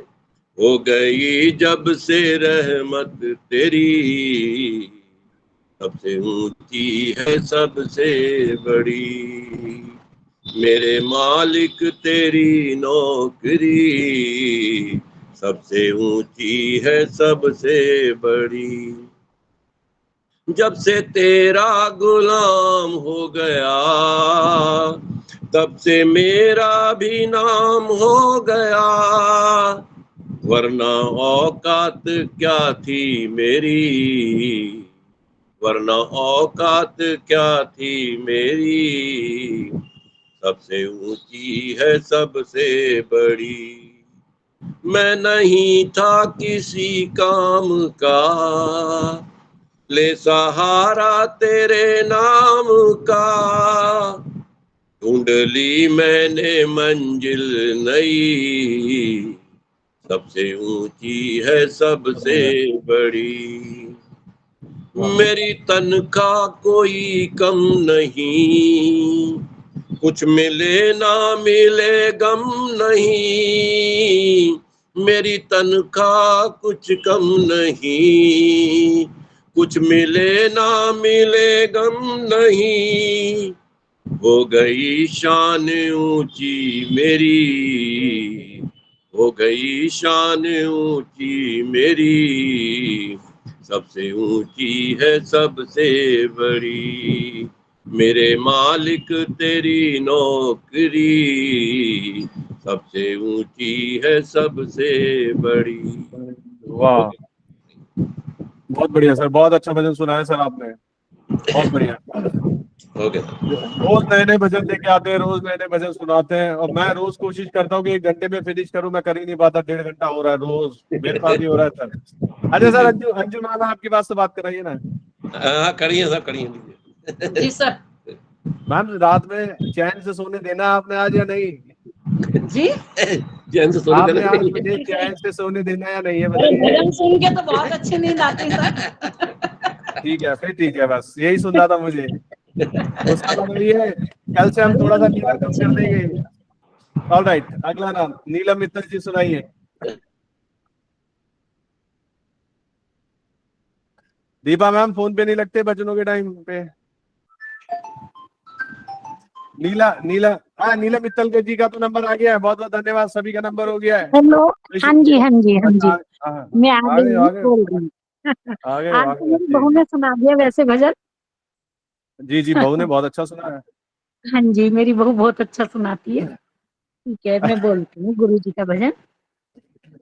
Speaker 19: हो गई जब से रहमत तेरी, सबसे ऊंची है, सबसे बड़ी। मेरे मालिक तेरी नौकरी सबसे ऊंची है, सबसे बड़ी। जब से तेरा गुलाम हो गया, तब से मेरा भी नाम हो गया। वरना औकात क्या थी मेरी, वरना औकात क्या थी मेरी। सबसे ऊंची है, सबसे बड़ी। मैं नहीं था किसी काम का, ले सहारा तेरे नाम का। ढूंढ ली मैंने मंजिल नई, सबसे ऊंची है, सबसे बड़ी। मेरी तनख्वाह कोई कम नहीं, कुछ मिले ना मिले गम नहीं, मेरी तनख्वाह कुछ कम नहीं। कुछ मिले ना मिले गम नहीं, हो गई शान ऊंची मेरी, हो गई शान ऊंची मेरी। सबसे ऊंची है सबसे बड़ी, मेरे मालिक तेरी नौकरी। सबसे ऊंची है सबसे बड़ी।
Speaker 1: वाह, बहुत बढ़िया सर, बहुत अच्छा भजन सुनाया सर आपने, बहुत बढ़िया।
Speaker 19: ओके।
Speaker 1: रोज नए नए भजन लेके आते हैं, रोज नए नए भजन सुनाते हैं, और मैं रोज कोशिश करता हूँ कि 1 घंटे में फिनिश करूँ, मैं कर ही नहीं पाता, 1.5 घंटा हो रहा है रोज, मेरे साथ ही हो रहा है सर। अच्छा सर, अंजू नाना आपकी बात से बात कराइए ना।
Speaker 19: हाँ करिए सर, करिए।
Speaker 10: जी सर।
Speaker 1: मैम, रात में चैन से सोने देना आपने आज या नहीं?
Speaker 10: जी
Speaker 19: चैन से सोने
Speaker 1: आपने
Speaker 19: देना
Speaker 1: आज
Speaker 19: नहीं।
Speaker 1: मुझे चैन से सोने देना या नहीं है,
Speaker 10: अरे
Speaker 1: बताइए।
Speaker 10: भजन सुन के तो बहुत अच्छी नींद आती है सर।
Speaker 1: ठीक है, फिर ठीक है, बस यही सुनना था मुझे। उसका मतलब ये है, कल से हम थोड़ा सा लीवर कम कर देंगे। ऑलराइट, अगला नाम नीलम मित्तल जी, सुनाइए। दीपा मैम फोन पे नहीं लगते भजनों के टाइम पे। नीला मित्तल के जी का तो नंबर आ गया है, बहुत बहुत धन्यवाद, सभी का नंबर हो गया है।
Speaker 4: हेलो, हाँ जी हाँ जी हाँ जी,
Speaker 1: हाँ,
Speaker 4: मैं आ
Speaker 1: आगे
Speaker 4: गई हूँ,
Speaker 1: आगे
Speaker 4: बोल रही हूँ।
Speaker 1: आगे
Speaker 4: आज तो मेरी बहू
Speaker 1: आगे।
Speaker 4: ने सुना दिया वैसे भजन।
Speaker 1: जी जी, बहू ने बहुत अच्छा सुना है।
Speaker 4: हाँ जी, मेरी बहू बहुत अच्छा सुनाती है। ठीक है, मैं बोलती हूँ गुरु जी का भजन।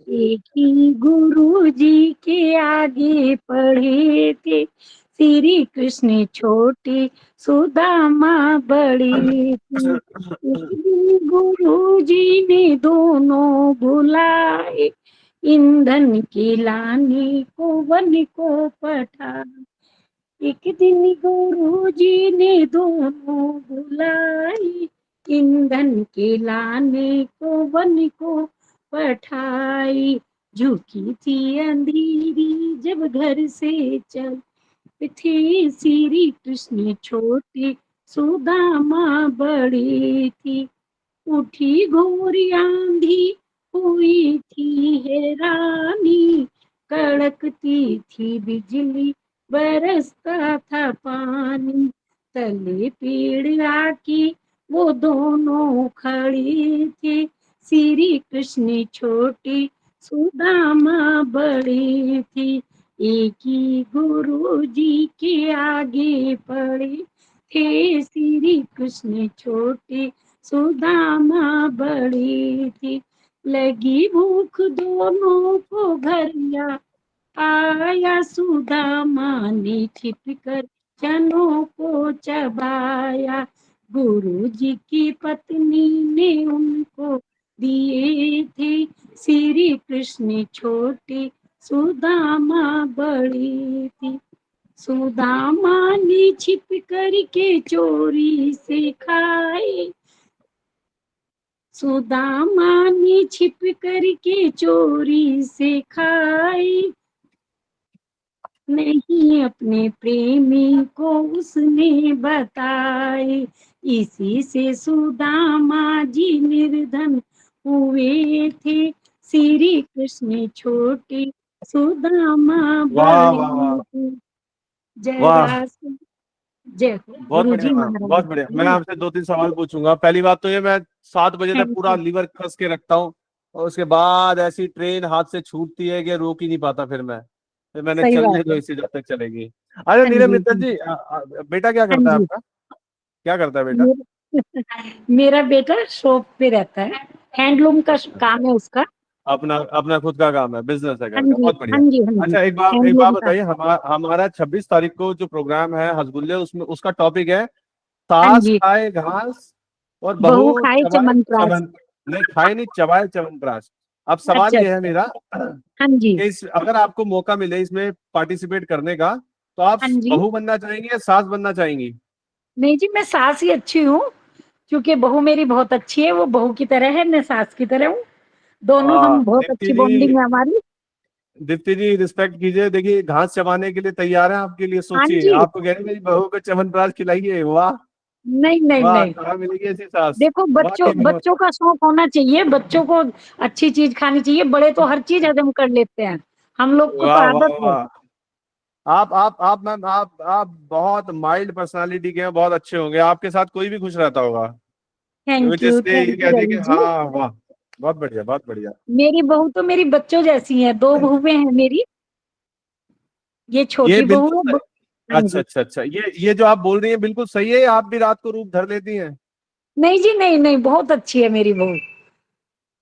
Speaker 4: एक ही गुरु जी के आगे पढ़े थे, श्री कृष्ण छोटे सुदामा बड़े थे। एक दिन गुरु जी ने दोनों बुलाए, ईंधन के लाने को वन को पठा। एक दिन गुरु जी ने दोनों बुलाए, ईंधन के लाने को वन को पठाई। झुकी थी अंधेरी जब घर से चल थे, श्री कृष्ण छोटे सुदामा बड़े थी। उठी घोर आंधी हुई थी हैरानी, कड़कती थी बिजली बरसता था पानी। तले पेड़ आके वो दोनों खड़े थे, श्री कृष्ण छोटे सुदामा बड़े थे। एक ही गुरु जी के आगे पड़े थे, श्री कृष्ण छोटे सुदामा बड़े थे। लगी भूख दोनों को घर या आया, सुदामा ने छिपकर चनों को चबाया। गुरु जी की पत्नी ने उनको दिए थे, श्री कृष्ण छोटे सुदामा बड़े थे। सुदामा ने छिप करके चोरी से खाए, सुदामा ने छिप करके चोरी से खाए। नहीं अपने प्रेमी को उसने बताए, इसी से सुदामा जी निर्धन हुए थे, श्री कृष्ण छोटे सुदामा
Speaker 1: वाह वाह वाह
Speaker 4: बड़े थे। जय
Speaker 1: वाह,
Speaker 4: रास जय हो
Speaker 1: बहुत
Speaker 4: गुरु
Speaker 1: बढ़िया
Speaker 4: जी
Speaker 1: मैम, बहुत बढ़िया। मैं
Speaker 4: महाराज।
Speaker 1: आपसे 2-3 सवाल पूछूंगा। पहली बात तो ये, मैं 7 बजे
Speaker 4: हाँ
Speaker 1: तक पूरा
Speaker 4: जी
Speaker 1: लीवर कस के रखता हूँ, और उसके बाद ऐसी ट्रेन हाथ से छूटती है कि रोक ही नहीं पाता फिर मैंने
Speaker 4: सही बात
Speaker 1: चलने दो
Speaker 4: है।
Speaker 1: इसी जब तक चलेगी। अच्छा
Speaker 4: हाँ
Speaker 1: नीलम
Speaker 4: जी
Speaker 1: मित्तल
Speaker 4: हाँ
Speaker 1: जी, बेटा क्या
Speaker 4: हाँ
Speaker 1: करता है
Speaker 4: जी।
Speaker 1: आपका? क्या करता है बेटा?
Speaker 4: मेरा बेटा शॉप पे रहता है, हैंडलूम का काम है उसका।
Speaker 1: अपना अपना खुद का काम है, बिजनेस है
Speaker 4: हाँ
Speaker 1: घर का,
Speaker 4: जी
Speaker 1: बहुत
Speaker 4: हाँ
Speaker 1: बढ़िया।
Speaker 4: जी हाँ जी,
Speaker 1: अच्छा, एक बात
Speaker 4: हैंडलूम का।
Speaker 1: बताइए, हमारा 26 तारीख को जो प्रोग्राम है हसगुल्ले, उसमें उसका टॉपिक है
Speaker 4: हाँ
Speaker 1: सास
Speaker 4: जी,
Speaker 1: खाए घास और
Speaker 4: बहू
Speaker 1: बहू
Speaker 4: खाए
Speaker 1: चबाए
Speaker 4: चमनप्राश।
Speaker 1: चमन, नहीं खाए नहीं, चबाए च्यवनप्राश। अब सवाल
Speaker 4: अच्छा
Speaker 1: ये है
Speaker 4: अच्छा।
Speaker 1: मेरा
Speaker 4: हाँ जी
Speaker 1: कि अगर आपको मौका मिले इसमें पार्टिसिपेट करने का, तो आप
Speaker 4: हाँ जी।
Speaker 1: बहू बनना चाहेंगी या सास बनना चाहेंगी?
Speaker 4: नहीं जी, मैं सास ही अच्छी हूँ, क्योंकि बहू मेरी बहुत अच्छी है, वो बहू की तरह है, मैं सास की तरह हूँ। दोनों हम बहुत
Speaker 1: दीप्ति
Speaker 4: अच्छी
Speaker 1: जी,
Speaker 4: बॉन्डिंग है हमारी।
Speaker 1: दीप्ति जी रिस्पेक्ट कीजिए, देखिए घास चबाने के लिए तैयार है आपके लिए,
Speaker 4: हाँ
Speaker 1: सोचिए,
Speaker 4: जी
Speaker 1: आपको कह रहे हैं मेरी बहू को च्यवनप्राश खिलाइए, वाह।
Speaker 4: नहीं नहीं
Speaker 1: वाह,
Speaker 4: नहीं,
Speaker 1: कहाँ मिलेगी ऐसी सास।
Speaker 4: देखो
Speaker 1: वाकई में
Speaker 4: बच्चों का शौक होना चाहिए, बच्चों को अच्छी चीज खानी चाहिए, बड़े तो हर चीज हजम कर लेते हैं, हम लोग को तो
Speaker 1: वाह वाह
Speaker 4: आदत है।
Speaker 1: वाह। आप मैम, आप बहुत माइल्ड पर्सनालिटी के हैं, बहुत अच्छे होंगे, आपके साथ कोई भी खुश रहता होगा।
Speaker 4: थैंक यू,
Speaker 1: इसलिए ये
Speaker 4: थैंक यू
Speaker 1: कहती है कि
Speaker 4: रवि जी।
Speaker 1: हाँ वाह, बहुत बढ़िया बहुत बढ़िया।
Speaker 4: मेरी बहू तो मेरी बच्चों जैसी है, 2 बहुएं हैं मेरी, ये
Speaker 1: ये
Speaker 4: छोटी बहू
Speaker 1: बिल्कुल
Speaker 4: है। हाँ
Speaker 1: अच्छा
Speaker 4: जी।
Speaker 1: अच्छा अच्छा, ये जो आप बोल रही हैं बिल्कुल सही है, आप भी रात को रूप धर लेती हैं।
Speaker 4: नहीं जी, नहीं नहीं, बहुत अच्छी है मेरी बहू,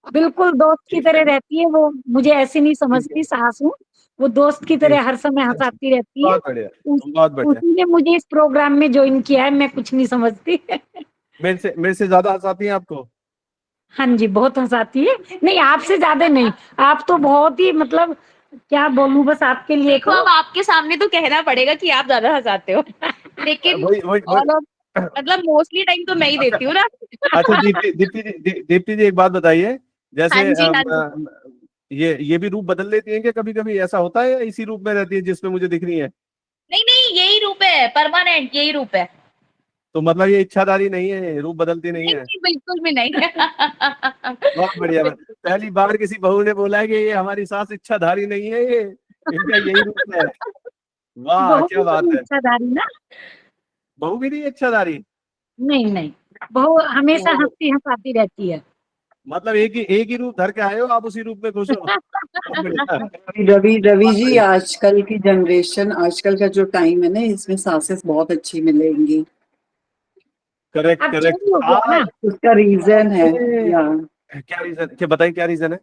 Speaker 4: बिल्कुल दोस्त की
Speaker 1: ठीक
Speaker 4: तरह
Speaker 1: है
Speaker 4: रहती है वो, मुझे ऐसे नहीं
Speaker 1: ठीक है
Speaker 4: समझती सास हूँ, वो दोस्त की
Speaker 1: ठीक
Speaker 4: तरह हर समय
Speaker 1: है।
Speaker 4: हंसाती रहती है।
Speaker 1: बहुत बढ़िया
Speaker 4: उस,
Speaker 1: बहुत बढ़िया।
Speaker 4: उसी ने मुझे इस प्रोग्राम में ज्वाइन किया है, मैं कुछ नहीं समझती।
Speaker 1: मेरे से ज्यादा हंसाती हैं आपको।
Speaker 4: हाँ जी, बहुत हंसाती है। नहीं, आपसे ज्यादा नहीं, आप तो बहुत ही मतलब क्या बोलूं, बस आपके लिए
Speaker 18: देखो अब आपके सामने तो कहना पड़ेगा कि आप ज्यादा हंसाते हो, लेकिन
Speaker 1: वही वही वही
Speaker 18: ऑल ऑफ मतलब मोस्टली टाइम तो मैं ही
Speaker 1: अच्छा
Speaker 18: देती हूँ ना।
Speaker 1: अच्छा, दीप्ति जी एक बात बताइए,
Speaker 18: हाँ
Speaker 1: जैसे
Speaker 18: जी हाँ जी।
Speaker 1: ये भी रूप बदल लेती हैं कि कभी कभी ऐसा होता है, या इसी रूप में रहती है जिसमें मुझे दिख रही है?
Speaker 18: नहीं नहीं, यही रूप है, परमानेंट यही रूप है।
Speaker 1: तो मतलब ये इच्छाधारी नहीं है, रूप बदलती नहीं
Speaker 18: नहीं
Speaker 1: है।
Speaker 18: नहीं, बिल्कुल भी नहीं।
Speaker 1: बहुत बढ़िया। पहली बार किसी बहू ने बोला है कि ये हमारी सास इच्छाधारी नहीं है, ये इनका यही रूप है। वाह
Speaker 4: बहू
Speaker 1: क्या
Speaker 4: भी
Speaker 1: बात
Speaker 4: बड़ी
Speaker 1: है।
Speaker 4: इच्छाधारी ना।
Speaker 1: बहू भी नहीं है इच्छाधारी?
Speaker 4: नहीं नहीं, बहू हमेशा
Speaker 1: तो
Speaker 4: हंसती हंसाती रहती है।
Speaker 1: मतलब एक ही रूप धर के आए हो, आप उसी रूप में खुश हो। बहुत बढ़िया
Speaker 7: रवि रवि
Speaker 1: बहुत
Speaker 7: जी,
Speaker 1: बढ़िया।
Speaker 7: आजकल की जनरेशन, आजकल का जो टाइम है ना, इसमें सासेस बहुत अच्छी मिलेंगी।
Speaker 1: करेक्ट
Speaker 4: अब
Speaker 1: करेक्ट।
Speaker 4: चेंज हो गया ना।
Speaker 7: उसका रीजन है, या
Speaker 1: क्या रीजन, क्या बताइए क्या रीजन है?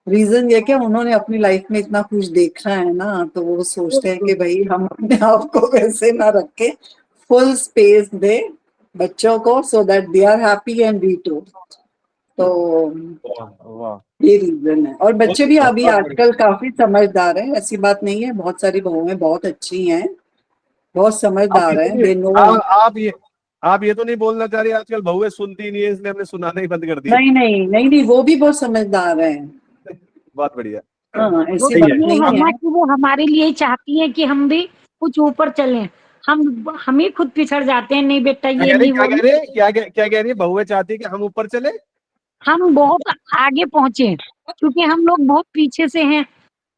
Speaker 7: रीजन ये क्या, उन्होंने अपनी लाइफ में इतना कुछ देखा है ना, तो वो सोचते हैं कि भाई हम अपने आप को वैसे ना रखे, फुल स्पेस दे बच्चों को, so that they are happy and we too. तो
Speaker 1: वाह वाह,
Speaker 7: ये रीजन है। और
Speaker 1: बहुत
Speaker 7: बच्चे भी अभी
Speaker 1: बहुत बढ़िया।
Speaker 7: आजकल काफी समझदार हैं, ऐसी बात नहीं है, बहुत सारी बहुएं बहुत अच्छी हैं, बहुत
Speaker 1: आप ये
Speaker 7: समझदार
Speaker 1: तो
Speaker 7: हैं,
Speaker 1: नहीं
Speaker 7: दे नो।
Speaker 1: आप ये तो नहीं बोलना चाह रही आजकल बहुएं सुनती नहीं है इसलिए हमने सुनाना ही बंद कर दिया?
Speaker 7: नहीं नहीं नहीं नहीं, वो भी बहुत समझदार हैं।
Speaker 1: बहुत बढ़िया।
Speaker 7: हाँ,
Speaker 4: वो
Speaker 7: ऐसी
Speaker 1: सही
Speaker 7: बात
Speaker 1: है।
Speaker 7: नहीं
Speaker 4: इसलिए है
Speaker 7: है।
Speaker 4: ना कि वो हमारे लिए ही चाहती है कि हम भी कुछ ऊपर चलें, हम ही खुद पिछड़ जाते हैं, नहीं बेटा
Speaker 1: क्या
Speaker 4: ये
Speaker 1: कह रही
Speaker 4: नहीं
Speaker 1: क्या
Speaker 4: वो
Speaker 1: कह
Speaker 4: नहीं।
Speaker 1: रही क्या कह रही है? बहुएं चाहती है कि हम ऊपर चले।
Speaker 4: हम बहुत आगे पहुंचे, क्योंकि हम लोग बहुत पीछे से हैं,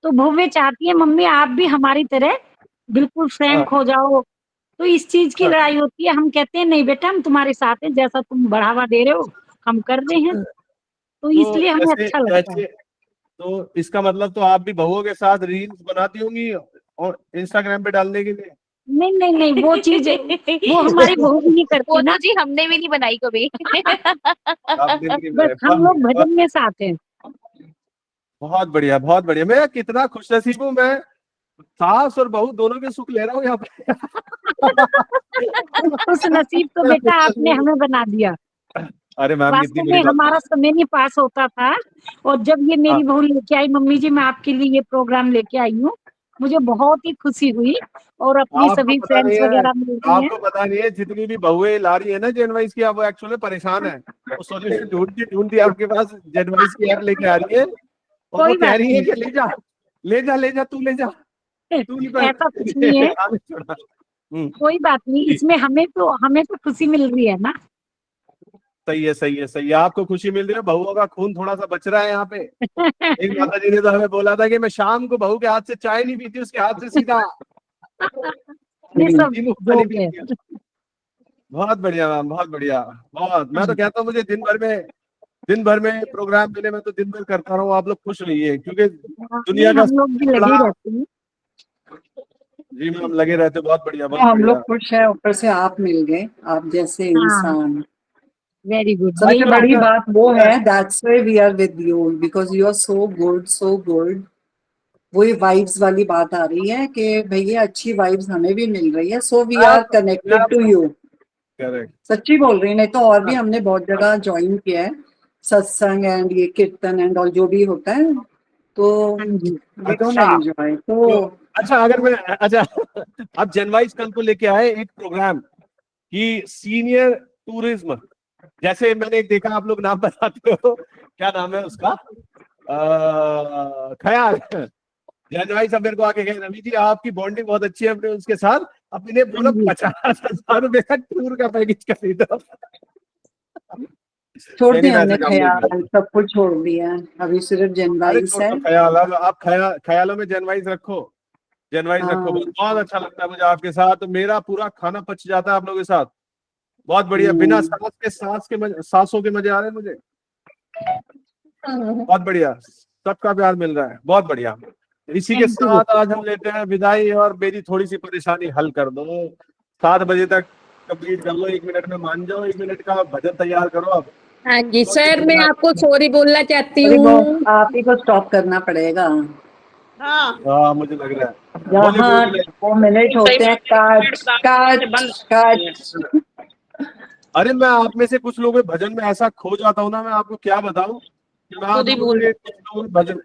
Speaker 4: तो बहुएं चाहती है मम्मी आप भी हमारी तरह बिल्कुल
Speaker 1: हाँ
Speaker 4: फ्रैंक हो जाओ, तो इस चीज की
Speaker 1: हाँ।
Speaker 4: लड़ाई होती है। हम कहते हैं नहीं बेटा, हम तुम्हारे साथ हैं, जैसा तुम बढ़ावा दे रहे हो हम कर रहे हैं, तो
Speaker 1: तो
Speaker 4: इसलिए हमें
Speaker 1: ऐसे
Speaker 4: अच्छा लगता है।
Speaker 1: ऐसे तो इसका मतलब तो आप भी बहुओं के साथ रील्स बनाती होंगी और इंस्टाग्राम पे डालने के लिए?
Speaker 4: नहीं नहीं नहीं, वो चीज वो हमारी बहू भी नहीं
Speaker 18: वो
Speaker 4: करती
Speaker 18: तो
Speaker 4: ना।
Speaker 18: जी हमने भी नहीं बनाई कभी।
Speaker 1: आप दिल की
Speaker 4: बस
Speaker 1: बड़े,
Speaker 4: हम
Speaker 1: बहुत
Speaker 4: लोग
Speaker 1: बढ़िया
Speaker 4: भजन में साथ हैं।
Speaker 1: बहुत बढ़िया बहुत बढ़िया। मैं कितना खुशनसीब हूँ, मैं सास और बहू दोनों के सुख ले रहा हूँ यहाँ पे।
Speaker 4: खुश नसीब तो बेटा आपने हमें बना दिया।
Speaker 1: अरे मैम कितनी
Speaker 4: वास्तव
Speaker 1: बड़ी
Speaker 4: में
Speaker 1: बात है।
Speaker 4: हमारा समय नहीं पास होता था, और जब ये
Speaker 1: हाँ
Speaker 4: मेरी बहू लेके आई, मम्मी जी मैं आपके लिए ये प्रोग्राम लेके आई हूँ, मुझे बहुत ही खुशी हुई, और अपनी
Speaker 1: आपको
Speaker 4: सभी
Speaker 1: पता नहीं
Speaker 4: फ्रेंड्स
Speaker 1: है,
Speaker 4: वगैरह मिल रही हैं।
Speaker 1: आपको पता नहीं है जितनी भी बहुएं ला रही है ना जेनवाइस की, अब वो एक्चुअली परेशान है, वो सॉल्यूशन ढूंढती आपके पास जेनवाइस की ऐप लेके आ रही है, और वो
Speaker 4: कोई
Speaker 1: कह
Speaker 4: बात
Speaker 1: रही है
Speaker 4: नहीं,
Speaker 1: कि ले जा तू ले जा, तू नहीं
Speaker 4: ऐसा कुछ नहीं है,
Speaker 1: आगे छोड़ा।
Speaker 4: कोई बात नहीं,
Speaker 1: जी,
Speaker 4: इसमें हमें तो खुशी मिल रही है ना।
Speaker 1: सही है सही है सही है, आपको खुशी मिल रही है, बहुओं का खून थोड़ा सा बच रहा है यहाँ पे। एक माता जी ने तो हमें बोला था कि मैं शाम को बहू के हाथ से चाय नहीं पीती, उसके हाथ से सीधा
Speaker 4: ये सब
Speaker 1: नींबू पानी
Speaker 4: जोक है।
Speaker 1: पीती हूँ। बहुत बढ़िया मैम बहुत बढ़िया। बहुत, मैं तो कहता हूँ मुझे दिन भर में प्रोग्राम मिले, मैं तो दिन भर करता रहूँ, आप लोग खुश रहिए, क्योंकि दुनिया
Speaker 4: नहीं,
Speaker 1: का
Speaker 4: हम लोग भी
Speaker 1: सबसे
Speaker 4: लगे ही
Speaker 1: बड़ा।
Speaker 4: रहते हैं।
Speaker 1: जी मैम लगे रहते, बहुत बढ़िया
Speaker 7: तो
Speaker 1: बहुत
Speaker 7: हम लोग
Speaker 1: बढ़िया।
Speaker 7: खुश हैं, ऊपर से आप मिल गए, आप जैसे
Speaker 4: हाँ,
Speaker 7: इंसान।
Speaker 4: वेरी गुड, यही
Speaker 7: सबसे
Speaker 1: अच्छा
Speaker 4: बात
Speaker 7: बड़ी
Speaker 1: अच्छा
Speaker 7: बात वो
Speaker 1: अच्छा,
Speaker 7: है, that's why we are with you, because you are so good so good. वही वाइब्स वाली बात आ रही है कि भैया अच्छी वाइब्स हमें भी मिल रही है, so we are connected to you.
Speaker 1: Correct.
Speaker 7: सच्ची बोल रही, नहीं तो और भी हमने बहुत जगह ज्वाइन किया है, सत्संग एंड ये कीर्तन एंड और जो भी होता है, तो
Speaker 4: हाँ जी।
Speaker 7: वी डोंट
Speaker 1: अच्छा
Speaker 7: एंजॉय।
Speaker 1: तो
Speaker 7: तो
Speaker 1: अच्छा अगर मैं अच्छा अब जनवाइस कल को लेके आए एक प्रोग्राम की सीनियर टूरिज्म, जैसे मैंने एक देखा, आप लोग नाम बताते हो, क्या नाम है उसका, खयाल। जनवाइस अब मेरे को आके कहे रवि जी आपकी बॉन्डिंग बहुत अच्छी है अपने उसके साथ, अब इन्हें बोलो 50,000 रुपए का टूर का पैकेज खरीदो।
Speaker 7: छोड़
Speaker 1: नहीं,
Speaker 7: दिया
Speaker 1: मैं
Speaker 7: हमने
Speaker 1: ऐसे काम नहीं
Speaker 7: ख्याल,
Speaker 1: करता।
Speaker 7: सब कुछ छोड़ दिया, अभी सिर्फ
Speaker 1: अरे
Speaker 7: जनवाइस है।
Speaker 1: छोड़ो ख्याल, अब आप ख्यालों में जनवाइज रखो, जनवाइज रखो।
Speaker 7: हाँ।
Speaker 1: बहुत अच्छा लगता है मुझे आपके साथ, मेरा पूरा खाना पच जाता है आप लोगों के साथ। बहुत बढ़िया, बिना सांसों के मजे आ रहे हैं मुझे। बहुत बढ़िया, सबका प्यार मिल रहा है, बहुत बढ़िया। इसी के साथ आज हम लेते हैं विदाई, और मेरी थोड़ी सी परेशानी हल कर दो। 7 बजे तक कंप्लीट कर लो, 1 मिनट में मान जाओ, 1 मिनट का भजन तैयार करो अब।
Speaker 5: हाँ जी सर, मैं आपको सॉरी बोलना चाहती
Speaker 7: अरे वो
Speaker 5: हूँ।
Speaker 7: आप ही को स्टॉप करना पड़ेगा।
Speaker 16: हाँ
Speaker 1: मुझे लग रहा है।
Speaker 7: जहाँ 2 मिनट होते हैं, काट।
Speaker 1: अरे मैं आप में से कुछ लोगों के भजन में ऐसा खो जाता हूँ ना, मैं आपको क्या बताऊं कि मैं आप
Speaker 5: खुद ही
Speaker 1: लोगों
Speaker 5: बोल
Speaker 1: के कुछ लोगों के भजन